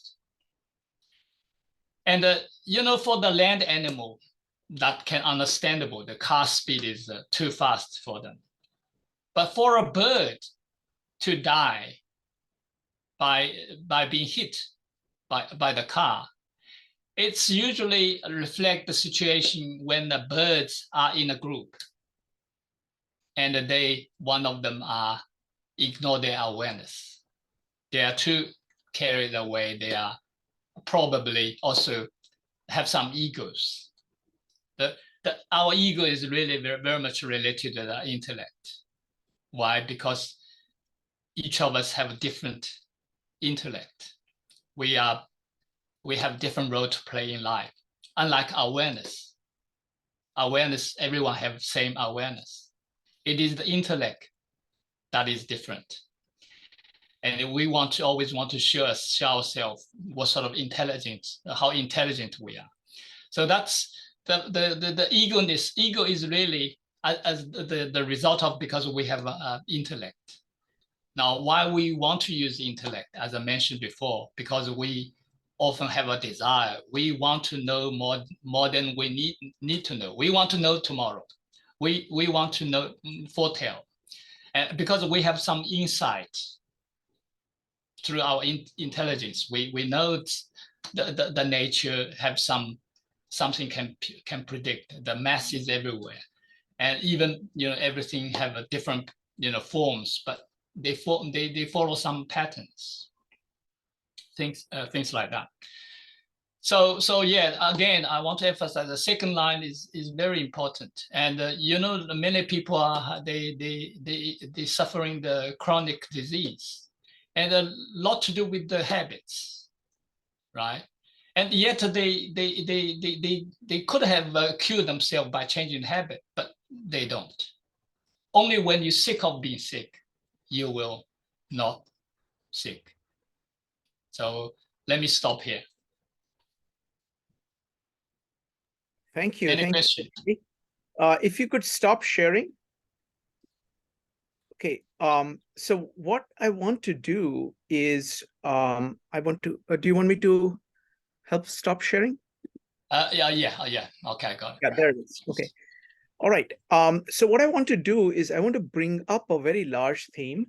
And for the land animal, that can understandable, the car speed is too fast for them. But for a bird to die by being hit by the car, it's usually reflect the situation when the birds are in a group and one of them ignore their awareness. They are too carried away. They are probably also have some egos. Our ego is really very, very much related to the intellect. Why? Because each of us have a different intellect. We have different role to play in life. Unlike awareness, everyone have same awareness. It is the intellect that is different. And we always want to show ourselves what sort of intelligence, how intelligent we are. So that's the egoness. Ego is really as the result of, because we have intellect. Now, why we want to use intellect, as I mentioned before, because we often have a desire. We want to know more than we need to know. We want to know tomorrow. We want to know, foretell, and because we have some insight through our intelligence, we know the nature have something can predict. The mass is everywhere, and even everything have a different forms, but they follow some patterns. Things like that. So yeah, again, I want to emphasize the second line is very important. And many people are they suffering the chronic disease. and a lot to do with the habits, right? And yet they could have cured themselves by changing habit, but they don't. Only when you're sick of being sick, you will not sick. So let me stop here. Thank you. Any Thank question? you. If you could stop sharing. Okay. So what I want to do is, I want to, do you want me to help stop sharing? Yeah. Okay, I got it. Yeah, there it is. Okay. All right. So what I want to do is I want to bring up a very large theme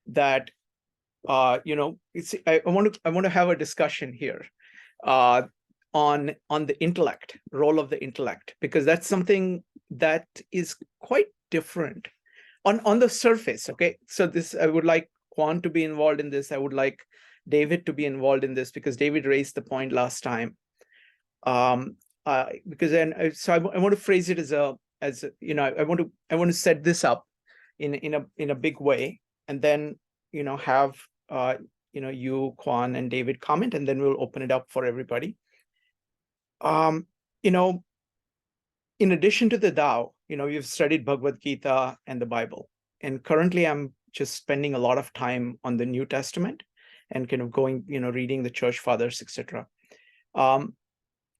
that, I want to have a discussion here on the intellect, role of the intellect, because that's something that is quite different on the surface. Okay. So this, I would like Quan to be involved in this. I would like David to be involved in this, because David raised the point last time. Because then, so I want to phrase it as I want to set this up in a big way, and then have you, Quan, and David comment, and then we'll open it up for everybody. In addition to the Tao, you've studied Bhagavad Gita and the Bible, and currently I'm just spending a lot of time on the New Testament and kind of going, reading the church fathers, etc. On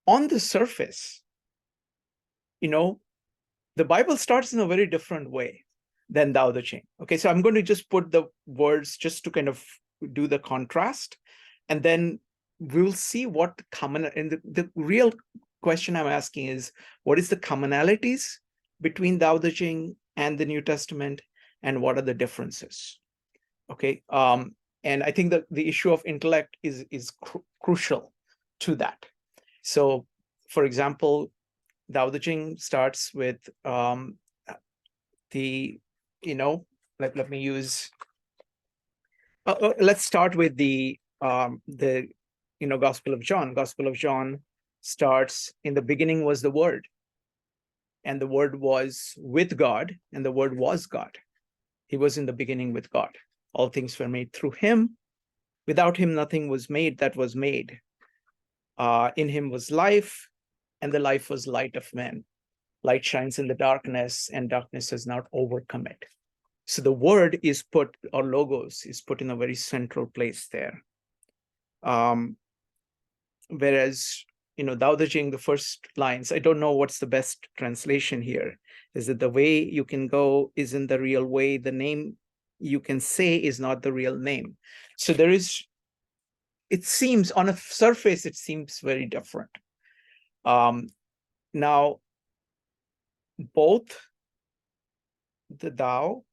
the surface, the Bible starts in a very different way than Tao Te Ching. Okay, so I'm going to just put the words just to kind of do the contrast, and then we'll see what common, and the real question I'm asking is, what is the commonalities between Tao Te Ching and the New Testament, and what are the differences? Okay, and I think that the issue of intellect is crucial to that. So, for example, Tao Te Ching starts with let me use. Let's start with the Gospel of John. Gospel of John starts, in the beginning was the Word, and the Word was with God, and the Word was God. He was in the beginning with God. All things were made through him. Without him, nothing was made that was made. In him was life, and the life was light of men. Light shines in the darkness, and darkness has not overcome it. So the word is put, or logos is put in a very central place there. Whereas, Tao Te Ching, the first lines, I don't know what's the best translation here, is that the way you can go isn't the real way. The name you can say is not the real name. So there is, it seems on a surface, it seems very different. Now, both the Tao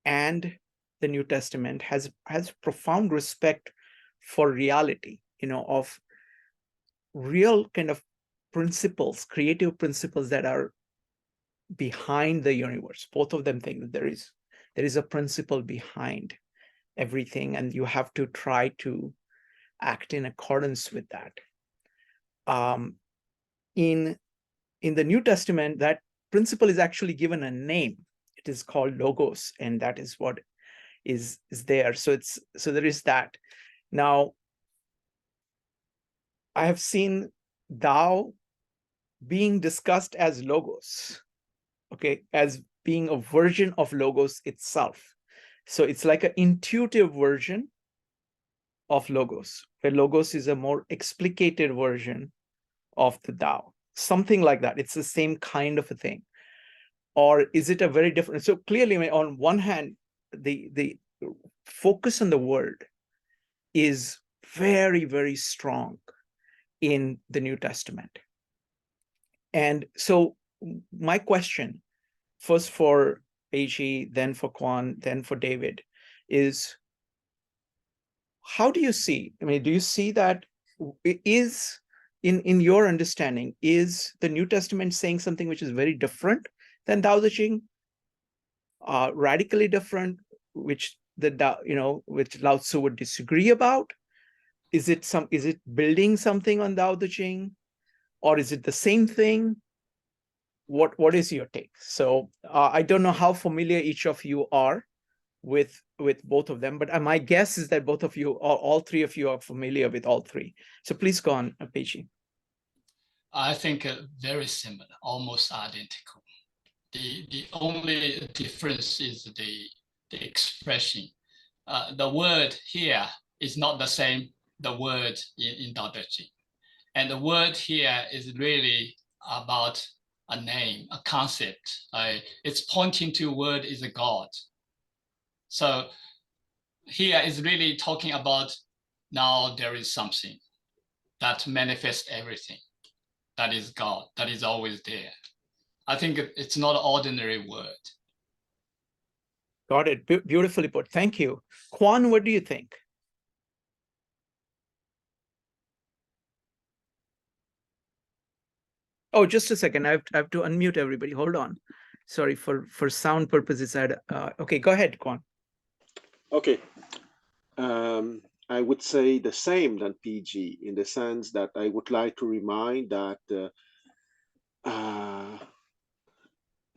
and the New Testament has profound respect for reality, of real kind of principles, creative principles that are behind the universe. Both of them think that there is a principle behind everything, and you have to try to act in accordance with that. In the New Testament, that principle is actually given a name. It is called logos, and that is what is there. So there is that. Now, I have seen Tao being discussed as logos, okay, as being a version of logos itself. So it's like an intuitive version of logos, where logos is a more explicated version of the Tao, something like that. It's the same kind of a thing. Or is it a very different? So clearly, on one hand, the focus on the word is very, very strong in the New Testament. And so my question, first for AG, then for Quan, then for David, is how do you see, do you see that is, in your understanding, is the New Testament saying something which is very different than Tao Te Ching, radically different, which which Lao Tzu would disagree about? Is it building something on Tao Te Ching, or is it the same thing? What is your take? So I don't know how familiar each of you are with with both of them, but my guess is that both of you, all three of you, are familiar with all three. So please go on, Peichi. I think very similar, almost identical. The only difference is the expression. The word here is not the same the word in Tao Te Ching. And the word here is really about a name, a concept. It's pointing to word is a God. So here is really talking about now there is something that manifests everything. That is God, that is always there. I think it's not an ordinary word. Got it. Beautifully put. Thank you. Quan, what do you think? Oh, just a second. I have to unmute everybody. Hold on. Sorry, for sound purposes. Okay, go ahead, Quan. Okay. I would say the same than PG in the sense that I would like to remind that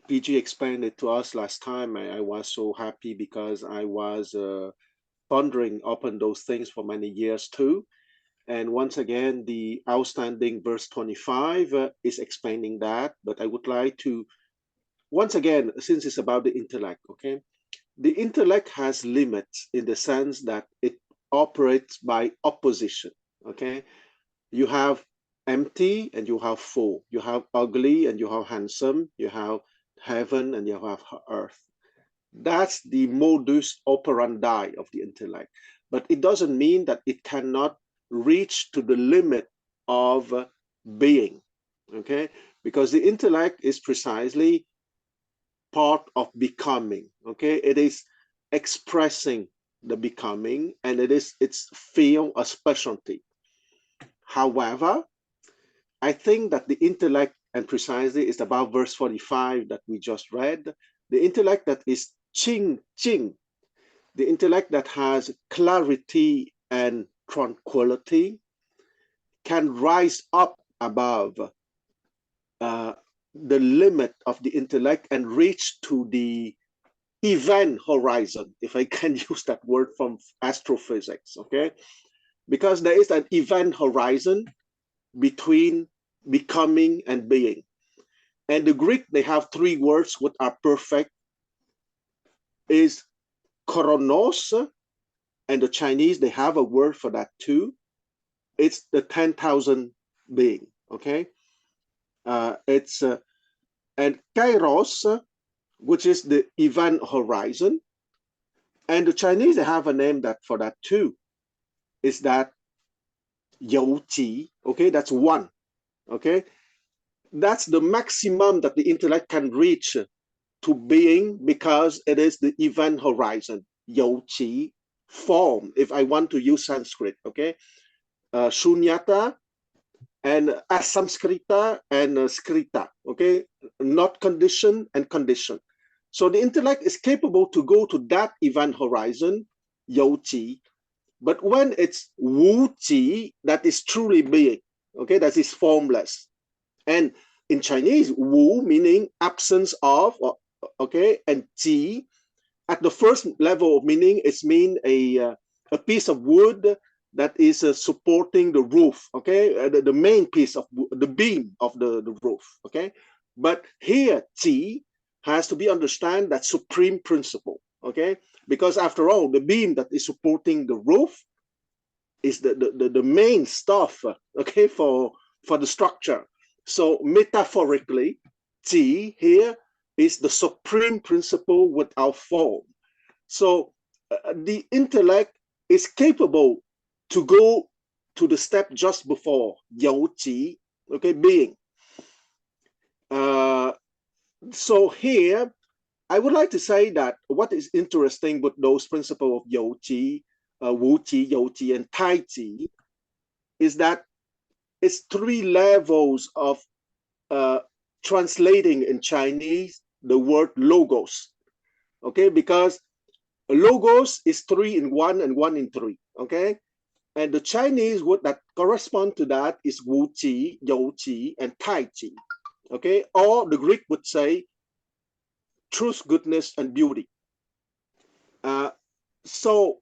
PG explained it to us last time. I was so happy because I was pondering upon those things for many years too. And once again, the outstanding verse 25 is explaining that. But I would like to, once again, since it's about the intellect, okay? The intellect has limits in the sense that it operates by opposition, okay? You have empty and you have full. You have ugly and you have handsome. You have heaven and you have earth. That's the modus operandi of the intellect. But it doesn't mean that it cannot reach to the limit of being, okay? Because the intellect is precisely part of becoming, okay? It is expressing the becoming, and it's field a specialty. However, I think that the intellect, and precisely is about verse 45 that we just read, the intellect that is Ching, the intellect that has clarity and tranquility, can rise up above the limit of the intellect and reach to the event horizon, if I can use that word from astrophysics, okay? Because there is an event horizon between becoming and being. And the Greek, they have three words which are perfect, is chronos, and the Chinese, they have a word for that too. It's the 10,000 being, okay? And kairos, which is the event horizon. And the Chinese, they have a name for that too. Is that you qi, okay? That's one, okay? That's the maximum that the intellect can reach to being because it is the event horizon, you qi, form, if I want to use Sanskrit, okay? Shunyata and asamskrita and skrita, okay? Not condition and condition. So the intellect is capable to go to that event horizon, you qi, but when it's wu qi, that is truly being, okay? That is formless. And in Chinese, wu meaning absence of, okay, and qi, at the first level of meaning, it's mean a piece of wood that is supporting the roof, okay, the main piece of the beam of the roof, okay. But here, qi has to be understand that supreme principle, okay, because after all, the beam that is supporting the roof is the main stuff, okay, for the structure. So metaphorically, qi here is the supreme principle without form. So the intellect is capable to go to the step just before you qi, okay, being. So here, I would like to say that what is interesting with those principles of you qi, wu qi, you qi, and tai qi is that it's three levels of translating in Chinese the word logos, okay? Because logos is 3 in 1 and 1 in 3, okay? And the Chinese word that correspond to that is wu qi, you qi, and tai qi, okay? Or the Greek would say truth, goodness, and beauty. So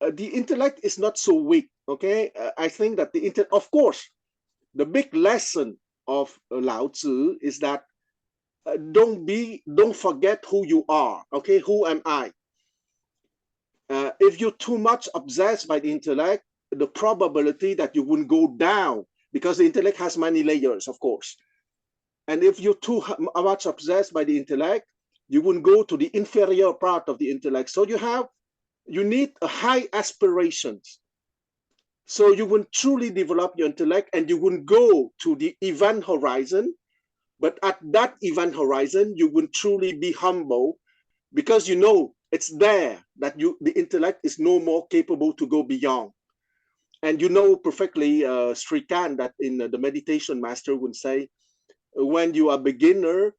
the intellect is not so weak. Okay, I think that of course, the big lesson of Lao Tzu is that don't forget who you are. Okay, who am I? If you're too much obsessed by the intellect, the probability that you wouldn't go down, because the intellect has many layers, of course. And if you're too much obsessed by the intellect, you wouldn't go to the inferior part of the intellect. So you need a high aspirations. So you wouldn't truly develop your intellect, and you wouldn't go to the event horizon. But at that event horizon, you wouldn't truly be humble, because you know it's there that the intellect is no more capable to go beyond. And you know perfectly, Srikant, that in the meditation master would say, when you are a beginner,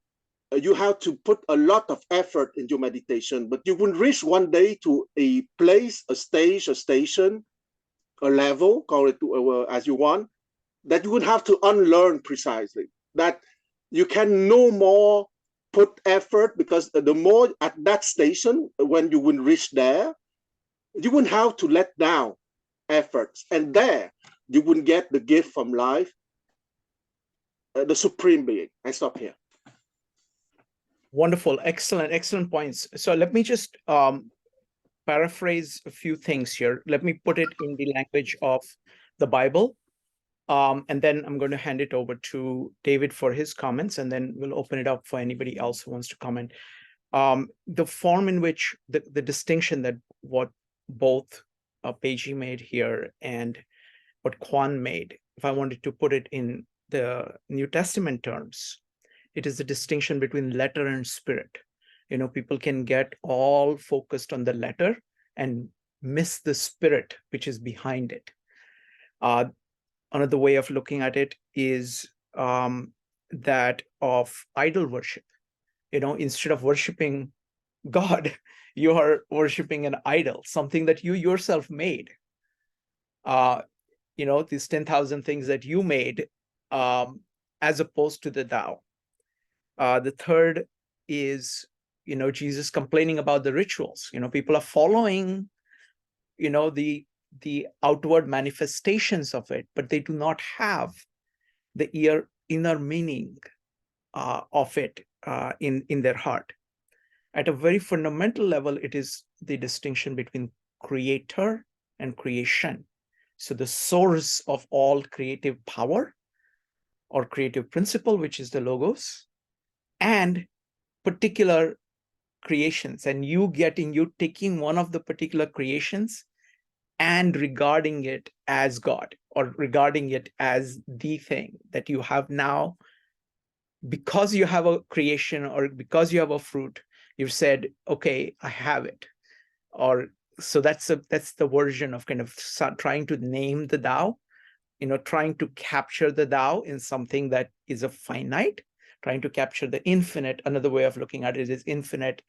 you have to put a lot of effort in your meditation, but you will reach one day to a place, a stage, a station, a level, call it as you want, that you would have to unlearn precisely. That you can no more put effort, because the more at that station, when you will reach there, you wouldn't have to let down efforts. And there, you wouldn't get the gift from life, the supreme being. I stop here. Wonderful. Excellent points. So let me just paraphrase a few things here. Let me put it in the language of the Bible. And then I'm going to hand it over to David for his comments, and then we'll open it up for anybody else who wants to comment. The form in which the distinction that what both Peiji made here and what Quan made, if I wanted to put it in the New Testament terms, it is the distinction between letter and spirit. You know, people can get all focused on the letter and miss the spirit which is behind it. Another way of looking at it is that of idol worship. You know, instead of worshiping God, you are worshiping an idol, something that you yourself made. You know, these 10,000 things that you made, as opposed to the Tao. The third is, you know, Jesus complaining about the rituals. You know, people are following, you know, the outward manifestations of it, but they do not have the inner meaning of it in their heart. At a very fundamental level, it is the distinction between creator and creation. So the source of all creative power or creative principle, which is the logos, and particular creations, and you taking one of the particular creations and regarding it as God, or regarding it as the thing that you have now. Because you have a creation, or because you have a fruit, you've said, okay, I have it. Or so that's the version of kind of trying to name the Tao, you know, trying to capture the Tao in something that is a finite, trying to capture the infinite. Another way of looking at it is infinite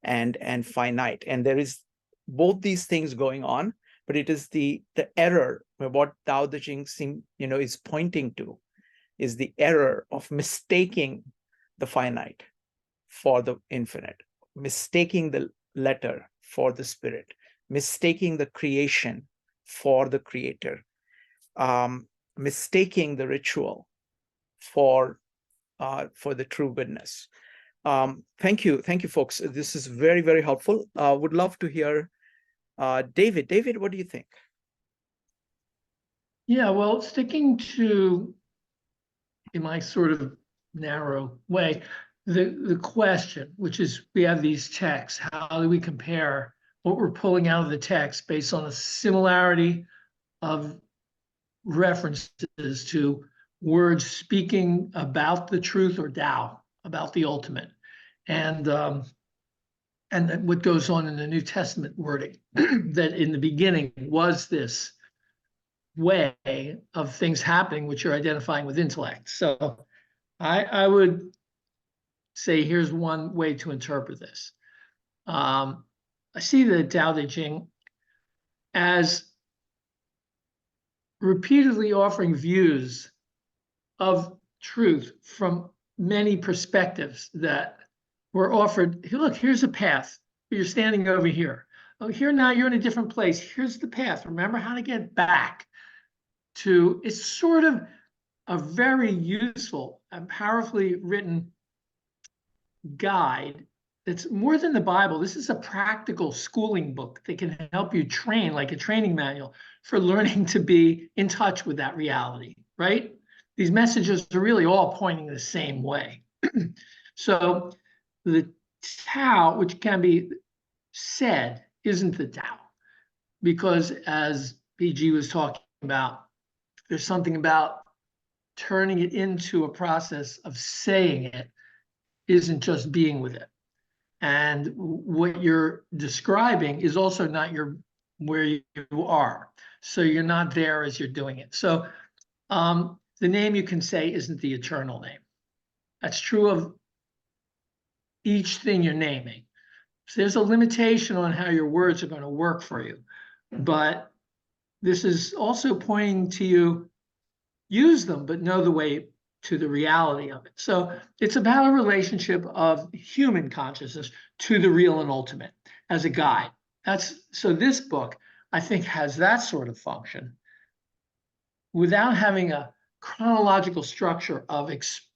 and finite. And there is both these things going on, but it is the error, what Tao Te Ching is pointing to, is the error of mistaking the finite for the infinite, mistaking the letter for the spirit, mistaking the creation for the creator, mistaking the ritual for the true goodness. Thank you, folks. This is very, very helpful. Would love to hear David. David, what do you think? Yeah, well, sticking to, in my sort of narrow way, the question, which is, we have these texts, how do we compare what we're pulling out of the text based on the similarity of references to words speaking about the truth or Tao, about the ultimate, and what goes on in the New Testament wording, that in the beginning was this way of things happening, which you're identifying with intellect. So I would say here's one way to interpret this. I see the Tao Te Ching as repeatedly offering views of truth from many perspectives that were offered. Look, here's a path. You're standing over here. Oh, here now you're in a different place. Here's the path. Remember how to get back to, it's sort of a very useful and powerfully written guide. It's more than the Bible. This is a practical schooling book that can help you train, like a training manual, for learning to be in touch with that reality, right? These messages are really all pointing the same way. So the Tao, which can be said, isn't the Tao, because as PG was talking about, there's something about turning it into a process of saying it isn't just being with it. And what you're describing is also not where you are. So you're not there as you're doing it. So the name you can say isn't the eternal name. That's true of each thing you're naming. So there's a limitation on how your words are going to work for you. But this is also pointing to you, use them, but know the way to the reality of it. So it's about a relationship of human consciousness to the real and ultimate as a guide. So this book, I think, has that sort of function without having a chronological structure of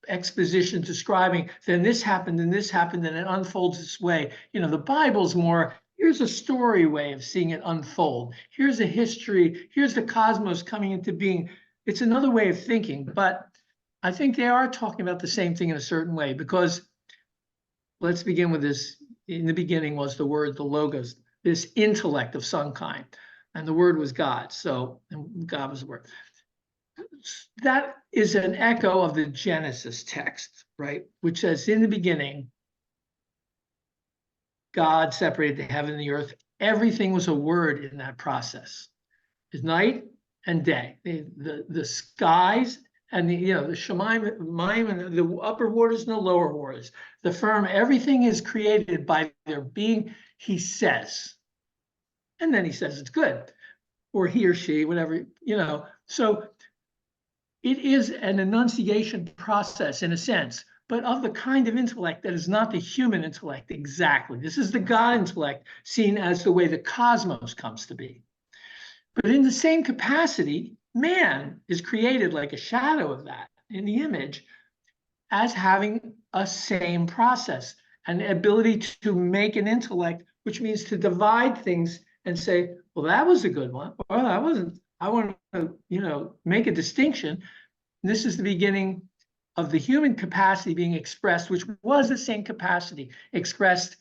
exposition describing, then this happened, and this happened, and it unfolds this way. You know, the Bible's more, here's a story way of seeing it unfold. Here's a history. Here's the cosmos coming into being. It's another way of thinking, but I think they are talking about the same thing in a certain way, because let's begin with this. In the beginning was the word, the logos, this intellect of some kind, and the word was God. So, and God was the word. That is an echo of the Genesis text, right? Which says, in the beginning, God separated the heaven and the earth. Everything was a word in that process. It's night and day. The skies and the Shemaim and the upper waters and the lower waters, the firm, everything is created by their being, he says. And then he says it's good, or he or she, whatever, So it is an enunciation process in a sense, but of the kind of intellect that is not the human intellect exactly. This is the God intellect seen as the way the cosmos comes to be. But in the same capacity, man is created like a shadow of that in the image as having a same process, an ability to make an intellect, which means to divide things and say, well, that was a good one, or that wasn't. I want to, make a distinction. This is the beginning of the human capacity being expressed, which was the same capacity expressed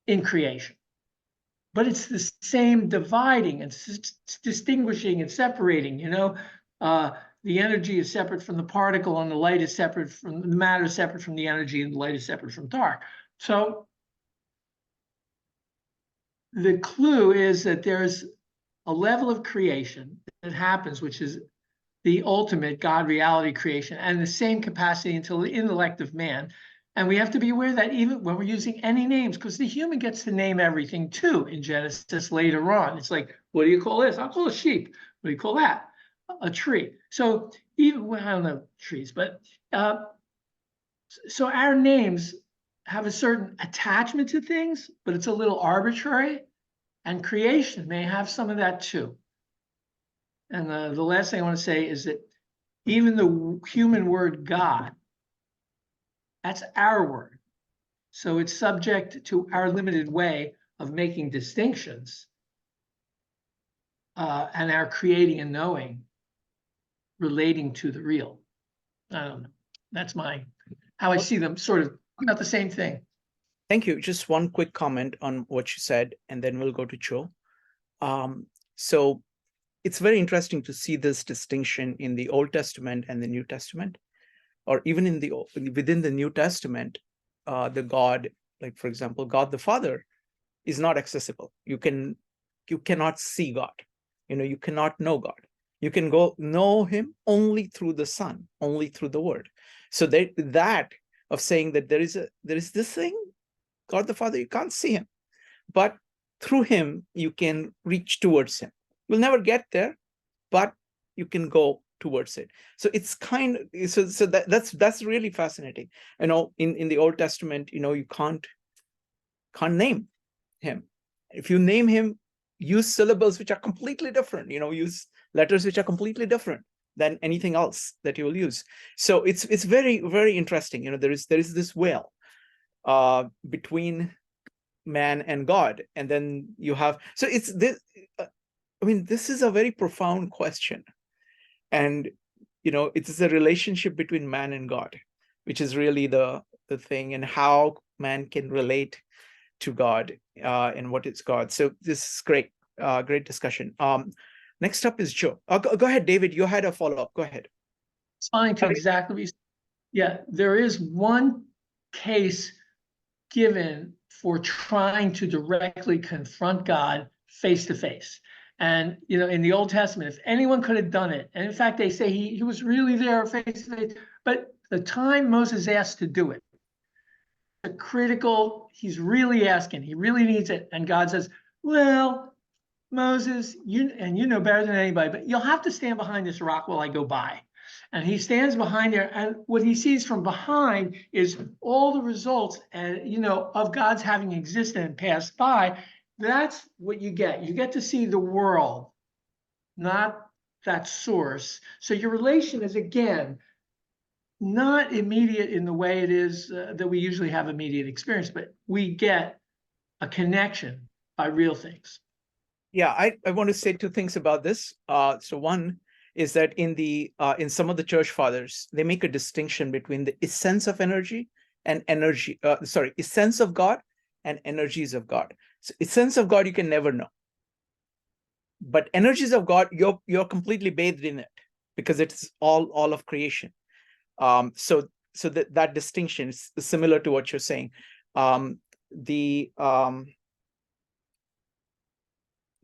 in creation. But it's the same dividing and distinguishing and separating, the energy is separate from the particle, and the light is separate from the matter is separate from the energy, and the light is separate from dark. So the clue is that there's a level of creation that happens, which is the ultimate God reality creation, and the same capacity until the intellect of man. And we have to be aware that even when we're using any names, because the human gets to name everything too in Genesis later on. It's like, what do you call this? I'll call it a sheep. What do you call that? A tree. So even, well, I don't know trees, but so our names have a certain attachment to things, but it's a little arbitrary, and creation may have some of that too. And the last thing I want to say is that even the human word God, that's our word. So it's subject to our limited way of making distinctions and our creating and knowing relating to the real. I don't know. That's how I see them sort of about the same thing. Thank you. Just one quick comment on what you said, and then we'll go to Joe. So it's very interesting to see this distinction in the Old Testament and the New Testament, or even within the New Testament, the God, like for example, God the Father is not accessible. You cannot see God. You cannot know God. You can go know him only through the Son, only through the Word. So that of saying that there is this thing, God the Father, you can't see him, but through him you can reach towards him. You'll never get there, but you can go towards it. So it's that's really fascinating. In the Old Testament, you can't name him. If you name him, use syllables which are completely different, use letters which are completely different than anything else that you will use. So it's very, very interesting. There is this veil between man and God. And then you have, so it's this, this is a very profound question. And, it is a relationship between man and God, which is really the thing, and how man can relate to God and what is God. So this is great, great discussion. Next up is Joe. Go ahead, David. You had a follow-up. Go ahead. Responding to exactly what you said. Yeah, there is one case given for trying to directly confront God face to face. And, in the Old Testament, if anyone could have done it, and in fact, they say he was really there face to face, but the time Moses asked to do it, the critical, he's really asking, he really needs it. And God says, well, Moses, you know better than anybody, but you'll have to stand behind this rock while I go by. And he stands behind there, and what he sees from behind is all the results, and of God's having existed and passed by. That's what you get. You get to see the world, not that source. So your relation is, again, not immediate in the way it is that we usually have immediate experience, but we get a connection by real things. Yeah, I want to say two things about this. So one is that in some of the church fathers, they make a distinction between the essence of energy and essence of God and energies of God. So essence of God you can never know, but energies of God you're completely bathed in it, because it's all of creation. So that distinction is similar to what you're saying. The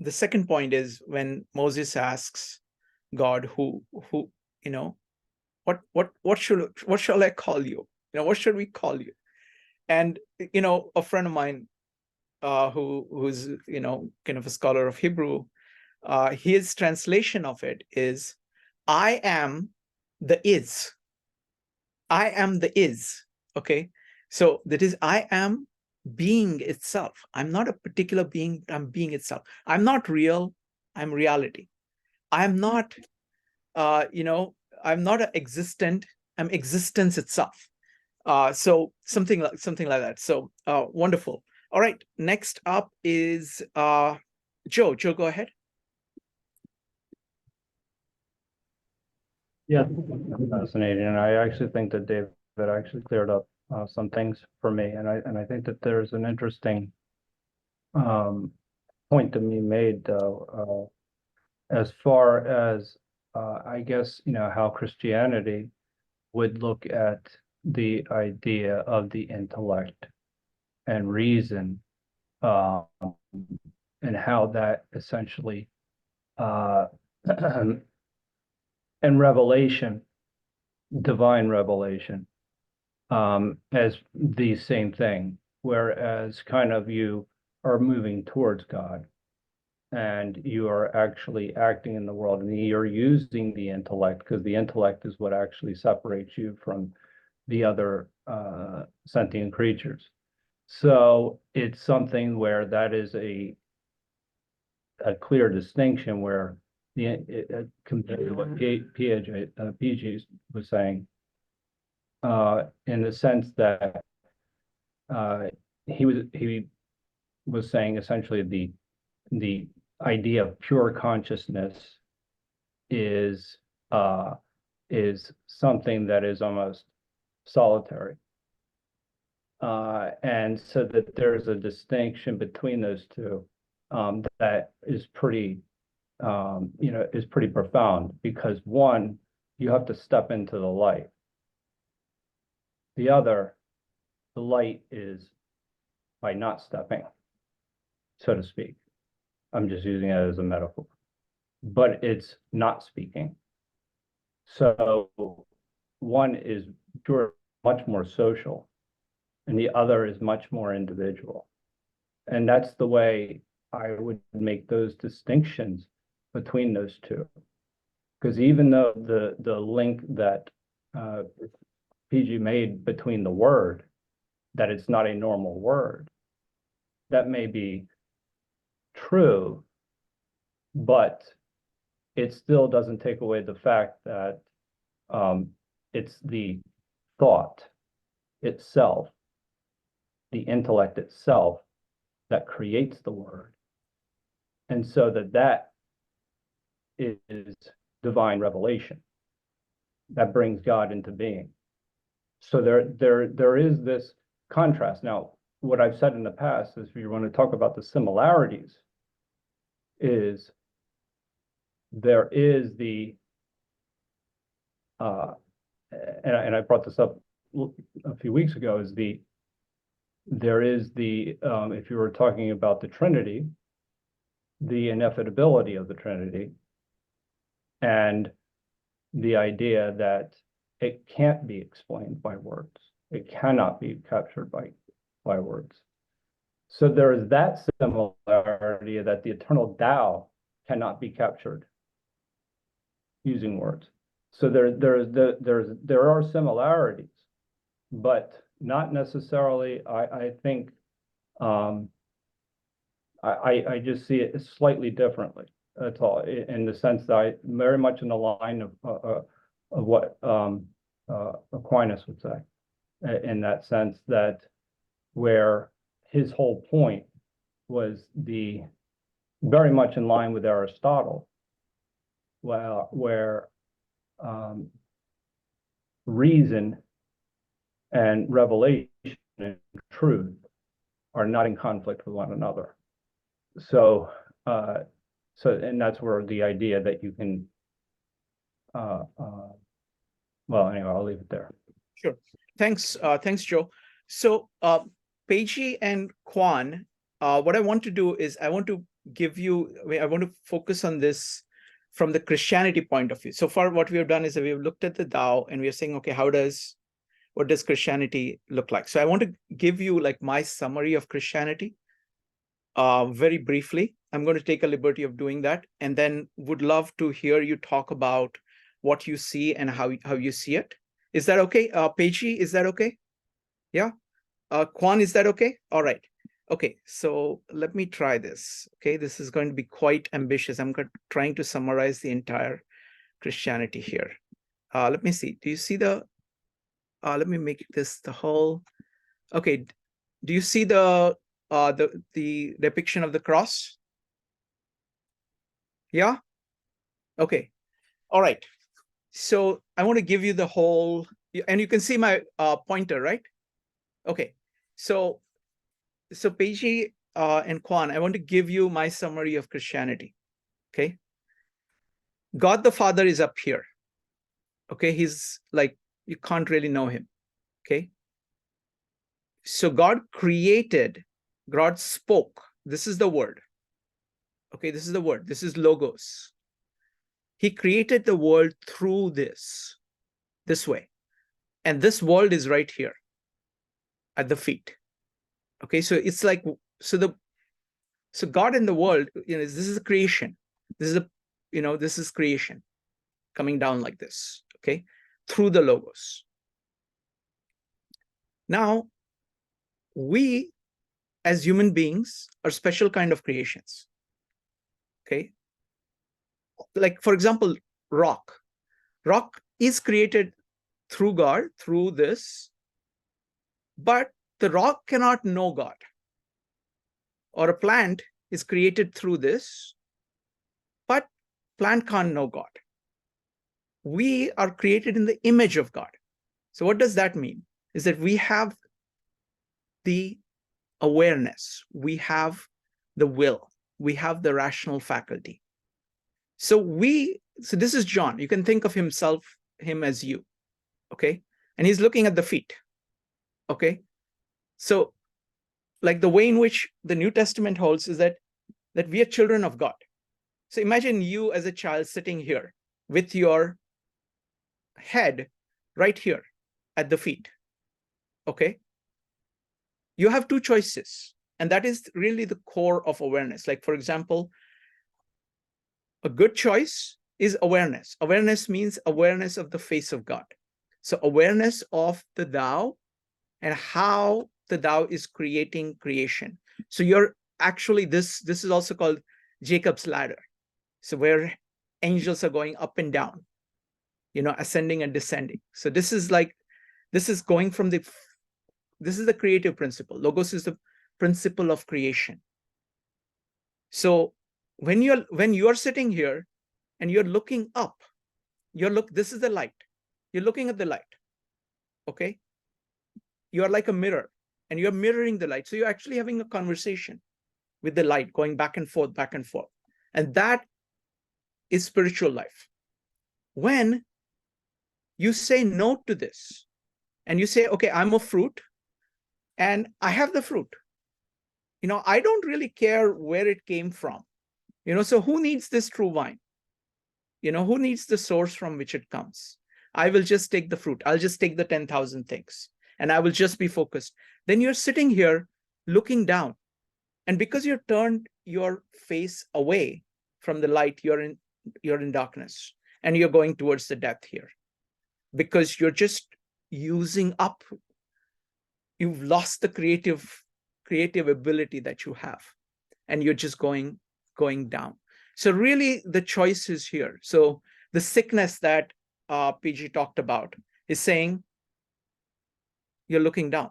second point is when Moses asks God, what shall I call you? What should we call you? And a friend of mine who's kind of a scholar of Hebrew, his translation of it is, I am the is. I am the is. Okay, so that is, I am being itself. I'm not a particular being, I'm being itself. I'm not real, I'm reality. I'm not I'm not an existent, I'm existence itself. So something like that. So wonderful. All right, next up is Joe. Joe, go ahead. Yeah, fascinating. And I actually think that David actually cleared up some things for me. And I think that there's an interesting point to be made, though, as far as I guess, how Christianity would look at the idea of the intellect and reason, and how that essentially and revelation, divine revelation, as the same thing, whereas kind of you are moving towards God and you are actually acting in the world, and you're using the intellect, because the intellect is what actually separates you from the other sentient creatures. So it's something where that is a clear distinction, where compared to what PG was saying, in the sense that he was saying essentially the idea of pure consciousness is something that is almost solitary. And so that there's a distinction between those two that is pretty, is pretty profound, because one, you have to step into the light. The other, the light is by not stepping, so to speak. I'm just using it as a metaphor, but it's not speaking. So one is much more social, and the other is much more individual. And that's the way I would make those distinctions between those two. Because even though the link that PG made between the word, that it's not a normal word, that may be true, but it still doesn't take away the fact that it's the thought itself, the intellect itself, that creates the word. And so that is divine revelation that brings God into being. So there is this contrast. Now, what I've said in the past is, if you want to talk about the similarities, is there is the and I brought this up a few weeks ago, is there is the if you were talking about the Trinity, the ineffability of the Trinity, and the idea that it can't be explained by words. It cannot be captured by words. So there is that similarity, that the eternal Tao cannot be captured using words. So there are similarities, but not necessarily. I think I just see it slightly differently. That's all, in the sense that I very much in the line of what Aquinas would say, in that sense, that where his whole point was very much in line with Aristotle, where reason and revelation and truth are not in conflict with one another. So and that's where the idea that you can well, anyway, I'll leave it there. Sure. Thanks, Joe. So Peiji and Kwan, what I want to do is I want to focus on this from the Christianity point of view. So far, what we have done is that we have looked at the Tao and we are saying, okay, what does Christianity look like? So I want to give you like my summary of Christianity very briefly. I'm going to take a liberty of doing that, and then would love to hear you talk about what you see and how you see it. Is that okay? Peiji, is that okay? Yeah. Kwan, is that okay? All right. Okay, so let me try this. Okay, this is going to be quite ambitious. I'm trying to summarize the entire Christianity here. Let me see. Do you see let me make this the whole. Okay, do you see the depiction of the cross? Yeah. Okay. All right. So I want to give you the whole, and you can see my pointer, right? Okay. So Peiji and Kwan, I want to give you my summary of Christianity. Okay. God the Father is up here. Okay. He's like, you can't really know him. Okay. So God created, God spoke. This is the word. Okay. This is the word. This is logos. He created the world through this way. And this world is right here at the feet. Okay. So it's like, so God in the world, this is a creation. This is creation coming down like this, okay, through the logos. Now, we as human beings are special kind of creations, okay? Like, for example, rock. Rock is created through God, through this, but the rock cannot know God. Or a plant is created through this, but plant can't know God. We are created in the image of God. So what does that mean? Is that we have the awareness, we have the will, we have the rational faculty. So this is John. You can think of him as you, okay? And he's looking at the feet, okay? So like the way in which the New Testament holds is that we are children of God. So imagine you as a child sitting here with your head right here at the feet, okay? You have two choices, and that is really the core of awareness. Like, for example, a good choice is awareness. Awareness means awareness of the face of God. So awareness of the Tao and how the Tao is creating creation. So actually this is also called Jacob's ladder. So where angels are going up and down, ascending and descending. So this is going from this is the creative principle. Logos is the principle of creation. So when you are sitting here and you're looking up, this is the light. You're looking at the light. Okay. You are like a mirror and you're mirroring the light. So you're actually having a conversation with the light, going back and forth, back and forth. And that is spiritual life. When you say no to this and you say, okay, I'm a fruit and I have the fruit. I don't really care where it came from. So who needs this true vine? Who needs the source from which it comes? I will just take the fruit. I'll just take the 10,000 things and I will just be focused. Then you're sitting here looking down. And because you've turned your face away from the light, you're in darkness and you're going towards the death here because you're just using up. You've lost the creative ability that you have and you're just going down. So really the choice is here. So the sickness that PG talked about is saying you're looking down.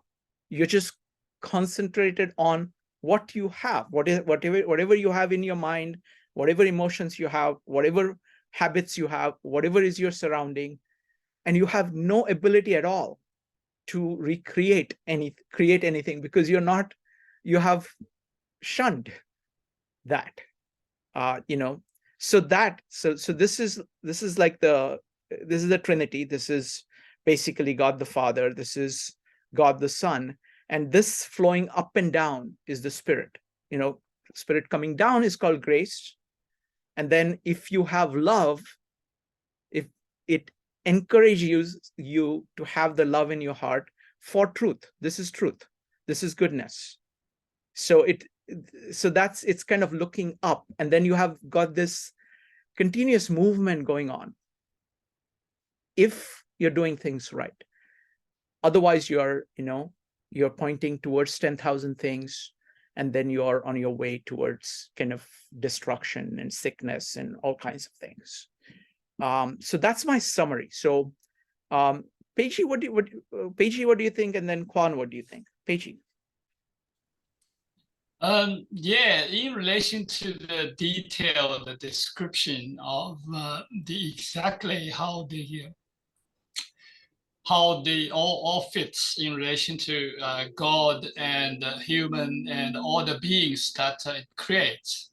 You're just concentrated on what you have, whatever you have in your mind, whatever emotions you have, whatever habits you have, whatever is your surrounding, and you have no ability at all to create anything because you have shunned that. So this is the Trinity. This is basically God the Father. This is God the Son. And this flowing up and down is the Spirit. Spirit coming down is called grace. And then if you have love, if it encourages you to have the love in your heart for truth. This is truth. This is goodness. So it's kind of looking up, and then you have got this continuous movement going on if you're doing things right. Otherwise you're pointing towards 10,000 things, and then you're on your way towards kind of destruction and sickness and all kinds of things. So that's my summary. So Peiji, what do you think? And then Quan, what do you think? Peiji. Yeah, in relation to the detail, the description of exactly how the all fits in relation to God and human and all the beings that it creates.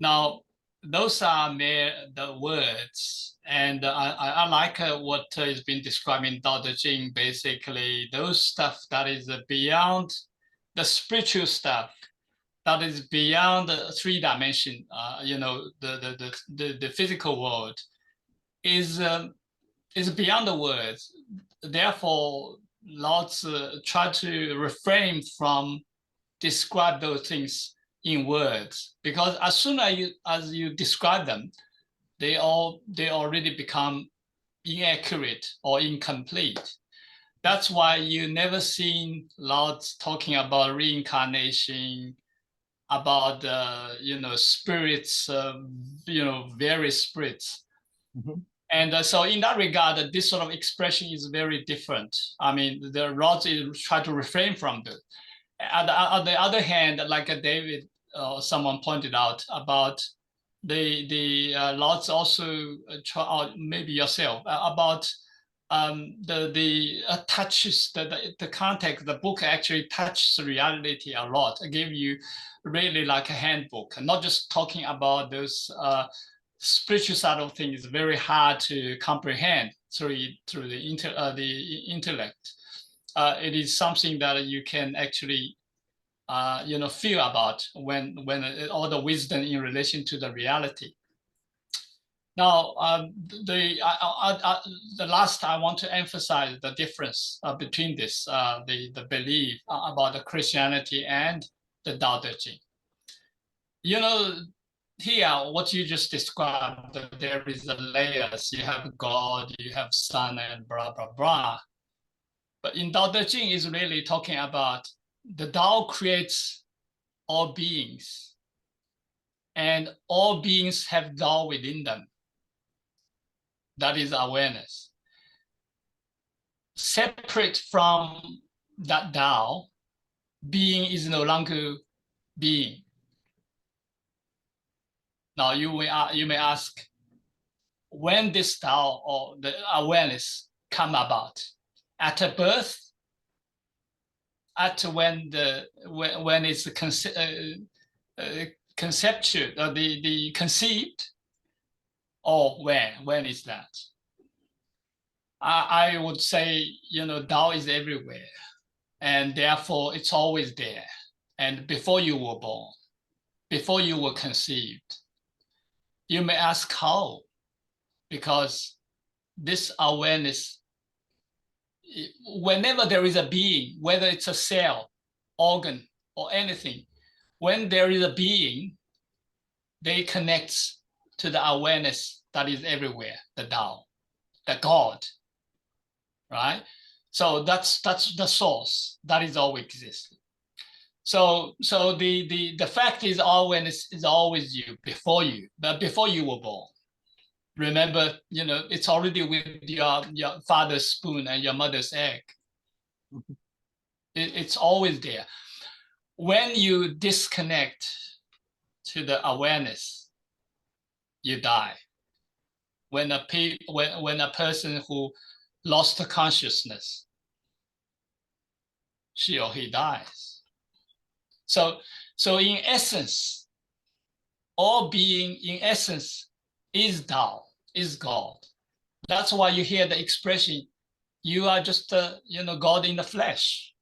Now, those are mere the words, and I like what is being described in Tao Te Ching. Basically, those stuff that is beyond the spiritual stuff, that is beyond the 3 dimension. The physical world is beyond the words. Therefore, Lao Tzu try to refrain from describe those things in words, because as soon as you describe them, they already become inaccurate or incomplete. That's why you never seen Lao Tzu talking about reincarnation, about spirits, various spirits. Mm-hmm. And so in that regard, this sort of expression is very different. I mean, the Lao Tzu try to refrain from this. On the other hand, like David, someone pointed out about the Lao Tzu also maybe yourself about the touches the context. The book actually touches reality a lot. It gave you really like a handbook, not just talking about those spiritual side of things. Is very hard to comprehend through the intellect. It is something that you can actually feel about when all the wisdom in relation to the reality. Now, the last I want to emphasize the difference between this, the belief about the Christianity and the Tao Te Ching. Here, what you just described, there is the layers. You have God, you have Son, and blah, blah, blah. But in Tao Te Ching is really talking about the Tao creates all beings, and all beings have Tao within them. That is awareness. Separate from that Tao, being is no longer being. Now you may ask, when this Tao or the awareness come about? At a birth? At when it's conceptual, the conceived? Or when is that? I would say, Tao is everywhere, and therefore it's always there. And before you were born, before you were conceived, you may ask how, because this awareness, whenever there is a being, whether it's a cell, organ, or anything, when there is a being, they connect to the awareness that is everywhere, the Tao, the God, right? So that's the source. That is all exists. So the fact is, awareness is always you, before you were born. Remember, it's already with your father's spoon and your mother's egg. It's always there. When you disconnect to the awareness, you die. When a person who lost the consciousness, she or he dies. So in essence, all being in essence is Tao, is God. That's why you hear the expression, you are just God in the flesh.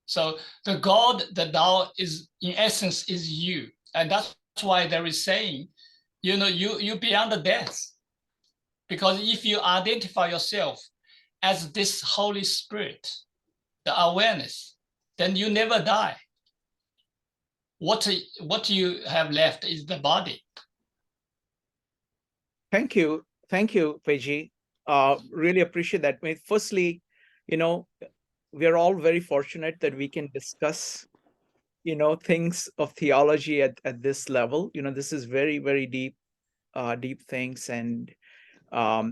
So the God, the Tao, is in essence is you, and that's why there is saying, you beyond the death, because if you identify yourself as this Holy Spirit, the awareness, then you never die. What you have left is the body. Thank you, Peji. Really appreciate that. Firstly, we are all very fortunate that we can discuss, things of theology at this level. This is very, very deep things, and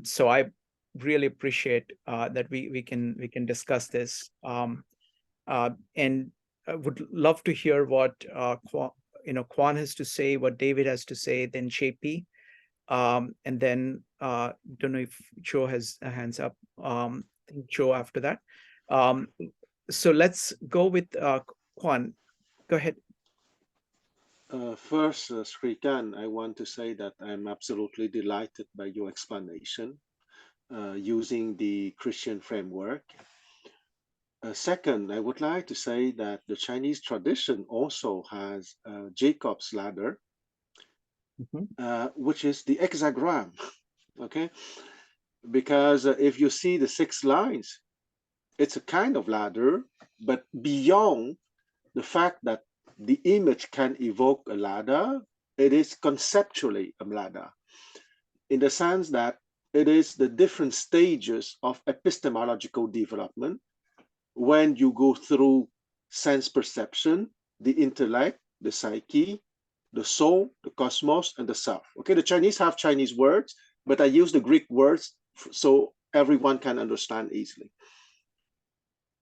so I really appreciate that we can discuss this. And I would love to hear what Quan has to say, what David has to say, then JP. And then don't know if Joe has a hands up. I think Joe after that. So let's go with Quan. Go ahead. First, Srikan, I want to say that I'm absolutely delighted by your explanation using the Christian framework. Second, I would like to say that the Chinese tradition also has Jacob's ladder, which is the hexagram, okay? Because if you see the 6 lines, it's a kind of ladder, but beyond the fact that the image can evoke a ladder, it is conceptually a ladder, in the sense that it is the different stages of epistemological development when you go through sense perception, the intellect, the psyche, the soul, the cosmos, and the self. Okay, the Chinese have Chinese words, but I use the Greek words so everyone can understand easily.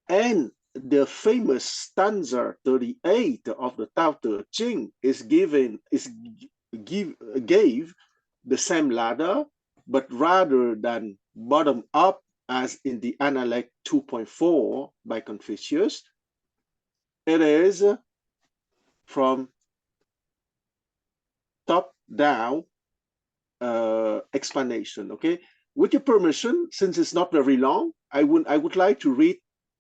And the famous stanza 38 of the Tao Te Ching gave the same ladder, but rather than bottom up as in the Analect 2.4 by Confucius, it is from top down explanation. Okay, with your permission, since it's not very long, I would like to read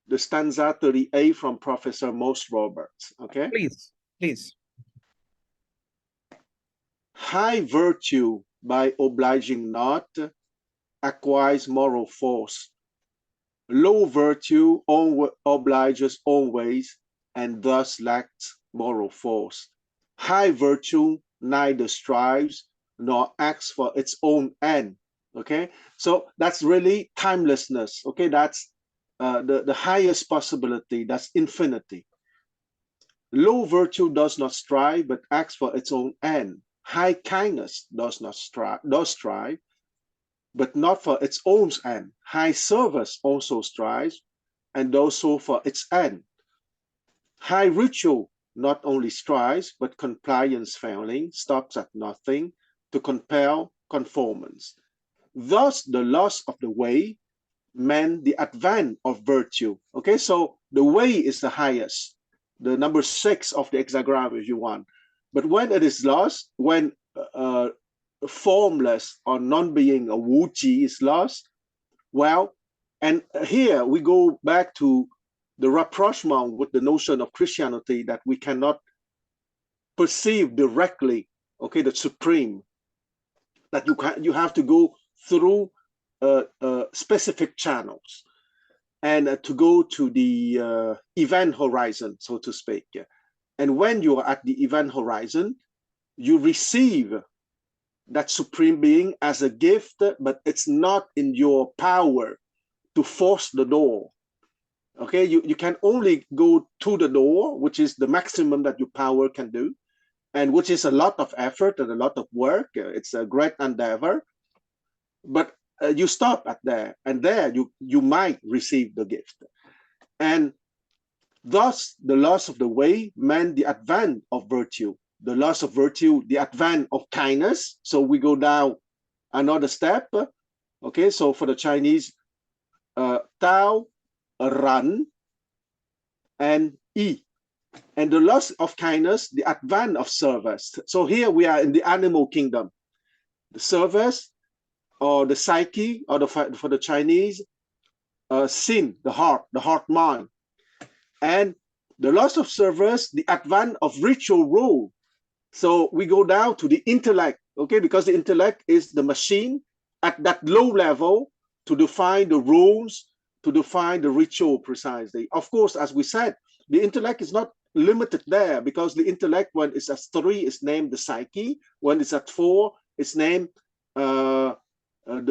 the stanza 38 from Professor Most Roberts. Okay, please. High virtue, by obliging not, acquires moral force. Low virtue obliges always, and thus lacks moral force. High virtue neither strives nor acts for its own end. Okay, so that's really timelessness. Okay, that's the highest possibility. That's infinity. Low virtue does not strive, but acts for its own end. High kindness does strive, but not for its own end. High service also strives, and does so for its end. High ritual not only strives, but compliance failing, stops at nothing to compel conformance. Thus, the loss of the way meant the advance of virtue. Okay, so the way is the highest, the number 6 of the hexagram, if you want. But when it is lost, when formless or non-being or Wu Ji is lost, well, and here we go back to the rapprochement with the notion of Christianity that we cannot perceive directly, okay, the supreme, that you have to go through specific channels and to go to the event horizon, so to speak. And when you are at the event horizon, you receive that supreme being as a gift, but it's not in your power to force the door. Okay, you can only go to the door, which is the maximum that your power can do, and which is a lot of effort and a lot of work. It's a great endeavor, but you stop at there, and there you might receive the gift. And thus, the loss of the way meant the advance of virtue. The loss of virtue, the advance of kindness. So we go down another step. Okay, so for the Chinese, Tao, Ran, and Yi. And the loss of kindness, the advance of service. So here we are in the animal kingdom. The service, or the psyche, or for the Chinese, sin, the heart mind. And the loss of service, the advance of ritual rule. So we go down to the intellect, okay, because the intellect is the machine at that low level to define the rules, to define the ritual precisely. Of course, as we said, the intellect is not limited there, because the intellect, when it's at 3, is named the psyche. When it's at 4, it's named the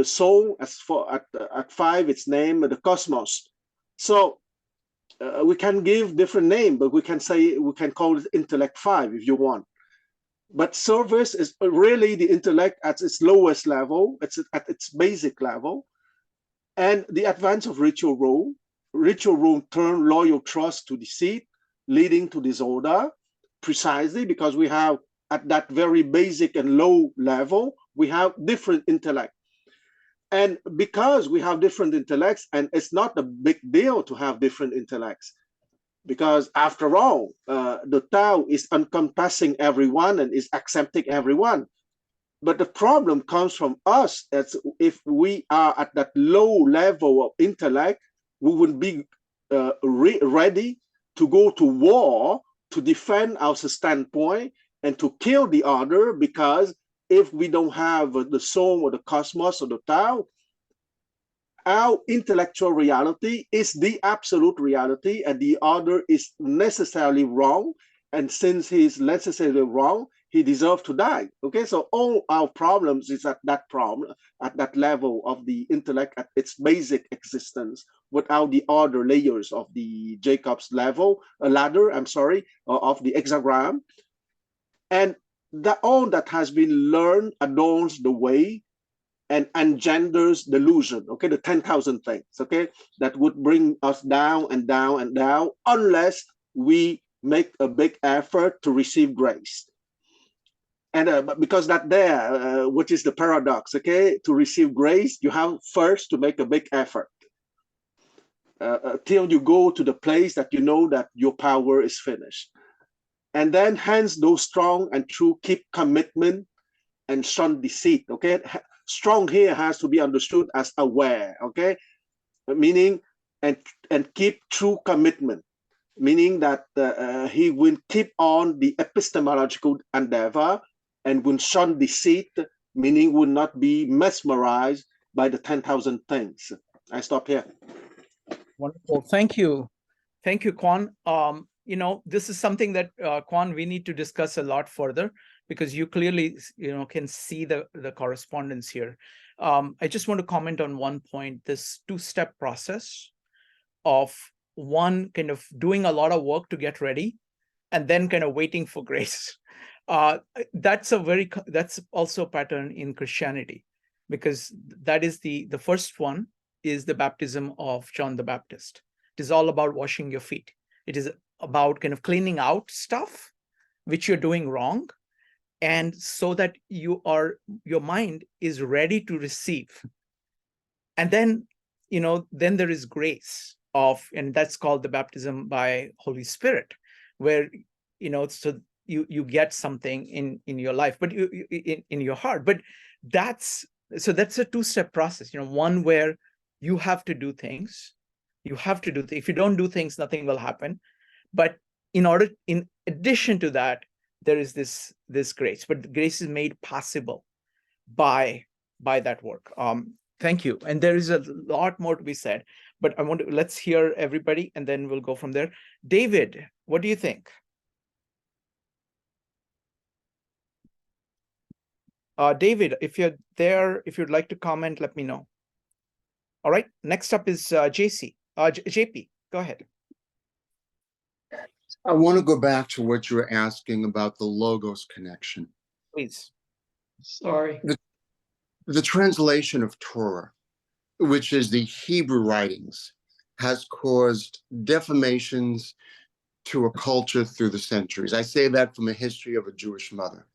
soul. At 5, it's named the cosmos. So we can give different name, but we can call it intellect 5 if you want. But service is really the intellect at its lowest level. It's at its basic level. And the advance of ritual rule turn loyal trust to deceit, leading to disorder, precisely because we have, at that very basic and low level, we have different intellect. And because we have different intellects, and it's not a big deal to have different intellects, because after all, the Tao is encompassing everyone and is accepting everyone. But the problem comes from us, as if we are at that low level of intellect, we would be ready to go to war to defend our standpoint and to kill the other, because if we don't have the soul or the cosmos or the Tao, our intellectual reality is the absolute reality, and the other is necessarily wrong. And since he is necessarily wrong, he deserves to die. Okay, so all our problems is at that level of the intellect, at its basic existence, without the other layers of the Jacob's ladder, of the hexagram. And all that has been learned adorns the way and engenders delusion, okay, the 10,000 things, okay, that would bring us down and down and down, unless we make a big effort to receive grace. And because which is the paradox, okay, to receive grace, you have first to make a big effort till you go to the place that you know that your power is finished. And then hence those strong and true keep commitment and shun deceit, okay. Strong here has to be understood as aware, okay, meaning and keep true commitment, meaning that he will keep on the epistemological endeavor and will shun deceit, meaning will not be mesmerized by the 10,000 things. I stop here. Wonderful. Thank you. Thank you, Quan. This is something that, Quan, we need to discuss a lot further, because you clearly, can see the correspondence here. I just want to comment on one point, this 2-step process of one kind of doing a lot of work to get ready, and then kind of waiting for grace. That's also a pattern in Christianity, because that is the first one is the baptism of John the Baptist. It is all about washing your feet. It is about kind of cleaning out stuff which you're doing wrong, and so that your mind is ready to receive. And then, then there is grace and that's called the baptism by Holy Spirit, where, so you get something in your life, but in your heart. But that's a two-step process, one where you have to do things. If you don't do things, nothing will happen. But in addition to that, there is this grace, but grace is made possible by that work. Thank you. And there is a lot more to be said, but let's hear everybody and then we'll go from there. David, what do you think? David, if you're there, if you'd like to comment, let me know. All right, next up is JP, go ahead. I want to go back to what you were asking about the logos connection. Please. Sorry. The translation of Torah, which is the Hebrew writings, has caused defamations to a culture through the centuries. I say that from a history of a Jewish mother.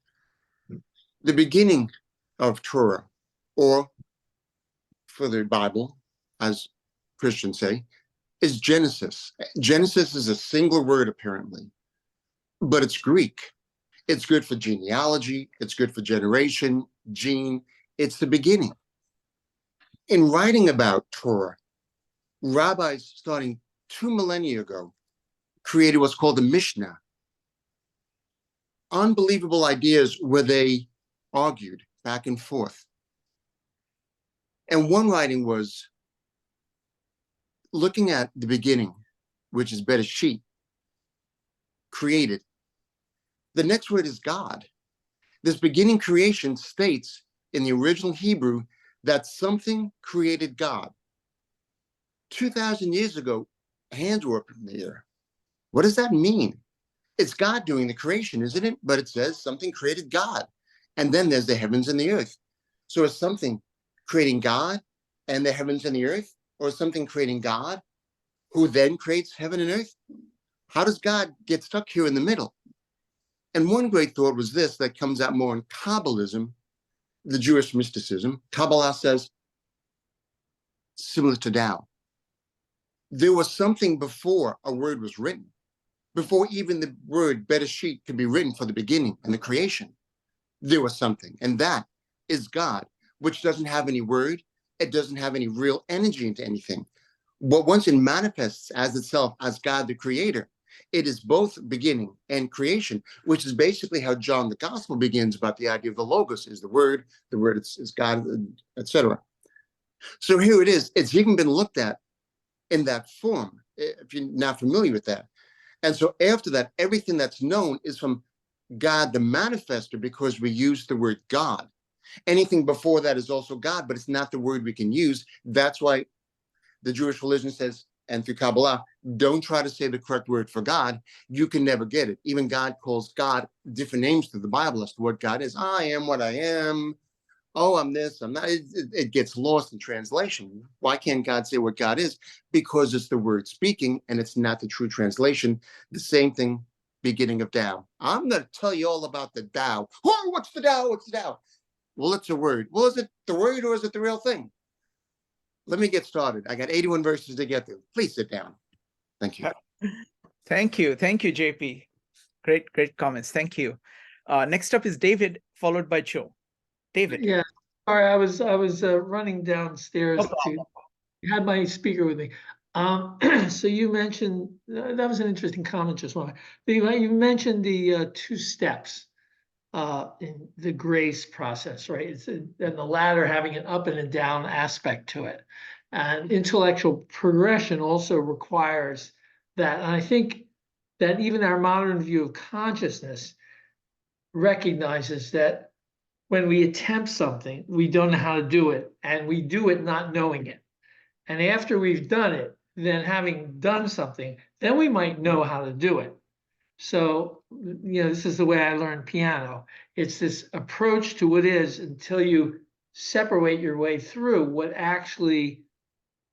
The beginning of Torah, or for the Bible, as Christians say, is Genesis. Genesis is a single word, apparently, but it's Greek. It's good for genealogy. It's good for generation, gene. It's the beginning. In writing about Torah, rabbis starting 2 millennia ago created what's called the Mishnah. Unbelievable ideas where they argued back and forth. And one writing was looking at the beginning, which is Bereshit, created. The next word is God. This beginning creation states in the original Hebrew that something created God. 2,000 years ago, hands were up in the air. What does that mean? It's God doing the creation, isn't it? But it says something created God. And then there's the heavens and the earth. So is something creating God and the heavens and the earth? Or is something creating God who then creates heaven and earth? How does God get stuck here in the middle? And one great thought was this that comes out more in Kabbalism, the Jewish mysticism. Kabbalah says, similar to Tao, there was something before a word was written, before even the word Bereshit could be written for the beginning and the creation. There was something, and that is God, which doesn't have any word. It doesn't have any real energy into anything. But once it manifests as itself, as God the creator, it is both beginning and creation, which is basically how John the Gospel begins about the idea of the Logos is the word is God, etc. So here it is. It's even been looked at in that form, if you're not familiar with that. And so after that, everything that's known is from God the manifester, because we use the word God. Anything before that is also God, but it's not the word we can use. That's why the Jewish religion says, and through Kabbalah, don't try to say the correct word for God. You can never get it. Even God calls God different names through the Bible as to what God is. I am what I am. Oh, I'm this, I'm not. It gets lost in translation. Why can't God say what God is? Because it's the word speaking and it's not the true translation. The same thing, beginning of Tao. I'm going to tell you all about the Tao. Oh, what's the Tao? What's the Tao? Well, it's a word. Well, is it the word or is it the real thing? Let me get started. I got 81 verses to get through. Please sit down. Thank you. Thank you, JP. Great comments. Thank you. Next up is David, followed by Joe. David. Yeah, sorry, I was running downstairs to had my speaker with me. So you mentioned that was an interesting comment just now. You mentioned the 2 steps in the grace process, right? And the ladder having an up and a down aspect to it. And intellectual progression also requires that. And I think that even our modern view of consciousness recognizes that when we attempt something, we don't know how to do it, and we do it not knowing it. And after we've done it, then having done something, then we might know how to do it. So, this is the way I learned piano. It's this approach to what is until you separate your way through what actually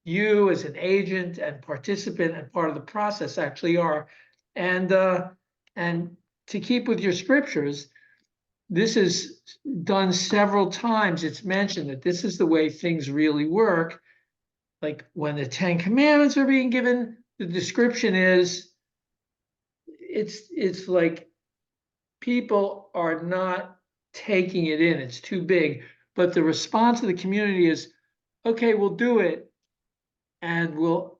you as an agent and participant and part of the process actually are. And to keep with your scriptures, this is done several times. It's mentioned that this is the way things really work. Like when the 10 Commandments are being given, the description is it's like people are not taking it in. It's too big. But the response of the community is, okay, we'll do it and we'll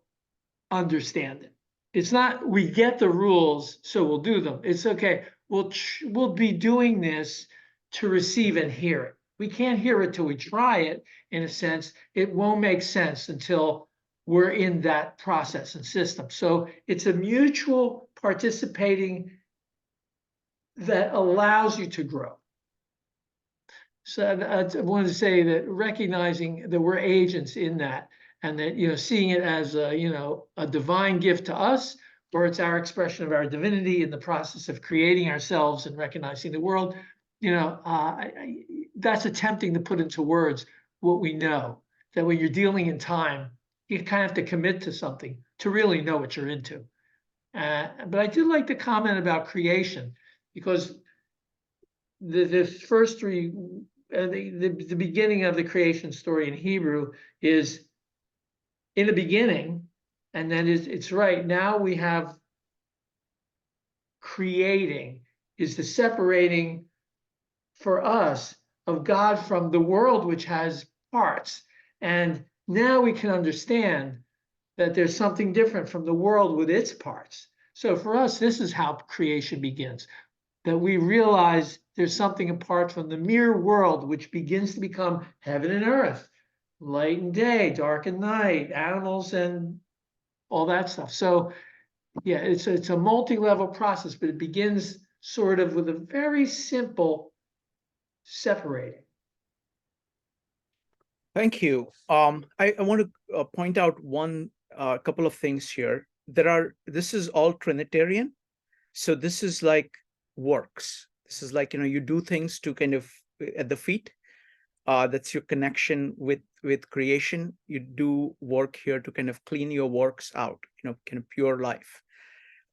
understand it. It's not we get the rules, so we'll do them. It's okay. We'll be doing this to receive and hear it. We can't hear it till we try it. In a sense, it won't make sense until we're in that process and system. So it's a mutual participating that allows you to grow. So I wanted to say that recognizing that we're agents in that, and that, seeing it as a divine gift to us, or it's our expression of our divinity in the process of creating ourselves and recognizing the world, that's attempting to put into words what we know, that when you're dealing in time, you kind of have to commit to something to really know what you're into. But I did like the comment about creation, because the first three, the beginning of the creation story in Hebrew is in the beginning, and then it's right. Now we have creating is the separating for us of God from the world, which has parts. And now we can understand that there's something different from the world with its parts. So for us, this is how creation begins, that we realize there's something apart from the mere world, which begins to become heaven and earth, light and day, dark and night, animals and all that stuff. So yeah, it's a multi-level process, but it begins sort of with a very simple separating. Thank you. I want to point out one couple of things here. This is all Trinitarian. So this is like works. This is like, you do things to kind of at the feet. That's your connection with creation. You do work here to kind of clean your works out, kind of pure life.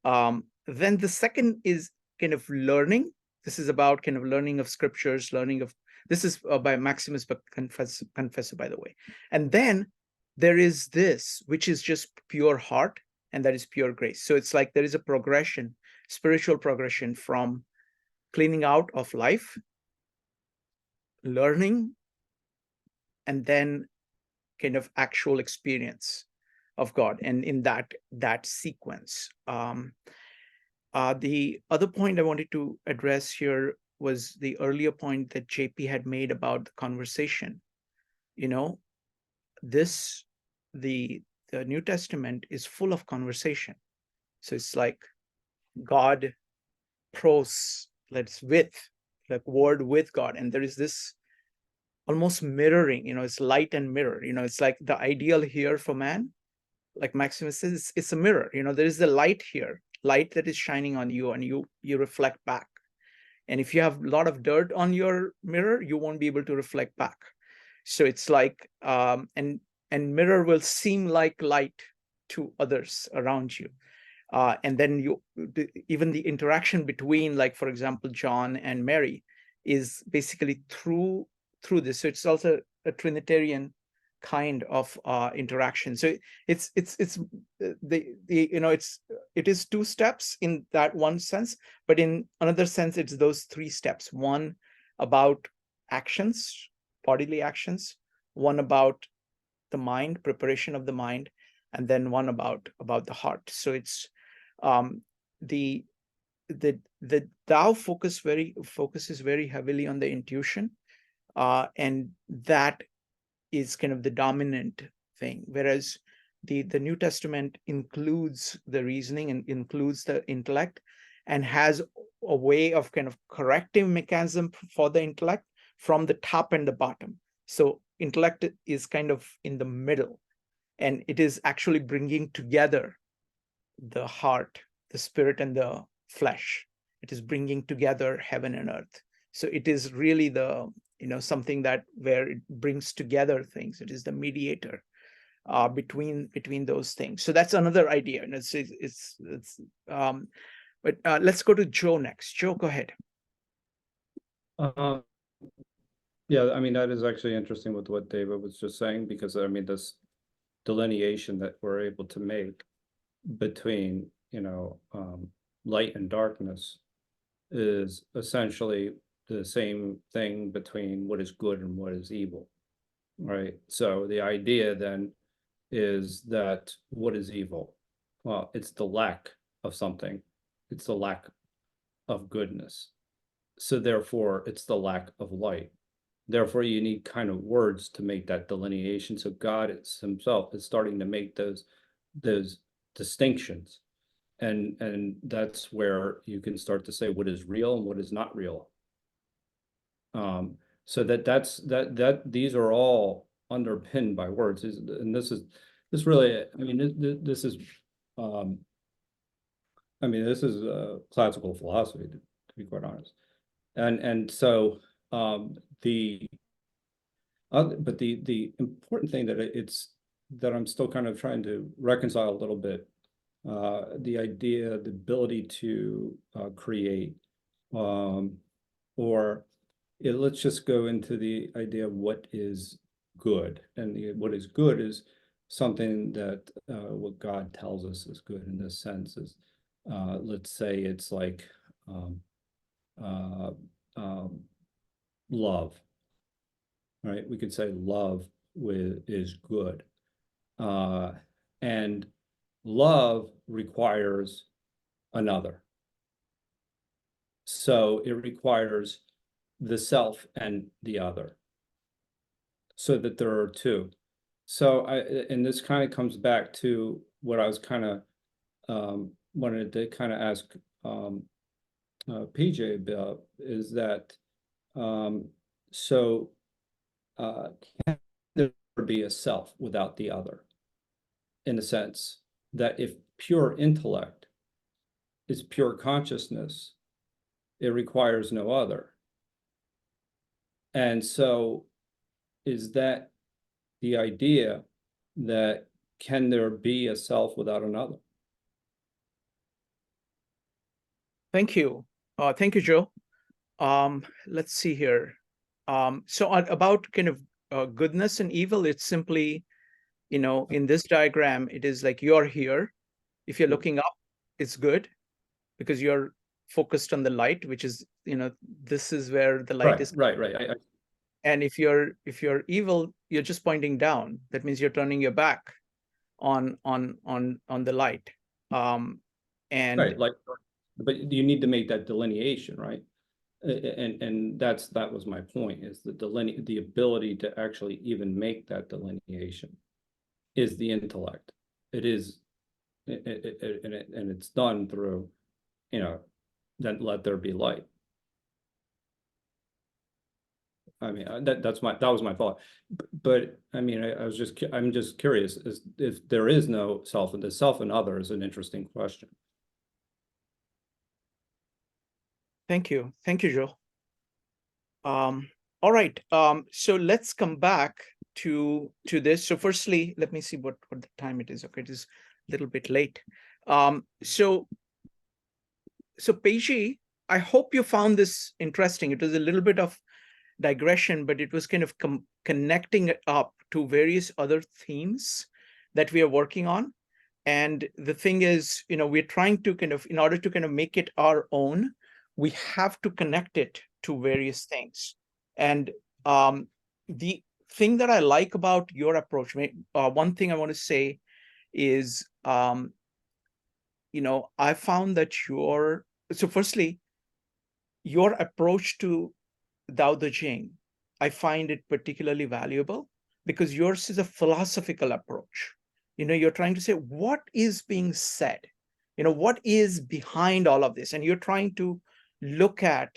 Then the second is kind of learning. This is about kind of learning of scriptures, this is by Maximus Confessor, by the way. And then there is this, which is just pure heart, and that is pure grace. So it's like there is a progression, spiritual progression from cleaning out of life, learning, and then kind of actual experience of God. And in that sequence, the other point I wanted to address here was the earlier point that JP had made about the conversation. The New Testament is full of conversation. So it's like God pros, like word with God. And there is this almost mirroring, it's light and mirror. It's like the ideal here for man, like Maximus says, it's a mirror. There is the light here, light that is shining on you, and you reflect back. And if you have a lot of dirt on your mirror, you won't be able to reflect back. So it's like, and mirror will seem like light to others around you. And then even the interaction between, like, for example, John and Mary is basically through this. So it's also a Trinitarian kind of interaction. So it is two steps in that one sense, but in another sense, it's those three steps. One about actions, bodily actions, one about the mind, preparation of the mind, and then one about the heart. So it's the Tao focuses very heavily on the intuition, and that is kind of the dominant thing, whereas the New Testament includes the reasoning and includes the intellect, and has a way of kind of corrective mechanism for the intellect from the top and the bottom. So intellect is kind of in the middle, and it is actually bringing together the heart, the spirit, and the flesh. It is bringing together heaven and earth. So it is really the, something that where it brings together things. It is the mediator between those things. So that's another idea. And but let's go to Joe next. Joe, go ahead. Yeah, I mean, that is actually interesting with what David was just saying, because I mean, this delineation that we're able to make between, light and darkness is essentially the same thing between what is good and what is evil, right? So the idea then is that what is evil? Well, it's the lack of something. It's the lack of goodness. So therefore, it's the lack of light. Therefore, you need kind of words to make that delineation. So God himself is starting to make those distinctions. And that's where you can start to say what is real and what is not real. So that these are all underpinned by words. And this really, I mean, this is classical philosophy, to be quite honest. And so but the important thing that I'm still kind of trying to reconcile a little bit, the idea, the ability to create, let's just go into the idea of what is good. And what is good is something that what God tells us is good in this sense is, let's say it's like love, right? We could say love is good. And love requires another. So it requires the self and the other, so that there are two. So and this kind of comes back to what I was kind of wanted to kind of ask PJ about, is that can there be a self without the other? In the sense that if pure intellect is pure consciousness, it requires no other. And so is that the idea that can there be a self without another? Thank you. Thank you, Joe. Let's see here. So about kind of goodness and evil, it's simply, in this diagram, it is like you're here. If you're looking up, it's good because you're focused on the light, which is, this is where the light is. Right. And if you're evil, you're just pointing down. That means you're turning your back on the light. And right, but you need to make that delineation, right? And that was my point, is the ability to actually even make that delineation is the intellect. It is, and it's done through, then let there be light. I mean, that was my thought. But I mean, I'm just curious, if there is no self, and the self and other is an interesting question. Thank you, Joe. All right. So let's come back to this. So firstly, let me see what the time it is. Okay, it is a little bit late. So Peji, I hope you found this interesting. It was a little bit of digression, but it was kind of connecting it up to various other themes that we are working on. And the thing is, we're trying to kind of, in order to kind of make it our own, we have to connect it to various things. And the thing that I like about your approach, one thing I want to say is, I found that firstly, your approach to Tao Te Ching, I find it particularly valuable because yours is a philosophical approach. You're trying to say what is being said, what is behind all of this, and you're trying to look at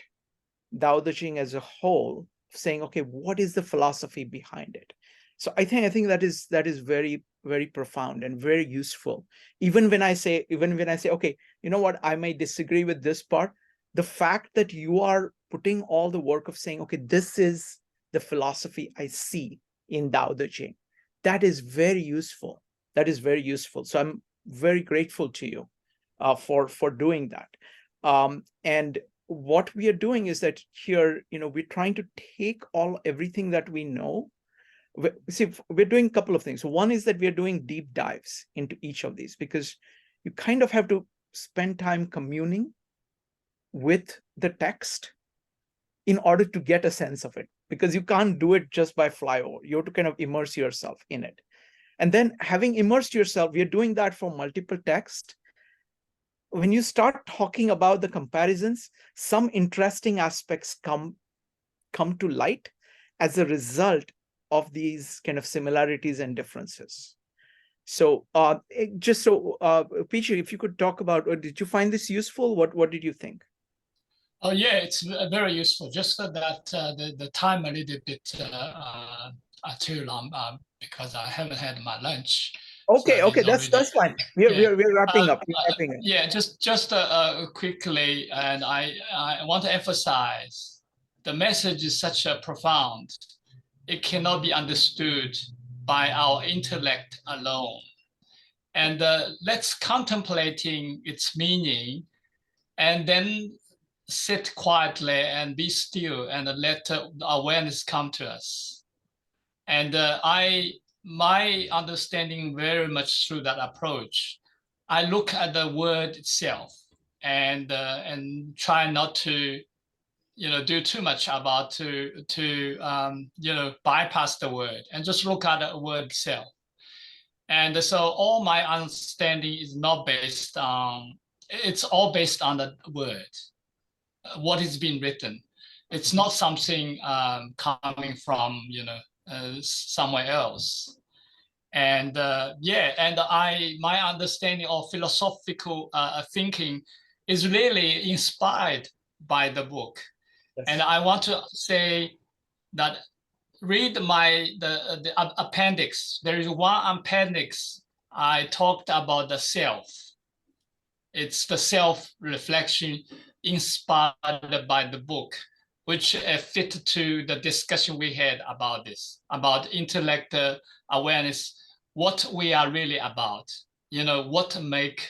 Tao Te Ching as a whole, saying, okay, what is the philosophy behind it? So I think that is very, very profound and very useful. Even when I say, okay, you know what, I may disagree with this part, the fact that you are putting all the work of saying, okay, this is the philosophy I see in Tao Te Ching, that is very useful. That is very useful. So I'm very grateful to you for doing that. And what we are doing is that here, we're trying to take everything that we know. See, we're doing a couple of things. One is that we are doing deep dives into each of these, because you kind of have to spend time communing with the text in order to get a sense of it, because you can't do it just by flyover. You have to kind of immerse yourself in it. And then, having immersed yourself, we are doing that for multiple texts. When you start talking about the comparisons, some interesting aspects come to light as a result of these kind of similarities and differences. So Pichu, if you could talk about, did you find this useful? What did you think? Oh yeah, it's very useful. Just that the time a little bit too long because I haven't had my lunch. Okay, so okay, that's fine. We're wrapping up. Yeah, just quickly, and I want to emphasize the message is such a profound. It cannot be understood by our intellect alone. And let's contemplating its meaning, and then sit quietly and be still and let awareness come to us. And my understanding very much through that approach, I look at the word itself and try not to do too much about to bypass the word and just look at the word itself. And so all my understanding is not based on, it's all based on the word, what is being written. It's not something coming from somewhere else. And my understanding of philosophical thinking is really inspired by the book. Yes. And I want to say that read the appendix. There is one appendix I talked about the self. It's the self-reflection inspired by the book, which fit to the discussion we had about this, about intellect awareness, what we are really about, what make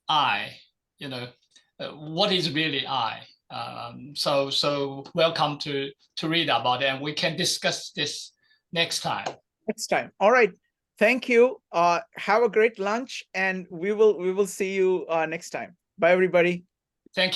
I, what is really I. So welcome to read about it, and we can discuss this next time. All right. Thank you. Have a great lunch, and we will see you next time. Bye, everybody. Thank you.